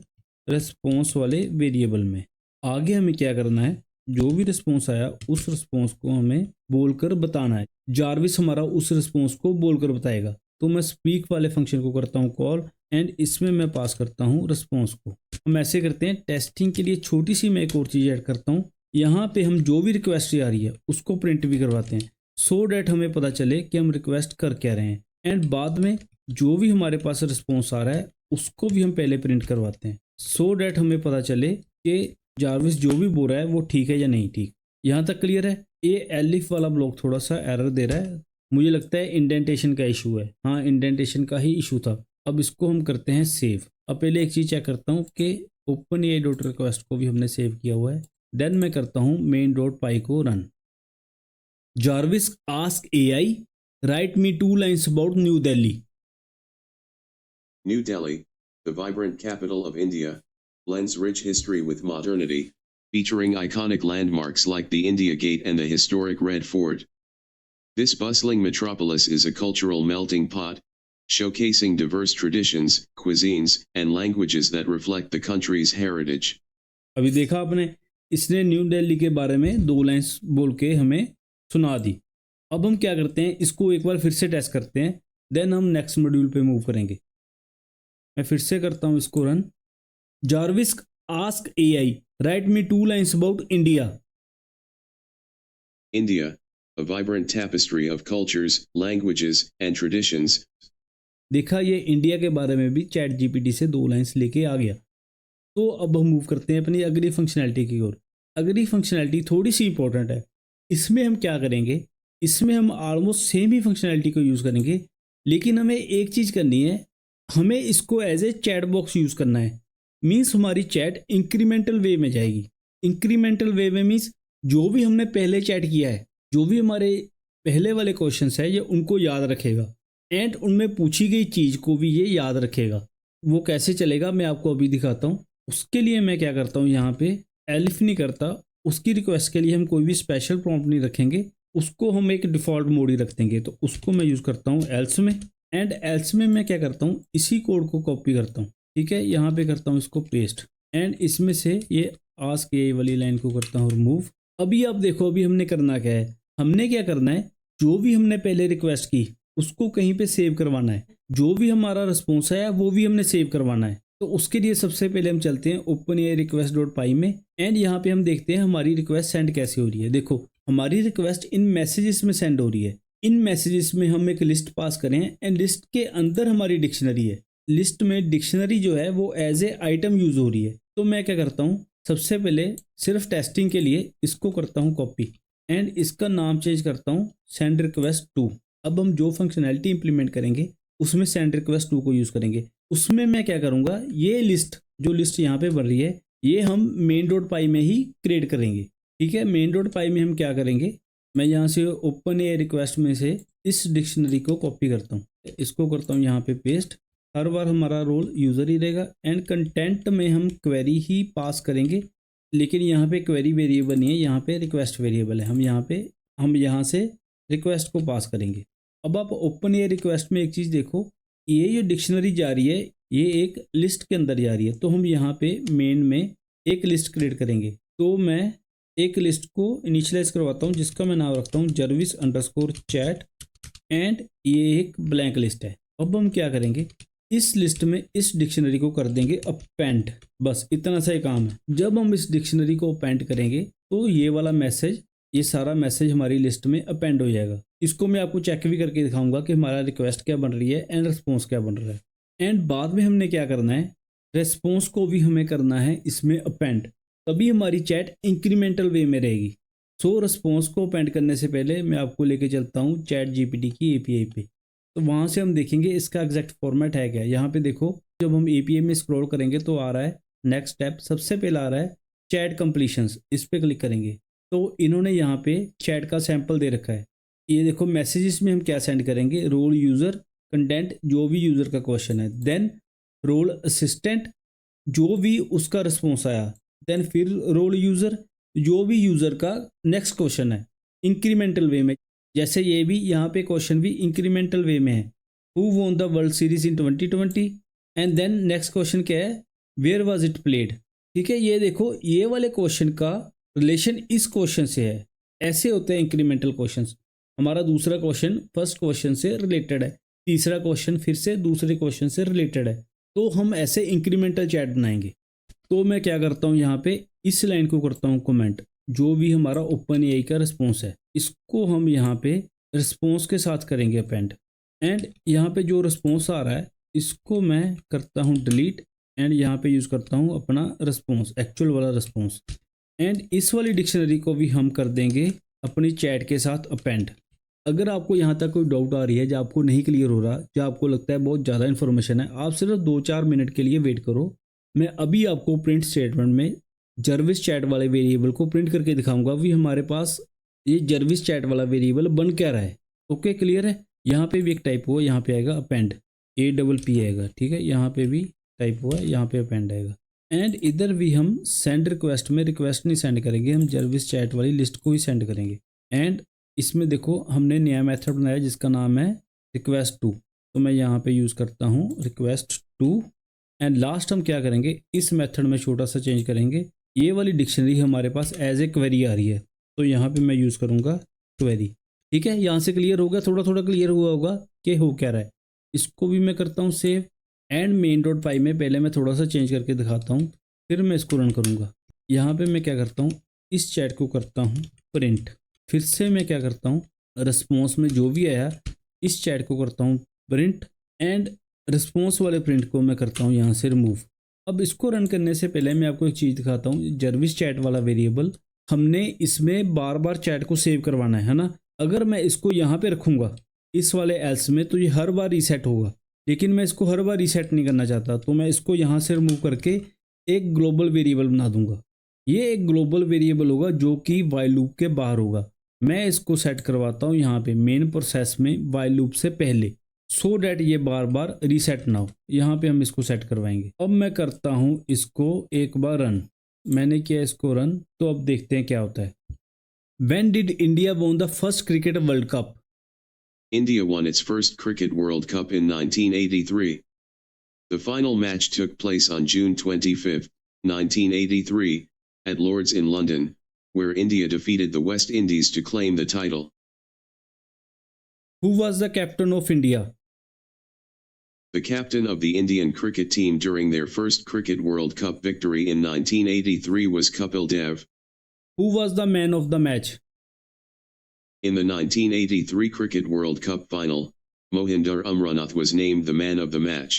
रिस्पॉन्स वाले वेरिएबल में। आगे हमें क्या करना है, जो भी रिस्पॉन्स आया उस रिस्पॉन्स को हमें बोलकर बताना है। जारविस हमारा उस रिस्पॉन्स को बोलकर बताएगा। तो मैं स्पीक वाले फंक्शन को करता हूँ कॉल एंड इसमें मैं पास करता हूँ रिस्पॉन्स को। हम ऐसे करते हैं, टेस्टिंग के लिए छोटी सी मैं एक और चीज़ ऐड करता हूँ। यहाँ पे हम जो भी रिक्वेस्ट आ रही है उसको प्रिंट भी करवाते हैं, सो डैट हमें पता चले कि हम रिक्वेस्ट कर क्या रहे हैं। एंड बाद में जो भी हमारे पास रिस्पॉन्स आ रहा है उसको भी हम पहले प्रिंट करवाते हैं, सो डैट हमें पता चले कि जारविस जो भी बोल रहा है वो ठीक है या नहीं ठीक। यहाँ तक क्लियर है। ये एलिफ वाला ब्लॉक थोड़ा सा एरर दे रहा है, मुझे लगता है इंडेंटेशन का इशू है। हाँ, इंडेंटेशन का ही इशू था। अब इसको हम करते हैं सेव। अब पहले एक चीज़ चेक करता हूँ कि OpenAI.request को भी हमने सेव किया हुआ है। देन मैं करता हूँ main.py को run. Jarvis ask AI right me 2 lines about new Delhi. New Delhi, the vibrant capital of India, blends rich history with modernity, featuring iconic landmarks like the India Gate and the historic Red Fort. This bustling metropolis is a cultural melting pot, showcasing diverse traditions, cuisines, and languages that reflect the country's heritage. अभी देखा आपने, इसने new Delhi के बारे में 2 lines बोल के हमें सुना दी। अब हम क्या करते हैं, इसको एक बार फिर से टेस्ट करते हैं, देन हम नेक्स्ट मॉड्यूल पे मूव करेंगे। मैं फिर से करता हूँ इसको run. Jarvis ask AI right me 2 lines about India. India, a vibrant tapestry of cultures, languages, and traditions. देखा, ये इंडिया के बारे में भी चैट जीपीटी से 2 लाइन्स लेके आ गया। तो अब हम मूव करते हैं अपनी अगली फंक्शनैलिटी की ओर। अगली फंक्शनैलिटी थोड़ी सी इंपॉर्टेंट है। इसमें हम क्या करेंगे, इसमें हम ऑलमोस्ट सेम ही फंक्शनैलिटी को यूज़ करेंगे, लेकिन हमें एक चीज़ करनी है, हमें इसको as a chat box use करना है। मीन्स हमारी चैट इंक्रीमेंटल वे में जाएगी। इंक्रीमेंटल वे में मीन्स जो भी हमने पहले चैट किया है, जो भी हमारे पहले वाले क्वेश्चंस है, ये उनको याद रखेगा एंड उनमें पूछी गई चीज़ को भी ये याद रखेगा। वो कैसे चलेगा मैं आपको अभी दिखाता हूँ। उसके लिए मैं क्या करता हूँ, यहाँ पे एलिफ नहीं करता, उसकी रिक्वेस्ट के लिए हम कोई भी स्पेशल प्रॉम्प्ट नहीं रखेंगे, उसको हम एक डिफ़ॉल्ट मोड ही रख देंगे। तो उसको मैं यूज़ करता हूँ एल्स में, एंड एल्स में मैं क्या करता हूँ, इसी कोड को कॉपी करता हूँ, ठीक है, यहाँ पे करता हूँ इसको पेस्ट, एंड इसमें से ये आस्क एआई वाली लाइन को करता हूँ रिमूव। अभी आप देखो, अभी हमने करना क्या है, हमने क्या करना है, जो भी हमने पहले रिक्वेस्ट की उसको कहीं पे सेव करवाना है, जो भी हमारा रिस्पॉन्स आया वो भी हमने सेव करवाना है। तो उसके लिए सबसे पहले हम चलते हैं ओपन रिक्वेस्ट डॉट पाई में, एंड यहाँ पे हम देखते हैं हमारी रिक्वेस्ट सेंड कैसे हो रही है। देखो, हमारी रिक्वेस्ट इन मैसेजेस में सेंड हो रही है। इन मैसेजेस में हम एक लिस्ट पास करें, एंड लिस्ट के अंदर हमारी डिक्शनरी है। लिस्ट में डिक्शनरी जो है वो एज ए आइटम यूज हो रही है। तो मैं क्या करता हूँ, सबसे पहले सिर्फ टेस्टिंग के लिए इसको करता हूँ कॉपी, एंड इसका नाम चेंज करता हूँ सेंड रिक्वेस्ट टू। अब हम जो फंक्शनैलिटी इंप्लीमेंट करेंगे उसमें सेंड रिक्वेस्ट टू को यूज़ करेंगे। उसमें मैं क्या करूँगा, ये लिस्ट जो लिस्ट यहाँ पे बन रही है, ये हम मेन डॉट पाई में ही क्रिएट करेंगे, ठीक है। मेन डॉट पाई में हम क्या करेंगे, मैं यहाँ से ओपन ए रिक्वेस्ट में से इस डिक्शनरी को कॉपी करता हूँ, इसको करता हूँ यहाँ पे पेस्ट। हर बार हमारा रोल यूज़र ही रहेगा, एंड कंटेंट में हम क्वेरी ही पास करेंगे, लेकिन यहाँ पे क्वेरी वेरिएबल नहीं है, यहाँ पे रिक्वेस्ट वेरिएबल है। हम यहाँ से रिक्वेस्ट को पास करेंगे। अब आप ओपन ए रिक्वेस्ट में एक चीज़ देखो, ये जो डिक्शनरी जा रही है ये एक लिस्ट के अंदर जा रही है। तो हम यहाँ पे मेन में एक लिस्ट क्रिएट करेंगे। तो मैं एक लिस्ट को इनिशियलाइज करवाता हूँ जिसका मैं नाम रखता हूँ जर्विस अंडरस्कोर चैट, एंड ये एक ब्लैंक लिस्ट है। अब हम क्या करेंगे, इस लिस्ट में इस डिक्शनरी को कर देंगे अपेंड। बस इतना सा ही काम है। जब हम इस डिक्शनरी को अपेंड करेंगे तो ये वाला मैसेज, ये सारा मैसेज हमारी लिस्ट में अपेंड हो जाएगा। इसको मैं आपको चेक भी करके दिखाऊंगा कि हमारा रिक्वेस्ट क्या बन रही है एंड रिस्पॉन्स क्या बन रहा है। एंड बाद में हमने क्या करना है, रिस्पॉन्स को भी हमें करना है इसमें अपेंड, तभी हमारी चैट इंक्रीमेंटल वे में रहेगी। सो रिस्पॉन्स को अपेंड करने से पहले मैं आपको लेके चलता हूँ चैट जीपीटी की एपीआई पे। तो वहाँ से हम देखेंगे इसका एग्जैक्ट फॉर्मेट है क्या। यहाँ पे देखो, जब हम एपीआई में स्क्रॉल करेंगे तो आ रहा है नेक्स्ट स्टेप, सबसे पहला आ रहा है चैट कंप्लीशंस। इस पर क्लिक करेंगे तो इन्होंने यहाँ पे चैट का सैंपल दे रखा है। ये देखो, मैसेजेस में हम क्या सेंड करेंगे, रोल यूज़र कंटेंट जो भी यूज़र का क्वेश्चन है, देन रोल असिस्टेंट जो भी उसका रिस्पॉन्स आया, देन फिर रोल यूज़र जो भी यूज़र का नेक्स्ट क्वेश्चन है इंक्रीमेंटल वे में। जैसे ये भी यहाँ पे क्वेश्चन भी इंक्रीमेंटल वे में है, who won the world series in 2020, and then next question क्या है, वेयर वाज इट प्लेड। ठीक है, ये देखो, ये वाले क्वेश्चन का रिलेशन इस क्वेश्चन से है। ऐसे होते हैं इंक्रीमेंटल क्वेश्चंस। हमारा दूसरा क्वेश्चन फर्स्ट क्वेश्चन से रिलेटेड है, तीसरा क्वेश्चन फिर से दूसरे क्वेश्चन से रिलेटेड है, तो हम ऐसे इंक्रीमेंटल चैट बनाएंगे। तो मैं क्या करता हूँ, यहाँ पे इस लाइन को करता हूँ कमेंट, जो भी हमारा ओपन एआई का रिस्पॉन्स है इसको हम यहाँ पे रिस्पॉन्स के साथ करेंगे अपेंड, एंड यहाँ पे जो रिस्पॉन्स आ रहा है इसको मैं करता हूँ डिलीट, एंड यहाँ पे यूज़ करता हूँ अपना रिस्पॉन्स, एक्चुअल वाला रिस्पॉन्स, एंड इस वाली डिक्शनरी को भी हम कर देंगे अपनी चैट के साथ अपेंड। अगर आपको यहाँ तक कोई डाउट आ रही है, जो आपको नहीं क्लियर हो रहा, जो आपको लगता है बहुत ज़्यादा इन्फॉर्मेशन है, आप सिर्फ 2-4 मिनट के लिए वेट करो। मैं अभी आपको प्रिंट स्टेटमेंट में जर्विस चैट वाले वेरिएबल को प्रिंट करके दिखाऊंगा भी हमारे पास ये जर्विस चैट वाला वेरिएबल बन क्या रहा है। ओके, क्लियर है। यहाँ पे भी एक टाइप हुआ, यहाँ पे आएगा अपेंड, APP आएगा, ठीक है। यहाँ पे भी टाइप हुआ, यहाँ पे अपेंड आएगा, एंड इधर भी हम सेंड रिक्वेस्ट में रिक्वेस्ट नहीं सेंड करेंगे, हम जर्विस चैट वाली लिस्ट को ही सेंड करेंगे। एंड इसमें देखो, हमने नया मेथड बनाया जिसका नाम है रिक्वेस्ट टू, तो मैं यहाँ पे यूज़ करता हूँ रिक्वेस्ट टू, एंड लास्ट हम क्या करेंगे, इस मेथड में छोटा सा चेंज करेंगे, ये वाली डिक्शनरी हमारे पास एज ए क्वेरी आ रही है, तो यहाँ पे मैं यूज़ करूँगा क्वेरी। ठीक है, यहाँ से क्लियर हो गया, थोड़ा थोड़ा क्लियर हुआ होगा कि हो क्या रहा है। इसको भी मैं करता हूँ सेव एंड main.py में पहले मैं थोड़ा सा चेंज करके दिखाता हूँ, फिर मैं इसको रन करूँगा। यहाँ पे मैं क्या करता हूँ, इस चैट को करता हूँ प्रिंट, फिर से मैं क्या करता हूँ, रिस्पॉन्स में जो भी आया इस चैट को करता हूँ प्रिंट एंड रिस्पॉन्स वाले प्रिंट को मैं करता हूँ यहाँ से रिमूव। अब इसको रन करने से पहले मैं आपको एक चीज़ दिखाता हूँ, जर्विस चैट वाला वेरिएबल हमने इसमें बार बार चैट को सेव करवाना है ना। अगर मैं इसको यहाँ पे रखूँगा इस वाले एल्स में तो ये हर बार रीसेट होगा, लेकिन मैं इसको हर बार रीसेट नहीं करना चाहता, तो मैं इसको यहाँ से रिमूव करके एक ग्लोबल वेरिएबल बना दूंगा। ये एक ग्लोबल वेरिएबल होगा जो कि वाइल लूप के बाहर होगा। मैं इसको सेट करवाता हूँ यहाँ पे मेन प्रोसेस में वाइल लूप से पहले, सो डैट ये बार बार रीसेट ना हो। यहाँ पे हम इसको सेट करवाएंगे। अब मैं करता हूँ इसको एक बार रन, मैंने किया इसको रन, तो अब देखते हैं क्या होता है। When did India won the first cricket World Cup? India won its first Cricket World Cup in 1983. The final match took place on June 25, 1983, at Lord's in London, where India defeated the West Indies to claim the title. Who was the captain of India? The captain of the Indian cricket team during their first Cricket World Cup victory in 1983 was Kapil Dev. Who was the man of the match? In the 1983 Cricket World Cup final, Mohinder Amranath was named the man of the match.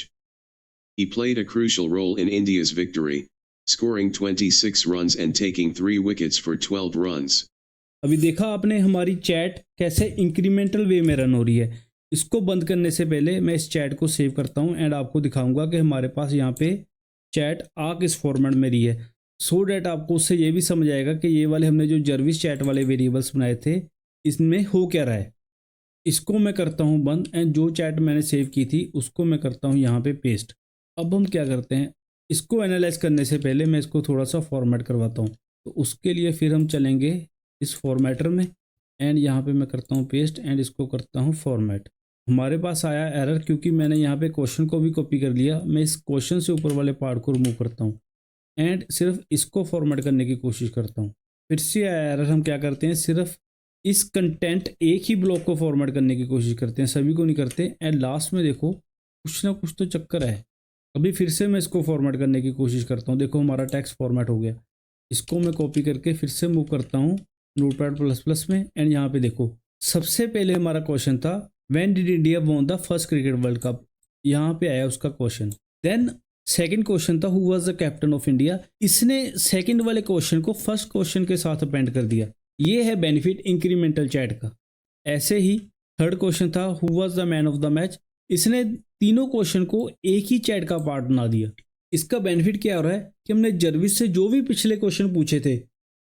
He played a crucial role in India's victory, scoring 26 runs and taking 3 wickets for 12 runs. अभी देखा आपने हमारी chat कैसे incremental way में run हो रही है। इसको बंद करने से पहले मैं इस चैट को सेव करता हूँ एंड आपको दिखाऊंगा कि हमारे पास यहाँ पे चैट आ किस फॉर्मेट में रही है, सो डैट आपको उससे ये भी समझ आएगा कि ये वाले हमने जो जर्विस चैट वाले वेरिएबल्स बनाए थे इसमें हो क्या रहा है। इसको मैं करता हूँ बंद एंड जो चैट मैंने सेव की थी उसको मैं करता हूँ यहाँ पे पेस्ट। अब हम क्या करते हैं, इसको एनालाइज करने से पहले मैं इसको थोड़ा सा फॉर्मेट करवाता हूँ, तो उसके लिए फिर हम चलेंगे इस फॉर्मेटर में एंड यहाँ पे मैं करता हूँ पेस्ट एंड इसको करता हूँ फॉर्मेट। हमारे पास आया एरर क्योंकि मैंने यहाँ पे क्वेश्चन को भी कॉपी कर लिया। मैं इस क्वेश्चन से ऊपर वाले पार्ट को रिमूव करता हूँ एंड सिर्फ इसको फॉर्मेट करने की कोशिश करता हूँ। फिर से आया एरर, हम क्या करते हैं, सिर्फ इस कंटेंट एक ही ब्लॉक को फॉर्मेट करने की कोशिश करते हैं, सभी को नहीं करते। एंड लास्ट में देखो कुछ ना कुछ तो चक्कर है। अभी फिर से मैं इसको फॉर्मेट करने की कोशिश करता हूँ, देखो हमारा टेक्स्ट फॉर्मेट हो गया। इसको मैं कॉपी करके फिर से मूव करता हूँ नोटपैड++ में एंड यहाँ पे देखो सबसे पहले हमारा क्वेश्चन था when did India won the first cricket world cup, यहाँ पे आया उसका क्वेश्चन। देन सेकंड क्वेश्चन था who was the captain of India, इसने सेकंड वाले क्वेश्चन को फर्स्ट क्वेश्चन के साथ अपेंड कर दिया। ये है बेनिफिट इंक्रीमेंटल चैट का। ऐसे ही थर्ड क्वेश्चन था who was the man of the match, इसने तीनों क्वेश्चन को एक ही चैट का पार्ट बना दिया। इसका बेनिफिट क्या हो रहा है कि हमने जर्विस से जो भी पिछले क्वेश्चन पूछे थे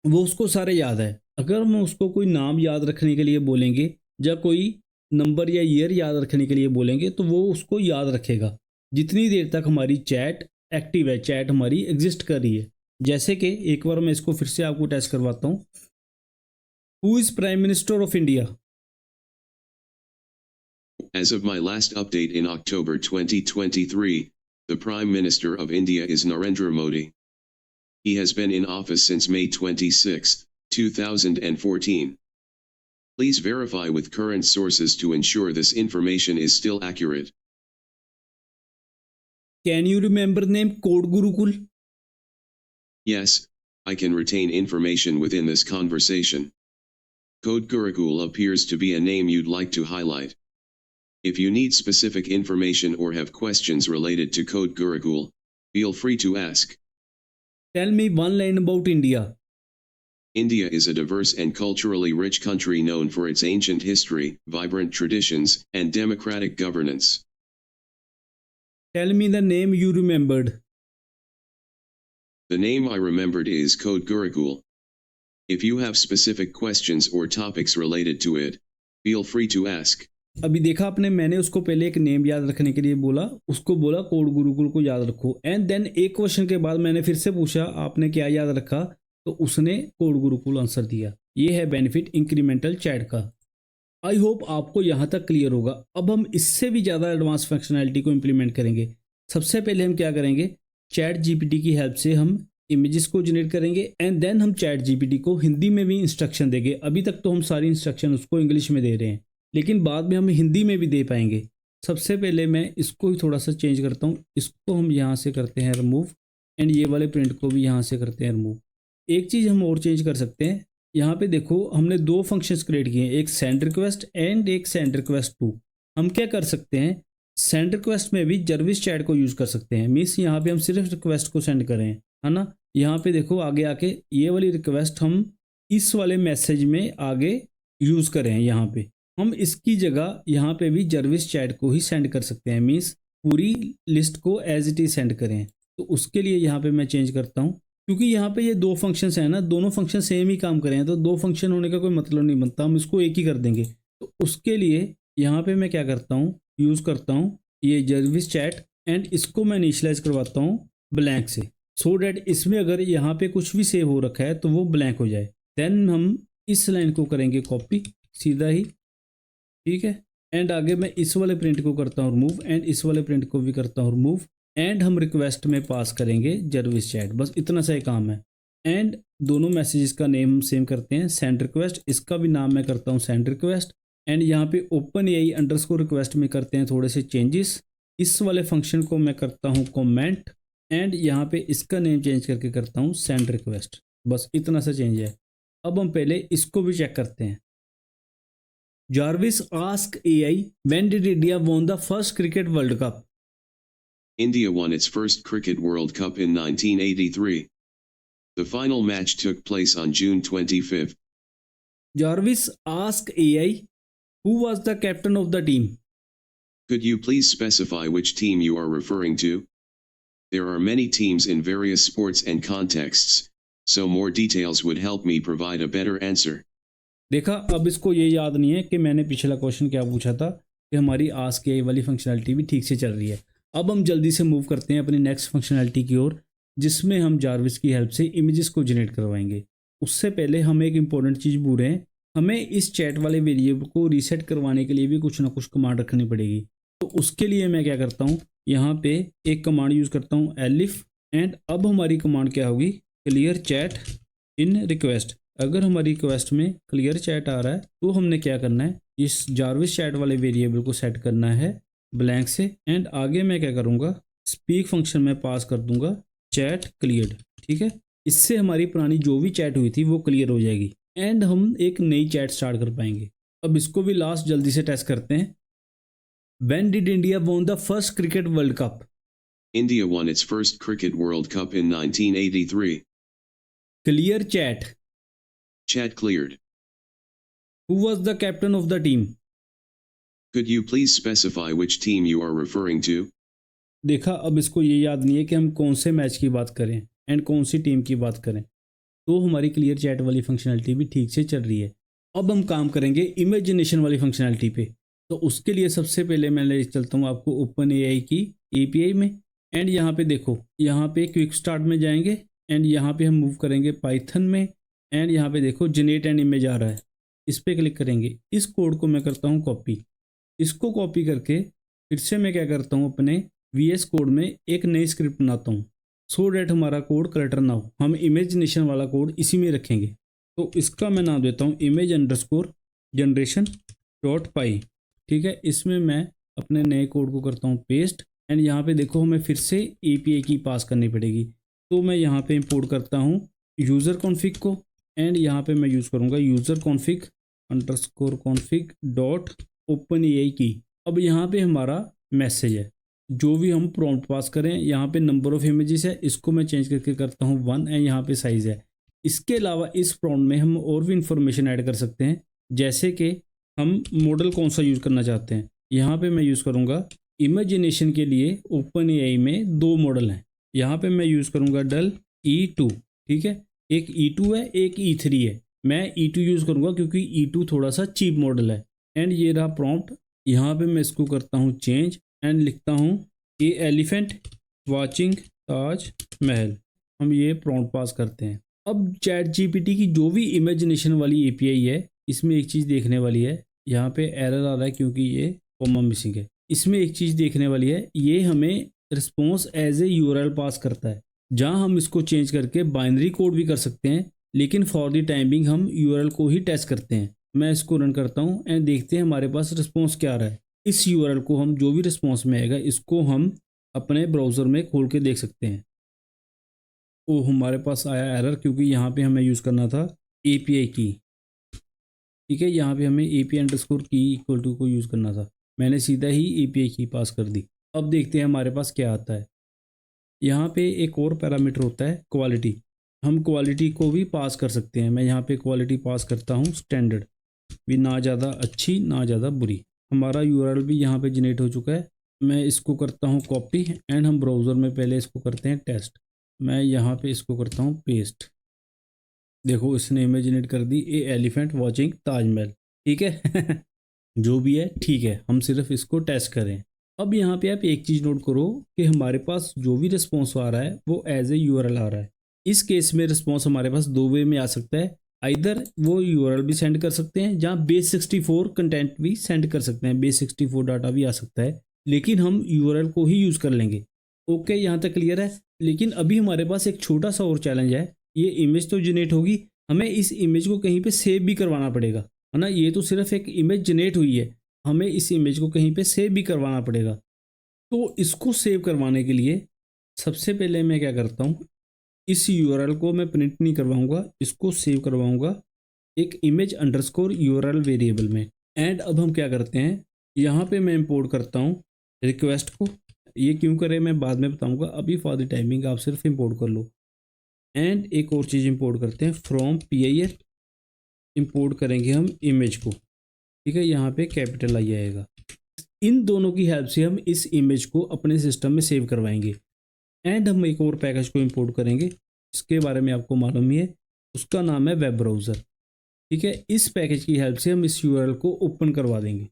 वो उसको सारे याद है। अगर हम उसको कोई नाम याद रखने के लिए बोलेंगे या कोई नंबर या ईयर याद रखने के लिए बोलेंगे तो वो उसको याद रखेगा जितनी देर तक हमारी चैट एक्टिव है, चैट हमारी एग्जिस्ट कर रही है। जैसे कि एक बार मैं इसको फिर से आपको टेस्ट करवाता हूँ। Who is prime minister of India? As of my last update in October 2023, the Prime Minister of India is Narendra Modi. He has been in office since May 26, 2014. Please verify with current sources to ensure this information is still accurate. Can you remember name Code Gurukul? Yes, I can retain information within this conversation. Code Gurukul appears to be a name you'd like to highlight. If you need specific information or have questions related to Code Gurukul, feel free to ask. Tell me one line about India. India is a diverse and culturally rich country known for its ancient history, vibrant traditions, and democratic governance. Tell me the name you remembered. The name I remembered is Code Gurukul. If you have specific questions or topics related to it, feel free to ask. अभी देखा आपने, मैंने उसको पहले एक name याद रखने के लिए बोला, उसको बोला कोड गुरुकुल को याद रखो एंड देन एक क्वेश्चन के बाद मैंने फिर से पूछा आपने क्या याद रखा, तो उसने कोड गुरुकुल आंसर दिया। ये है बेनिफिट इंक्रीमेंटल चैट का। आई होप आपको यहाँ तक क्लियर होगा। अब हम इससे भी ज़्यादा एडवांस फंक्शनैलिटी को इम्प्लीमेंट करेंगे। सबसे पहले हम क्या करेंगे, चैट जीपीटी की हेल्प से हम इमेजेस को जनरेट करेंगे एंड देन हम चैट जीपीटी को हिंदी में भी इंस्ट्रक्शन देंगे। अभी तक तो हम सारी इंस्ट्रक्शन उसको इंग्लिश में दे रहे हैं, लेकिन बाद में हम हिंदी में भी दे पाएंगे। सबसे पहले मैं इसको ही थोड़ा सा चेंज करता हूँ, इसको हम यहाँ से करते हैं रिमूव एंड ये वाले प्रिंट को भी यहाँ से करते हैं रिमूव। एक चीज़ हम और चेंज कर सकते हैं, यहाँ पे देखो हमने दो फंक्शंस क्रिएट किए हैं, एक सेंड रिक्वेस्ट एंड एक सेंड रिक्वेस्ट टू। हम क्या कर सकते हैं, सेंड रिक्वेस्ट में भी जर्विस चैट को यूज़ कर सकते हैं। मीन्स यहाँ पे हम सिर्फ रिक्वेस्ट को सेंड करें, है ना। यहाँ पे देखो आगे आके ये वाली रिक्वेस्ट हम इस वाले मैसेज में आगे यूज़ करें। यहाँ पे हम इसकी जगह यहाँ पे भी जर्विस चैट को ही सेंड कर सकते हैं। मीन्स पूरी लिस्ट को एज इट इज सेंड करें। तो उसके लिए यहाँ पे मैं चेंज करता हूँ, क्योंकि यहाँ पे ये दो फंक्शंस हैं ना, दोनों फंक्शन सेम ही काम करें, तो दो फंक्शन होने का कोई मतलब नहीं बनता, हम इसको एक ही कर देंगे। तो उसके लिए यहाँ पे मैं क्या करता हूँ, यूज़ करता हूँ ये जर्विस चैट एंड इसको मैं इनिशियलाइज करवाता हूँ ब्लैंक से, सो डैट इसमें अगर यहाँ पे कुछ भी सेव हो रखा है तो वो ब्लैंक हो जाए। देन हम इस लाइन को करेंगे कॉपी सीधा ही, ठीक है। एंड आगे मैं इस वाले प्रिंट को करता हूँ रिमूव एंड इस वाले प्रिंट को भी करता हूँ रिमूव एंड हम रिक्वेस्ट में पास करेंगे जर्विस चैट। बस इतना सा ही काम है। एंड दोनों मैसेजेस का नेम सेम करते हैं, सेंड रिक्वेस्ट, इसका भी नाम मैं करता हूँ सेंड रिक्वेस्ट एंड यहाँ पे ओपन एआई अंडरस्कोर रिक्वेस्ट में करते हैं थोड़े से चेंजेस। इस वाले फंक्शन को मैं करता हूँ कमेंट एंड यहाँ पे इसका नेम चेंज करके करता हूँ सेंड रिक्वेस्ट। बस इतना सा चेंज है। अब हम पहले इसको भी चेक करते हैं। Jarvis asked AI, when did India won the first cricket World Cup? India won its first Cricket World Cup in 1983. The final match took place on June 25. Jarvis asked AI, who was the captain of the team? Could you please specify which team you are referring to? There are many teams in various sports and contexts, so more details would help me provide a better answer. देखा, अब इसको ये याद नहीं है कि मैंने पिछला क्वेश्चन क्या पूछा था, कि हमारी आस्क एआई वाली फंक्शनैलिटी भी ठीक से चल रही है। अब हम जल्दी से मूव करते हैं अपनी नेक्स्ट फंक्शनैलिटी की ओर, जिसमें हम जारविस की हेल्प से इमेजेस को जनरेट करवाएंगे। उससे पहले हम एक इंपॉर्टेंट चीज़ भूल रहे हैं, हमें इस चैट वाले वेरिएबल को रीसेट करवाने के लिए भी कुछ ना कुछ कमांड रखनी पड़ेगी। तो उसके लिए मैं क्या करता हूँ, यहाँ पे एक कमांड यूज़ करता हूँ एलिफ एंड अब हमारी कमांड क्या होगी, क्लियर चैट इन रिक्वेस्ट। अगर हमारी रिक्वेस्ट में क्लियर चैट आ रहा है तो हमने क्या करना है, इस जारविस चैट वाले वेरिएबल को सेट करना है ब्लैंक से एंड आगे मैं क्या करूँगा, स्पीक फंक्शन में पास कर दूंगा चैट क्लियर्ड, ठीक है। इससे हमारी पुरानी जो भी चैट हुई थी वो क्लियर हो जाएगी एंड हम एक नई चैट स्टार्ट कर पाएंगे। अब इसको भी लास्ट जल्दी से टेस्ट करते हैं। When did India won the first cricket World Cup? India won its first Cricket World Cup in 1983. Clear chat. Chat cleared. Who was the captain of the team? Could you please specify which team you are referring to? देखा, अब इसको ये याद नहीं है कि हम कौन से मैच की बात करें एंड कौन सी टीम की बात करें। तो हमारी क्लियर चैट वाली फंक्शनैलिटी भी ठीक से चल रही है। अब हम काम करेंगे इमेजिनेशन वाली फंक्शनैलिटी पे। तो उसके लिए सबसे पहले मैं ले चलता हूँ आपको ओपन एआई की एपीआई में एंड यहाँ पे देखो, यहाँ पे क्विक स्टार्ट में जाएंगे एंड यहाँ पे हम मूव करेंगे पाइथन में एंड यहाँ पे देखो जनरेट एंड इमेज आ रहा है, इस पर क्लिक करेंगे। इस कोड को मैं करता हूँ कॉपी, इसको कॉपी करके फिर से मैं क्या करता हूँ अपने VS कोड में एक नई स्क्रिप्ट बनाता हूँ, सो डैट हमारा कोड क्लटर ना हो। हम इमेजिनेशन वाला कोड इसी में रखेंगे। तो इसका मैं नाम देता हूँ इमेज अंडरस्कोर जनरेशन डॉट पाई, ठीक है। इसमें मैं अपने नए कोड को करता हूँ पेस्ट एंड यहाँ पे देखो हमें फिर से API की पास करनी पड़ेगी। तो मैं यहाँ पे इंपोर्ट करता हूँ यूज़र कॉन्फ़िग को एंड यहाँ पे मैं यूज़ करूँगा user config underscore config dot open AI की। अब यहाँ पे हमारा मैसेज है, जो भी हम प्रॉम्प्ट पास करें, यहाँ पे नंबर ऑफ़ इमेजेस है, इसको मैं चेंज करके करता हूँ 1 एंड यहाँ पे साइज़ है। इसके अलावा इस प्रॉम्प्ट में हम और भी इंफॉर्मेशन ऐड कर सकते हैं, जैसे कि हम मॉडल कौन सा यूज़ करना चाहते हैं। यहाँ पे मैं यूज़ करूँगा इमेजिनेशन के लिए ओपन एआई में 2 मॉडल हैं। यहाँ पे मैं यूज़ करूँगा डल E2, ठीक है। एक E2 है, एक E3 है। मैं E2 यूज़ करूँगा क्योंकि E2 थोड़ा सा चीप मॉडल है। एंड ये रहा प्रॉम्प्ट, यहाँ पे मैं इसको करता हूँ चेंज एंड लिखता हूँ ए एलिफेंट वाचिंग ताज महल। हम ये प्रॉम्प्ट पास करते हैं। अब चैट जीपीटी की जो भी इमेजिनेशन वाली API है, इसमें एक चीज़ देखने वाली है, यहाँ पे एरर आ रहा है क्योंकि ये कॉमा मिसिंग है। इसमें एक चीज़ देखने वाली है, ये हमें रिस्पॉन्स एज ए URL पास करता है। जहां हम इसको चेंज करके बाइनरी कोड भी कर सकते हैं, लेकिन फॉर द टाइमिंग हम यूआरएल को ही टेस्ट करते हैं। मैं इसको रन करता हूं एंड देखते हैं हमारे पास रिस्पॉन्स क्या आ रहा है। इस यूआरएल को हम जो भी रिस्पॉन्स में आएगा इसको हम अपने ब्राउज़र में खोल के देख सकते हैं। ओ हमारे पास आया एरर, क्योंकि यहाँ पे हमें यूज़ करना था API की। ठीक है, यहाँ पे हमें API_ की इक्वल टू को यूज़ करना था, मैंने सीधा ही API की पास कर दी। अब देखते हैं हमारे पास क्या आता है। यहाँ पे एक और पैरामीटर होता है क्वालिटी, हम क्वालिटी को भी पास कर सकते हैं। मैं यहाँ पे क्वालिटी पास करता हूँ स्टैंडर्ड, भी ना ज़्यादा अच्छी ना ज़्यादा बुरी। हमारा यूआरएल भी यहाँ पे जनरेट हो चुका है। मैं इसको करता हूँ कॉपी एंड हम ब्राउज़र में पहले इसको करते हैं टेस्ट। मैं यहाँ पे इसको करता हूँ पेस्ट। देखो इसने इमेज जनरेट कर दी, ए एलिफेंट वॉचिंग ताजमहल। ठीक है जो भी है ठीक है, हम सिर्फ इसको टेस्ट करें। अब यहाँ पे आप एक चीज़ नोट करो कि हमारे पास जो भी रिस्पॉन्स आ रहा है वो एज ए यूआरएल आ रहा है। इस केस में रिस्पॉन्स हमारे पास दो वे में आ सकता है, आइदर वो यूआरएल भी सेंड कर सकते हैं, जहाँ base64 कंटेंट भी सेंड कर सकते हैं, base64 डाटा भी आ सकता है, लेकिन हम यूआरएल को ही यूज़ कर लेंगे। ओके, यहाँ तक क्लियर है। लेकिन अभी हमारे पास एक छोटा सा और चैलेंज है। ये इमेज तो जनरेट होगी, हमें इस इमेज को कहीं पे सेव भी करवाना पड़ेगा, है ना। ये तो सिर्फ एक इमेज जनरेट हुई है, हमें इस इमेज को कहीं पे सेव भी करवाना पड़ेगा। तो इसको सेव करवाने के लिए सबसे पहले मैं क्या करता हूँ, इस यूआरएल को मैं प्रिंट नहीं करवाऊंगा, इसको सेव करवाऊंगा एक image_url वेरिएबल में। एंड अब हम क्या करते हैं, यहाँ पे मैं इंपोर्ट करता हूँ रिक्वेस्ट को। ये क्यों करें मैं बाद में बताऊंगा, अभी फॉर द टाइमिंग आप सिर्फ इंपोर्ट कर लो। एंड एक और चीज़ इंपोर्ट करते हैं फ्रॉम PIL, इंपोर्ट करेंगे हम इमेज को। ठीक है, यहाँ पे कैपिटल आई आएगा। इन दोनों की हेल्प से हम इस इमेज को अपने सिस्टम में सेव करवाएंगे। एंड हम एक और पैकेज को इंपोर्ट करेंगे, इसके बारे में आपको मालूम ही है, उसका नाम है वेब ब्राउज़र। ठीक है, इस पैकेज की हेल्प से हम इस यूआरएल को ओपन करवा देंगे।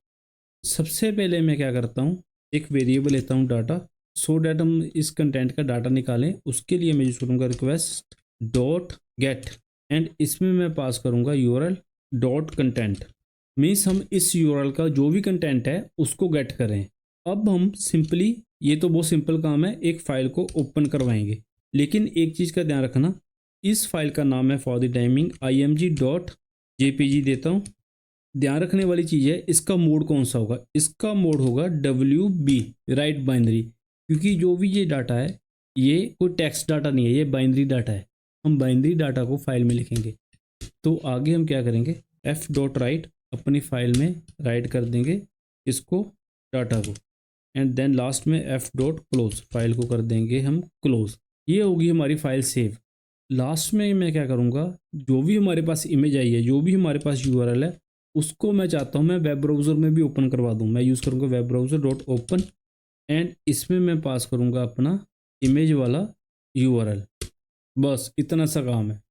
सबसे पहले मैं क्या करता हूँ, एक वेरिएबल लेता हूँ डाटा, सो डैट हम इस कंटेंट का डाटा निकालें। उसके लिए मैं यूज़ करूँगा रिक्वेस्ट डॉट गेट, एंड इसमें मैं पास करूँगा यूआरएल डॉट कंटेंट। मीन्स हम इस यूआरएल का जो भी कंटेंट है उसको गेट करें। अब हम सिंपली, ये तो बहुत सिंपल काम है, एक फ़ाइल को ओपन करवाएंगे। लेकिन एक चीज़ का ध्यान रखना, इस फाइल का नाम है फॉर द टाइमिंग img.jpg देता हूँ। ध्यान रखने वाली चीज़ है, इसका मोड कौन सा होगा, इसका मोड होगा WB राइट बाइनरी, क्योंकि जो भी ये डाटा है ये कोई टेक्स्ट डाटा नहीं है, ये बाइनरी डाटा है। हम बाइनरी डाटा को फाइल में लिखेंगे। तो आगे हम क्या करेंगे, f.write अपनी फाइल में राइट कर देंगे इसको, डाटा को, एंड देन लास्ट में f.close फाइल को कर देंगे हम क्लोज। ये होगी हमारी फाइल सेव। लास्ट में मैं क्या करूँगा, जो भी हमारे पास इमेज आई है, जो भी हमारे पास यूआरएल है, उसको मैं चाहता हूँ मैं वेब ब्राउज़र में भी ओपन करवा दूँ। मैं यूज़ करूँगा web browser dot open, and इसमें मैं पास करूँगा अपना इमेज वाला यूआरएल। बस इतना सा काम है।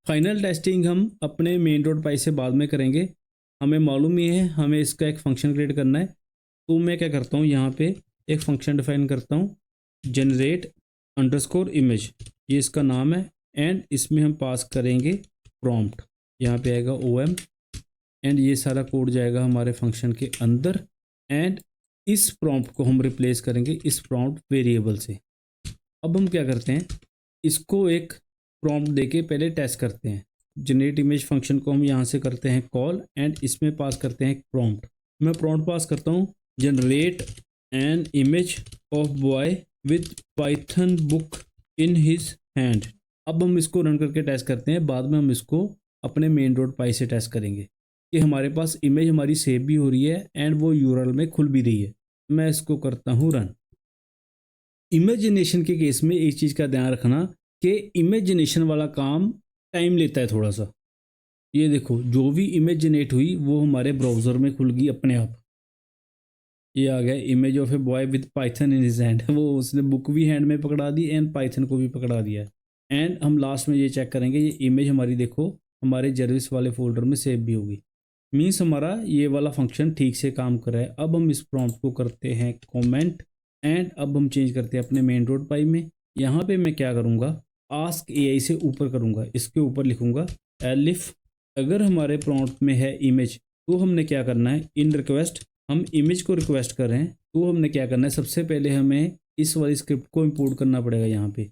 फाइनल टेस्टिंग हम अपने main.py से बाद में करेंगे। हमें मालूम ही है हमें इसका एक फंक्शन क्रिएट करना है। तो मैं क्या करता हूँ, यहाँ पे एक फंक्शन डिफाइन करता हूँ generate_image, ये इसका नाम है। एंड इसमें हम पास करेंगे प्रॉम्प्ट, यहाँ पे आएगा OM, एंड ये सारा कोड जाएगा हमारे फंक्शन के अंदर। एंड इस प्रॉम्प्ट को हम रिप्लेस करेंगे इस प्रॉम्प्ट वेरिएबल से। अब हम क्या करते हैं, इसको एक प्रॉम्प्ट देके पहले टेस्ट करते हैं। जनरेट इमेज फंक्शन को हम यहाँ से करते हैं कॉल, एंड इसमें पास करते हैं प्रॉम्प्ट। मैं प्रॉम्प्ट पास करता हूँ generate an image of boy with Python book in his hand. अब हम इसको रन करके टेस्ट करते हैं, बाद में हम इसको अपने main.py से टेस्ट करेंगे कि हमारे पास इमेज हमारी सेव भी हो रही है एंड वो यूआरएल में खुल भी रही है। मैं इसको करता हूँ रन। इमेजिनेशन के केस में एक चीज़ का ध्यान रखना कि इमेजिनेशन वाला काम टाइम लेता है थोड़ा सा। ये देखो, जो भी इमेज जनरेट हुई वो हमारे ब्राउज़र में खुल गई अपने आप। ये आ गया image of a boy with Python in his hand, वो उसने बुक भी हैंड में पकड़ा दी एंड पाइथन को भी पकड़ा दिया है। एंड हम लास्ट में ये चेक करेंगे, ये इमेज हमारी देखो हमारे जर्विस वाले फोल्डर में सेव भी होगी। मीन्स हमारा ये वाला फंक्शन ठीक से काम कर रहा है। अब हम इस प्रॉम्प्ट को करते हैं कमेंट, एंड अब हम चेंज करते हैं अपने main.py में। यहाँ पे मैं क्या करूँगा, आस्क AI से ऊपर करूँगा, इसके ऊपर लिखूँगा एलिफ। अगर हमारे प्रॉम्प्ट में है इमेज, तो हमने क्या करना है, इन रिक्वेस्ट हम इमेज को रिक्वेस्ट कर रहे हैं, तो हमने क्या करना है, सबसे पहले हमें इस वाली स्क्रिप्ट को इंपोर्ट करना पड़ेगा यहाँ पे।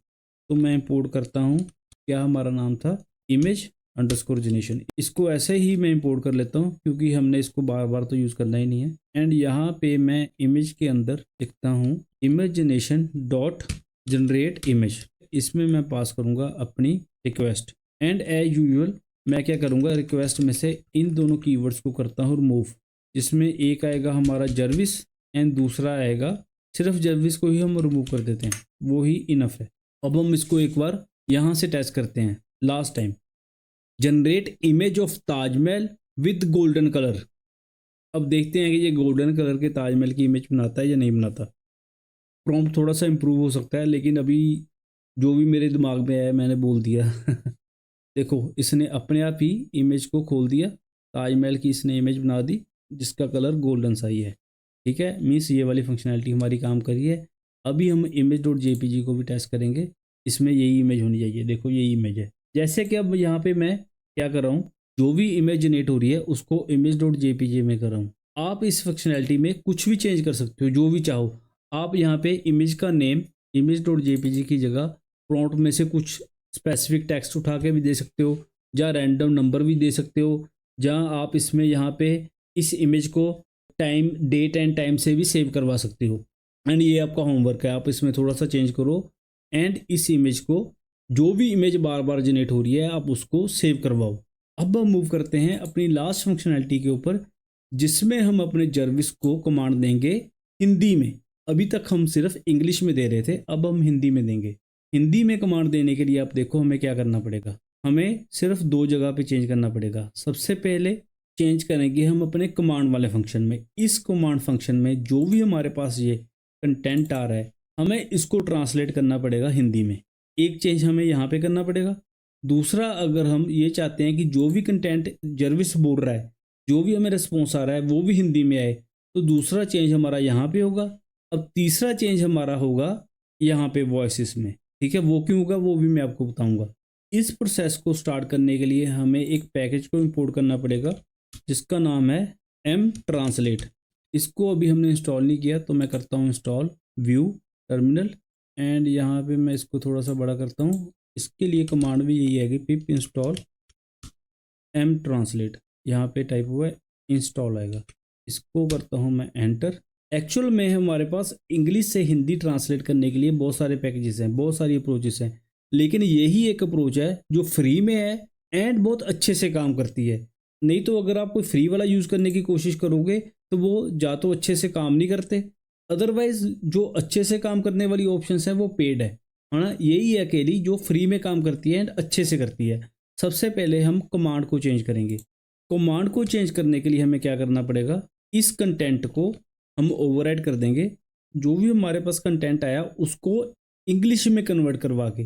तो मैं इंपोर्ट करता हूँ, क्या हमारा नाम था, इमेज अंडरस्कोर जेनरेशन। इसको ऐसे ही मैं इंपोर्ट कर लेता हूँ क्योंकि हमने इसको बार बार तो यूज़ करना ही नहीं है। एंड यहाँ पे मैं इमेज के अंदर लिखता हूँ इमेजिनेशन डॉट जनरेट इमेज। इसमें मैं पास करूँगा अपनी रिक्वेस्ट। एंड एज यूजुअल मैं क्या करूँगा, रिक्वेस्ट में से इन दोनों कीवर्ड्स को करता हूँ रिमूव, जिसमें एक आएगा हमारा जर्विस एंड दूसरा आएगा, सिर्फ जर्विस को ही हम रिमूव कर देते हैं, वो ही इनफ है। अब हम इसको एक बार यहाँ से टेस्ट करते हैं last time, generate image of Taj Mahal with golden colour. अब देखते हैं कि ये गोल्डन कलर के ताजमहल की इमेज बनाता है या नहीं बनाता। प्रॉम्प्ट थोड़ा सा इम्प्रूव हो सकता है, लेकिन अभी जो भी मेरे दिमाग में आया मैंने बोल दिया। देखो इसने अपने आप ही इमेज को खोल दिया, ताजमहल की इसने इमेज बना दी जिसका कलर गोल्डन सा ही है। ठीक है, मीन्स ये वाली फंक्शनैलिटी हमारी काम करी है। अभी हम इमेज डॉट जेपीजी को भी टेस्ट करेंगे, इसमें यही इमेज होनी चाहिए। देखो यही इमेज है। जैसे कि अब यहाँ पे मैं क्या कर रहा हूँ, जो भी इमेज जनरेट हो रही है उसको इमेज डॉट जेपीजी में कर रहा हूँ। आप इस फंक्शनैलिटी में कुछ भी चेंज कर सकते हो, जो भी चाहो। आप यहाँ पे इमेज का नेम इमेज डॉट जेपीजी की जगह प्रॉम्प्ट में से कुछ स्पेसिफिक टेक्स्ट उठा के भी दे सकते हो, या रैंडम नंबर भी दे सकते हो, जहाँ आप इसमें यहाँ पे इस इमेज को टाइम, डेट एंड टाइम से भी सेव करवा सकते हो। एंड ये आपका होमवर्क है, आप इसमें थोड़ा सा चेंज करो एंड इस इमेज को, जो भी इमेज बार बार जनरेट हो रही है आप उसको सेव करवाओ। अब हम मूव करते हैं अपनी लास्ट फंक्शनैलिटी के ऊपर, जिसमें हम अपने जर्विस को कमांड देंगे हिंदी में। अभी तक हम सिर्फ इंग्लिश में दे रहे थे, अब हम हिंदी में देंगे। हिंदी में कमांड देने के लिए आप देखो हमें क्या करना पड़ेगा, हमें सिर्फ दो जगह पे चेंज करना पड़ेगा। सबसे पहले चेंज करेंगे हम अपने कमांड वाले फंक्शन में। इस कमांड फंक्शन में जो भी हमारे पास ये कंटेंट आ रहा है, हमें इसको ट्रांसलेट करना पड़ेगा हिंदी में। एक चेंज हमें यहाँ पे करना पड़ेगा। दूसरा, अगर हम ये चाहते हैं कि जो भी कंटेंट जर्विस बोल रहा है, जो भी हमें रिस्पॉन्स आ रहा है वो भी हिंदी में आए, तो दूसरा चेंज हमारा यहाँ पे होगा। अब तीसरा चेंज हमारा होगा यहाँ पे वॉइसेस में। ठीक है, वो क्यों होगा वो भी मैं आपको बताऊंगा। इस प्रोसेस को स्टार्ट करने के लिए हमें एक पैकेज को इंपोर्ट करना पड़ेगा जिसका नाम है एम ट्रांसलेट। इसको अभी हमने इंस्टॉल नहीं किया, तो मैं करता हूँ इंस्टॉल, व्यू, टर्मिनल, एंड यहाँ पे मैं इसको थोड़ा सा बड़ा करता हूँ। इसके लिए कमांड भी यही है कि पिप इंस्टॉल एम ट्रांसलेट, यहाँ पे टाइप हुआ है, इंस्टॉल आएगा। इसको करता हूँ मैं एंटर। एक्चुअल में हमारे पास इंग्लिश से हिंदी ट्रांसलेट करने के लिए बहुत सारे पैकेजेस हैं, बहुत सारी अप्रोचेस हैं, लेकिन यही एक अप्रोच है जो फ्री में है एंड बहुत अच्छे से काम करती है। नहीं तो अगर आप कोई फ्री वाला यूज़ करने की कोशिश करोगे तो वो या तो अच्छे से काम नहीं करते, अदरवाइज जो अच्छे से काम करने वाली ऑप्शंस हैं वो पेड है ना। यही है अकेली जो फ्री में काम करती है एंड अच्छे से करती है। सबसे पहले हम कमांड को चेंज करेंगे। कमांड को चेंज करने के लिए हमें क्या करना पड़ेगा, इस कंटेंट को हम ओवरराइड कर देंगे। जो भी हमारे पास कंटेंट आया उसको इंग्लिश में कन्वर्ट करवा के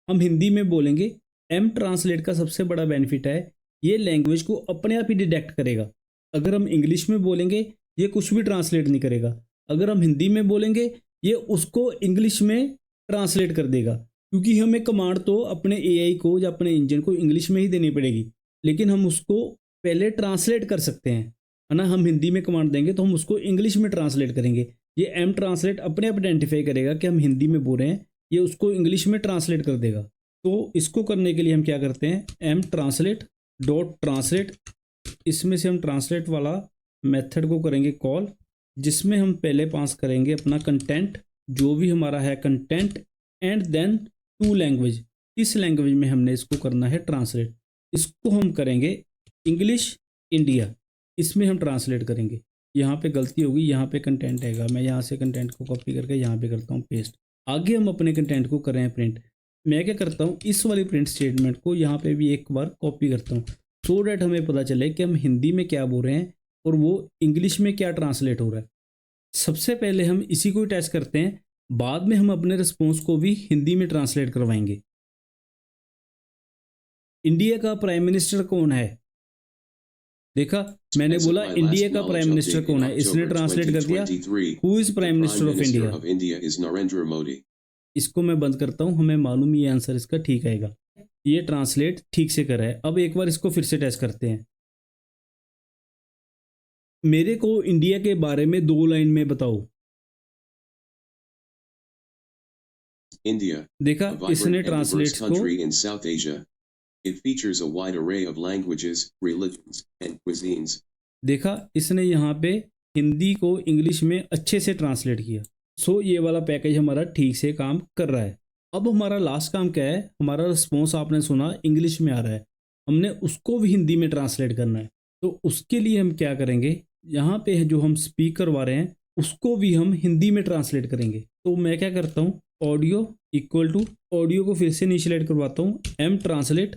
हम हिंदी में बोलेंगे। एम ट्रांसलेट का सबसे बड़ा बेनिफिट है, ये लैंग्वेज को अपने आप ही डिटेक्ट करेगा। अगर हम इंग्लिश में बोलेंगे ये कुछ भी ट्रांसलेट नहीं करेगा, अगर हम हिंदी में बोलेंगे ये उसको इंग्लिश में ट्रांसलेट कर देगा। क्योंकि हमें कमांड तो अपने एआई को या अपने इंजन को इंग्लिश में ही देनी पड़ेगी, लेकिन हम उसको पहले ट्रांसलेट कर सकते हैं, है ना। हम हिंदी में कमांड देंगे तो हम उसको इंग्लिश में ट्रांसलेट करेंगे। ये एम ट्रांसलेट अपने आप आइडेंटिफाई करेगा कि हम हिंदी में बोल रहे हैं, ये उसको इंग्लिश में ट्रांसलेट कर देगा। तो इसको करने के लिए हम क्या करते हैं, एम ट्रांसलेट डॉट ट्रांसलेट, इसमें से हम ट्रांसलेट वाला मेथड को करेंगे कॉल, जिसमें हम पहले पास करेंगे अपना कंटेंट, जो भी हमारा है content, and then to language. इस लैंग्वेज में हमने इसको करना है ट्रांसलेट। इसको हम करेंगे इंग्लिश इंडिया, इसमें हम ट्रांसलेट करेंगे। यहाँ पे गलती होगी, यहाँ पे कंटेंट आएगा, मैं यहाँ से कंटेंट को कॉपी करके यहाँ पे करता हूँ पेस्ट। आगे हम अपने कंटेंट को कर रहे हैं प्रिंट। मैं क्या करता हूँ, इस वाली प्रिंट स्टेटमेंट को यहाँ पे भी एक बार कॉपी करता हूँ, सो डैट हमें पता चले कि हम हिंदी में क्या बोल रहे हैं और वो इंग्लिश में क्या ट्रांसलेट हो रहा है। सबसे पहले हम इसी को टेस्ट करते हैं, बाद में हम अपने रिस्पॉन्स को भी हिंदी में ट्रांसलेट करवाएंगे। इंडिया का प्राइम मिनिस्टर कौन है, देखा मैंने बोला इंडिया का प्राइम मिनिस्टर कौन है, इसने ट्रांसलेट कर दिया who is prime minister of India. इसको मैं बंद करता हूं, हमें मालूम ये आंसर इसका ठीक आएगा, ये ट्रांसलेट ठीक से कर रहा है। अब एक बार इसको फिर से टेस्ट करते हैं। मेरे को इंडिया के बारे में 2 लाइन में बताओ। India, देखा a इसने vibrant and diverse ट्रांसलेट्स को country in South Asia. It features a wide array of languages, religions, and cuisines. देखा इसने यहाँ पे हिंदी को इंग्लिश में अच्छे से ट्रांसलेट किया। सो ये वाला पैकेज हमारा ठीक से काम कर रहा है। अब हमारा लास्ट काम क्या है, हमारा रिस्पॉन्स आपने सुना इंग्लिश में आ रहा है, हमने उसको भी हिंदी में ट्रांसलेट करना है। तो उसके लिए हम क्या करेंगे, यहाँ पे जो हम स्पीक करवा रहे हैं उसको भी हम हिंदी में ट्रांसलेट करेंगे। तो मैं क्या करता हूँ, ऑडियो इक्वल टू, ऑडियो को फिर से इनिशियलाइज करवाता हूँ एम ट्रांसलेट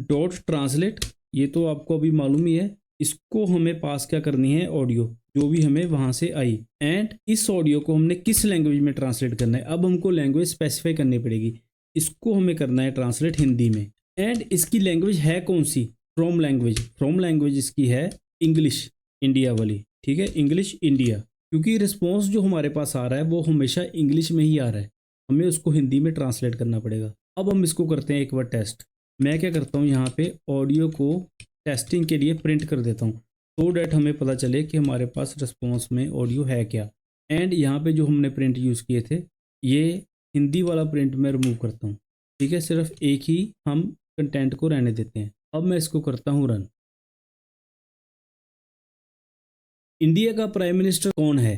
डॉट ट्रांसलेट। ये तो आपको अभी मालूम ही है, इसको हमें पास क्या करनी है, ऑडियो जो भी हमें वहां से आई, एंड इस ऑडियो को हमने किस लैंग्वेज में ट्रांसलेट करना है। अब हमको लैंग्वेज स्पेसिफाई करनी पड़ेगी, इसको हमें करना है ट्रांसलेट हिंदी में। एंड इसकी लैंग्वेज है कौन सी, फ्रॉम लैंग्वेज, फ्रॉम लैंग्वेज इसकी है इंग्लिश इंडिया वाली, ठीक है, इंग्लिश इंडिया। क्योंकि रिस्पॉन्स जो हमारे पास आ रहा है वो हमेशा इंग्लिश में ही आ रहा है, हमें उसको हिंदी में ट्रांसलेट करना पड़ेगा। अब हम इसको करते हैं एक बार टेस्ट। मैं क्या करता हूँ, यहाँ पे ऑडियो को टेस्टिंग के लिए प्रिंट कर देता हूँ, तो डैट हमें पता चले कि हमारे पास रिस्पॉन्स में ऑडियो है क्या। एंड यहाँ पे जो हमने प्रिंट यूज़ किए थे, ये हिंदी वाला प्रिंट मैं रिमूव करता हूँ, ठीक है, सिर्फ एक ही हम कंटेंट को रहने देते हैं। अब मैं इसको करता हूँ रन। इंडिया का प्राइम मिनिस्टर कौन है?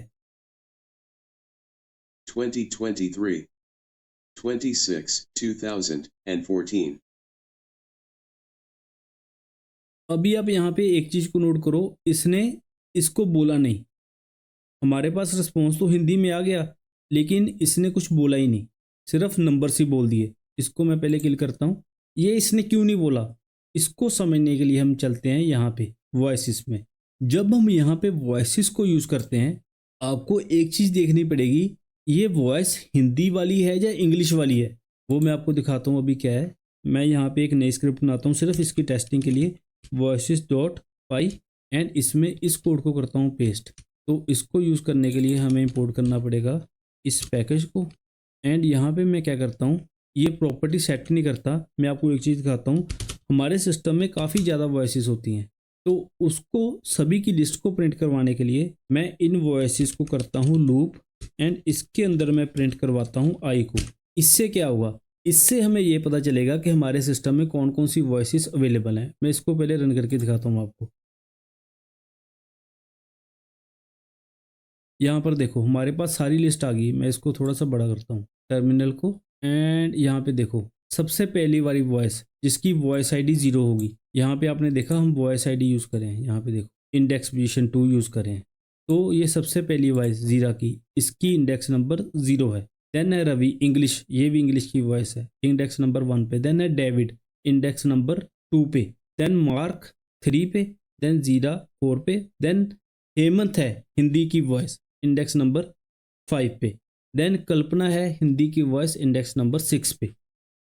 2023. 26, 2014. अभी आप यहाँ पे एक चीज़ को नोट करो, इसने इसको बोला नहीं, हमारे पास रिस्पॉन्स तो हिंदी में आ गया लेकिन इसने कुछ बोला ही नहीं, सिर्फ नंबर्स ही बोल दिए। इसको मैं पहले किल करता हूँ। ये इसने क्यों नहीं बोला, इसको समझने के लिए हम चलते हैं यहाँ पे वॉइसेस में। जब हम यहाँ पे वॉइसेस को यूज़ करते हैं, आपको एक चीज़ देखनी पड़ेगी, ये वॉइस हिंदी वाली है या इंग्लिश वाली है, वो मैं आपको दिखाता हूँ। अभी क्या है, मैं यहाँ पे एक नई स्क्रिप्ट बनाता हूँ सिर्फ इसकी टेस्टिंग के लिए, voices.py, एंड इसमें इस कोड को करता हूँ पेस्ट। तो इसको यूज़ करने के लिए हमें इंपोर्ट करना पड़ेगा इस पैकेज को। एंड यहाँ पे मैं क्या करता हूँ, ये प्रॉपर्टी सेट नहीं करता, मैं आपको एक चीज़ दिखाता हूँ। हमारे सिस्टम में काफ़ी ज़्यादा वॉइसेस होती हैं, तो उसको सभी की लिस्ट को प्रिंट करवाने के लिए मैं इन वॉइसेस को करता हूँ लूप, एंड इसके अंदर मैं प्रिंट करवाता हूँ आई को। इससे क्या होगा, इससे हमें ये पता चलेगा कि हमारे सिस्टम में कौन कौन सी वॉइसेस अवेलेबल हैं। मैं इसको पहले रन करके दिखाता हूँ आपको। यहाँ पर देखो हमारे पास सारी लिस्ट आ गई। मैं इसको थोड़ा सा बड़ा करता हूँ टर्मिनल को, एंड यहाँ पे देखो सबसे पहली वाली वॉइस जिसकी वॉइस आईडी 0 होगी, यहाँ पे आपने देखा हम वॉइस आईडी यूज़ करें, यहाँ पे देखो इंडेक्स पोजीशन 2 यूज़ करें, तो ये सबसे पहली वॉइस जीरा की, इसकी इंडेक्स नंबर 0 है। देन है रवि इंग्लिश, ये भी इंग्लिश की वॉइस है, इंडेक्स नंबर 1 पे। देन है डेविड इंडेक्स नंबर 2 पे। देन मार्क 3 पे। देन जीरा 4 पे। देन हेमंत है हिंदी की वॉइस इंडेक्स नंबर 5 पे। देन कल्पना है हिंदी की वॉइस इंडेक्स नंबर 6 पे।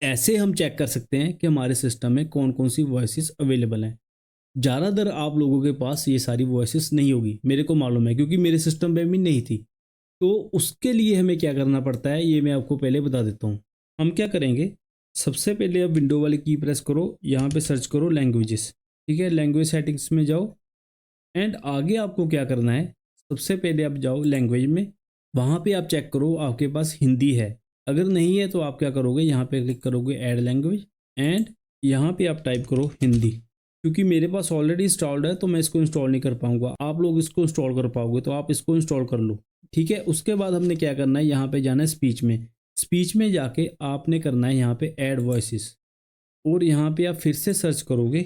ऐसे हम चेक कर सकते हैं कि हमारे सिस्टम में कौन कौन सी वॉइसेस अवेलेबल हैं। ज़्यादातर आप लोगों के पास ये सारी वॉइसेस नहीं होगी, मेरे को मालूम है, क्योंकि मेरे सिस्टम में भी नहीं थी। तो उसके लिए हमें क्या करना पड़ता है ये मैं आपको पहले बता देता हूँ। हम क्या करेंगे, सबसे पहले आप विंडो वाली की प्रेस करो, यहाँ पे सर्च करो लैंग्वेजेस, ठीक है, लैंग्वेज सेटिंग्स में जाओ, एंड आगे आपको क्या करना है, सबसे पहले आप जाओ लैंग्वेज में, वहाँ पे आप चेक करो आपके पास हिंदी है। अगर नहीं है तो आप क्या करोगे, यहाँ पे क्लिक करोगे ऐड लैंग्वेज, एंड यहाँ पे आप टाइप करो हिंदी। क्योंकि मेरे पास ऑलरेडी इंस्टॉल्ड है तो मैं इसको इंस्टॉल नहीं कर पाऊंगा, आप लोग इसको इंस्टॉल कर पाओगे, तो आप इसको इंस्टॉल कर लो, ठीक है। उसके बाद हमने क्या करना है, यहाँ पे जाना है स्पीच में। स्पीच में जाके आपने करना है यहाँ पे ऐड वॉइसेस, और यहाँ पे आप फिर से सर्च करोगे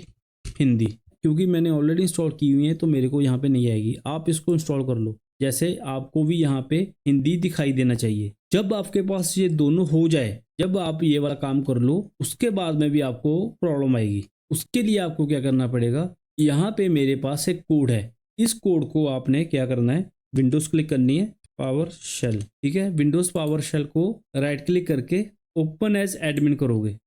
हिंदी, क्योंकि मैंने ऑलरेडी इंस्टॉल की हुई है तो मेरे को यहाँ पे नहीं आएगी। आप इसको इंस्टॉल कर लो, जैसे आपको भी यहाँ पे हिंदी दिखाई देना चाहिए। जब आपके पास ये दोनों हो जाए, जब आप ये वाला काम कर लो, उसके बाद में भी आपको प्रॉब्लम आएगी। उसके लिए आपको क्या करना पड़ेगा, यहाँ पे मेरे पास एक कोड है, इस कोड को आपने क्या करना है, विंडोज क्लिक करनी है, पावर शेल, ठीक है, विंडोज पावर शेल को राइट क्लिक करके ओपन एज एडमिन करोगे,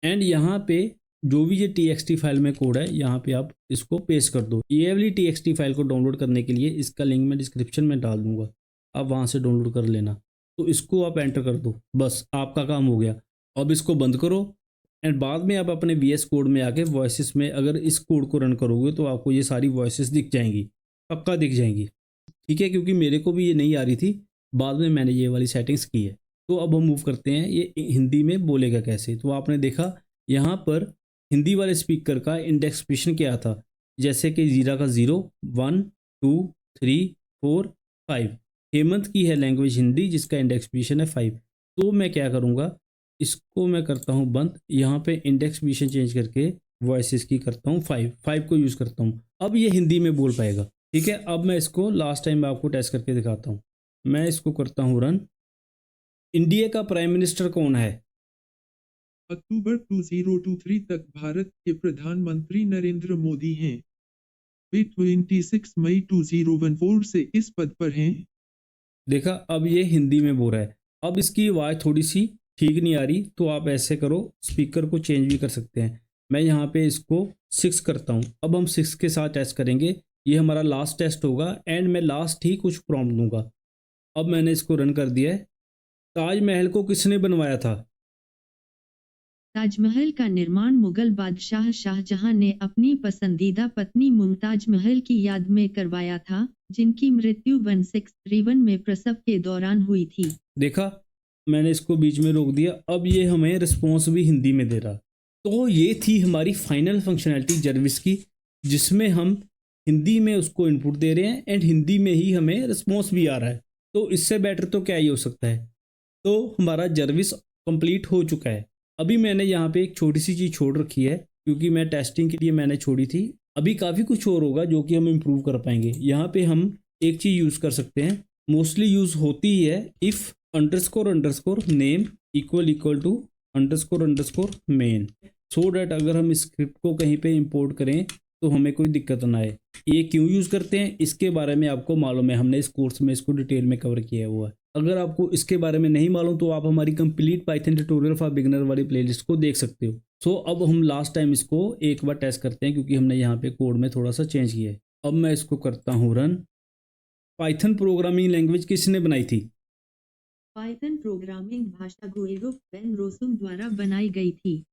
एंड यहाँ पे जो भी ये TXT फाइल में कोड है यहाँ पे आप इसको पेस्ट कर दो। ये वाली TXT फाइल को डाउनलोड करने के लिए इसका लिंक मैं डिस्क्रिप्शन में डाल दूंगा, आप वहाँ से डाउनलोड कर लेना। तो इसको आप एंटर कर दो, बस आपका काम हो गया। अब इसको बंद करो, एंड बाद में आप अपने VS कोड में आके वॉइसेस में अगर इस कोड को रन करोगे तो आपको ये सारी वॉइसेस दिख जाएंगी, पक्का दिख जाएंगी, ठीक है। क्योंकि मेरे को भी ये नहीं आ रही थी, बाद में मैंने ये वाली सेटिंग्स की है। तो अब हम मूव करते हैं ये हिंदी में बोलेगा कैसे। तो आपने देखा यहाँ पर हिंदी वाले स्पीकर का इंडेक्स पोजीशन क्या था, जैसे कि जीरा का 0, 1, 2, 3, 4, 5। हेमंत की है लैंग्वेज हिंदी जिसका इंडेक्स पोजीशन है 5। तो मैं क्या करूँगा, इसको मैं करता हूँ बंद, यहाँ पे इंडेक्स पोजीशन चेंज करके वॉइसेस की करता हूँ 5 को यूज़ करता हूँ। अब ये हिंदी में बोल पाएगा। ठीक है, अब मैं इसको लास्ट टाइम आपको टेस्ट करके दिखाता हूँ। मैं इसको करता हूँ रन। इंडिया का प्राइम मिनिस्टर कौन है? अक्टूबर 2023 तक भारत के प्रधानमंत्री नरेंद्र मोदी हैं। वे 26 मई 2014 से इस पद पर हैं। देखा, अब ये हिंदी में बोल रहा है। अब इसकी आवाज़ थोड़ी सी ठीक नहीं आ रही, तो आप ऐसे करो, स्पीकर को चेंज भी कर सकते हैं। मैं यहाँ पे इसको 6 करता हूँ। अब हम 6 के साथ टेस्ट करेंगे। ये हमारा लास्ट टेस्ट होगा एंड मैं लास्ट ही कुछ प्रॉम्प्ट दूंगा। अब मैंने इसको रन कर दिया है। ताजमहल को किसने बनवाया था? ताजमहल का निर्माण मुगल बादशाह शाहजहां ने अपनी पसंदीदा पत्नी मुमताज महल की याद में करवाया था, जिनकी मृत्यु 1631 में प्रसव के दौरान हुई थी। देखा, मैंने इसको बीच में रोक दिया। अब ये हमें रिस्पॉन्स भी हिंदी में दे रहा। तो ये थी हमारी फाइनल फंक्शनैलिटी जर्विस की, जिसमें हम हिंदी में उसको इनपुट दे रहे हैं एंड हिंदी में ही हमें रिस्पॉन्स भी आ रहा है। तो इससे बेटर तो क्या ही हो सकता है। तो हमारा जर्विस कंप्लीट हो चुका है। अभी मैंने यहाँ पे एक छोटी सी चीज़ छोड़ रखी है, क्योंकि मैं टेस्टिंग के लिए मैंने छोड़ी थी। अभी काफ़ी कुछ और होगा जो कि हम इम्प्रूव कर पाएंगे। यहाँ पे हम एक चीज़ यूज़ कर सकते हैं, मोस्टली यूज़ होती ही है, if __ name equal to __ main, so that अगर हम स्क्रिप्ट को कहीं पे इंपोर्ट करें तो हमें कोई दिक्कत ना आए। ये क्यों यूज़ करते हैं इसके बारे में आपको मालूम है, हमने इस कोर्स में इसको डिटेल में कवर किया हुआ है। अगर आपको इसके बारे में नहीं मालूम तो आप हमारी complete Python tutorial for beginner वाली प्लेलिस्ट को देख सकते हो। सो अब हम लास्ट टाइम इसको एक बार टेस्ट करते हैं, क्योंकि हमने यहाँ पे कोड में थोड़ा सा चेंज किया है। अब मैं इसको करता हूँ रन। पाइथन प्रोग्रामिंग लैंग्वेज किसने बनाई थी? पाइथन प्रोग्रामिंग भाषा गुएरो वेन रोसुम द्वारा बनाई गई थी।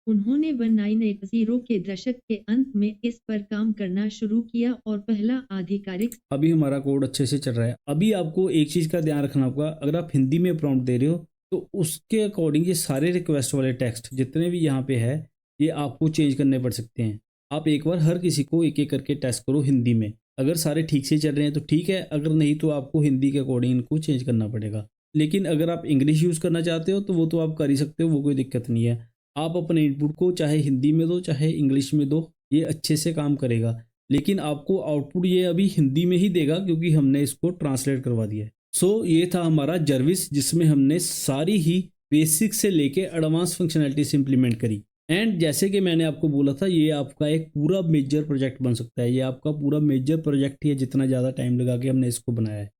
उन्होंने 1980 के दशक के अंत में इस पर काम करना शुरू किया और पहला आधिकारिक। अभी हमारा कोड अच्छे से चल रहा है। अभी आपको एक चीज़ का ध्यान रखना होगा, अगर आप हिंदी में प्रॉम्प्ट दे रहे हो तो उसके अकॉर्डिंग ये सारे रिक्वेस्ट वाले टेक्स्ट जितने भी यहाँ पे है ये आपको चेंज करने पड़ सकते हैं। आप एक बार हर किसी को एक एक करके टेस्ट करो हिंदी में। अगर सारे ठीक से चल रहे हैं तो ठीक है, अगर नहीं तो आपको हिंदी के अकॉर्डिंग इनको चेंज करना पड़ेगा। लेकिन अगर आप इंग्लिश यूज़ करना चाहते हो तो वो तो आप कर ही सकते हो, वो कोई दिक्कत नहीं है। आप अपने इनपुट को चाहे हिंदी में दो चाहे इंग्लिश में दो, ये अच्छे से काम करेगा। लेकिन आपको आउटपुट ये अभी हिंदी में ही देगा, क्योंकि हमने इसको ट्रांसलेट करवा दिया है। सो ये था हमारा जर्विस, जिसमें हमने सारी ही बेसिक से लेके एडवांस फंक्शनैलिटीज इंप्लीमेंट करी। एंड जैसे कि मैंने आपको बोला था, ये आपका एक पूरा मेजर प्रोजेक्ट बन सकता है। ये आपका पूरा मेजर प्रोजेक्ट ही है, जितना ज़्यादा टाइम लगा के हमने इसको बनाया है।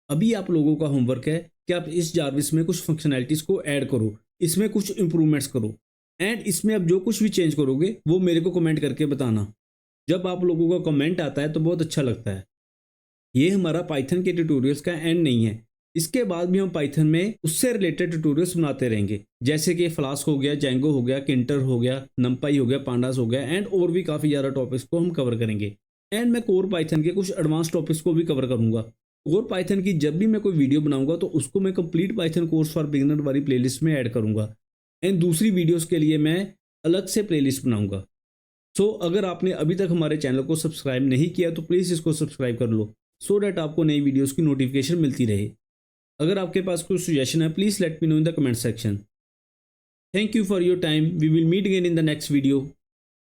अभी आप लोगों का होमवर्क है कि आप इस जार्विस में कुछ फंक्शनैलिटीज को ऐड करो, इसमें कुछ इंप्रूवमेंट्स करो एंड इसमें अब जो कुछ भी चेंज करोगे वो मेरे को कमेंट करके बताना। जब आप लोगों का कमेंट आता है तो बहुत अच्छा लगता है। ये हमारा पाइथन के ट्यूटोरियल्स का एंड नहीं है। इसके बाद भी हम पाइथन में उससे रिलेटेड ट्यूटोरियल्स बनाते रहेंगे, जैसे कि फ्लास्क हो गया, जैंगो हो गया, किंटर हो गया, नमपाई हो गया, पांडास हो गया एंड और भी काफ़ी ज़्यादा टॉपिक्स को हम कवर करेंगे। एंड मैं कोर पाइथन के कुछ एडवांस टॉपिक्स को भी कवर करूंगा। कोर पाइथन की जब भी मैं कोई वीडियो बनाऊंगा तो उसको मैं complete Python course for beginner वाली प्लेलिस्ट में ऐड करूंगा एंड दूसरी वीडियोस के लिए मैं अलग से प्लेलिस्ट बनाऊंगा। सो अगर आपने अभी तक हमारे चैनल को सब्सक्राइब नहीं किया तो प्लीज़ इसको सब्सक्राइब कर लो, सो डैट आपको नई वीडियोस की नोटिफिकेशन मिलती रहे। अगर आपके पास कोई सजेशन है please let me know in the comment section. Thank you for your time. We will meet again in the next video.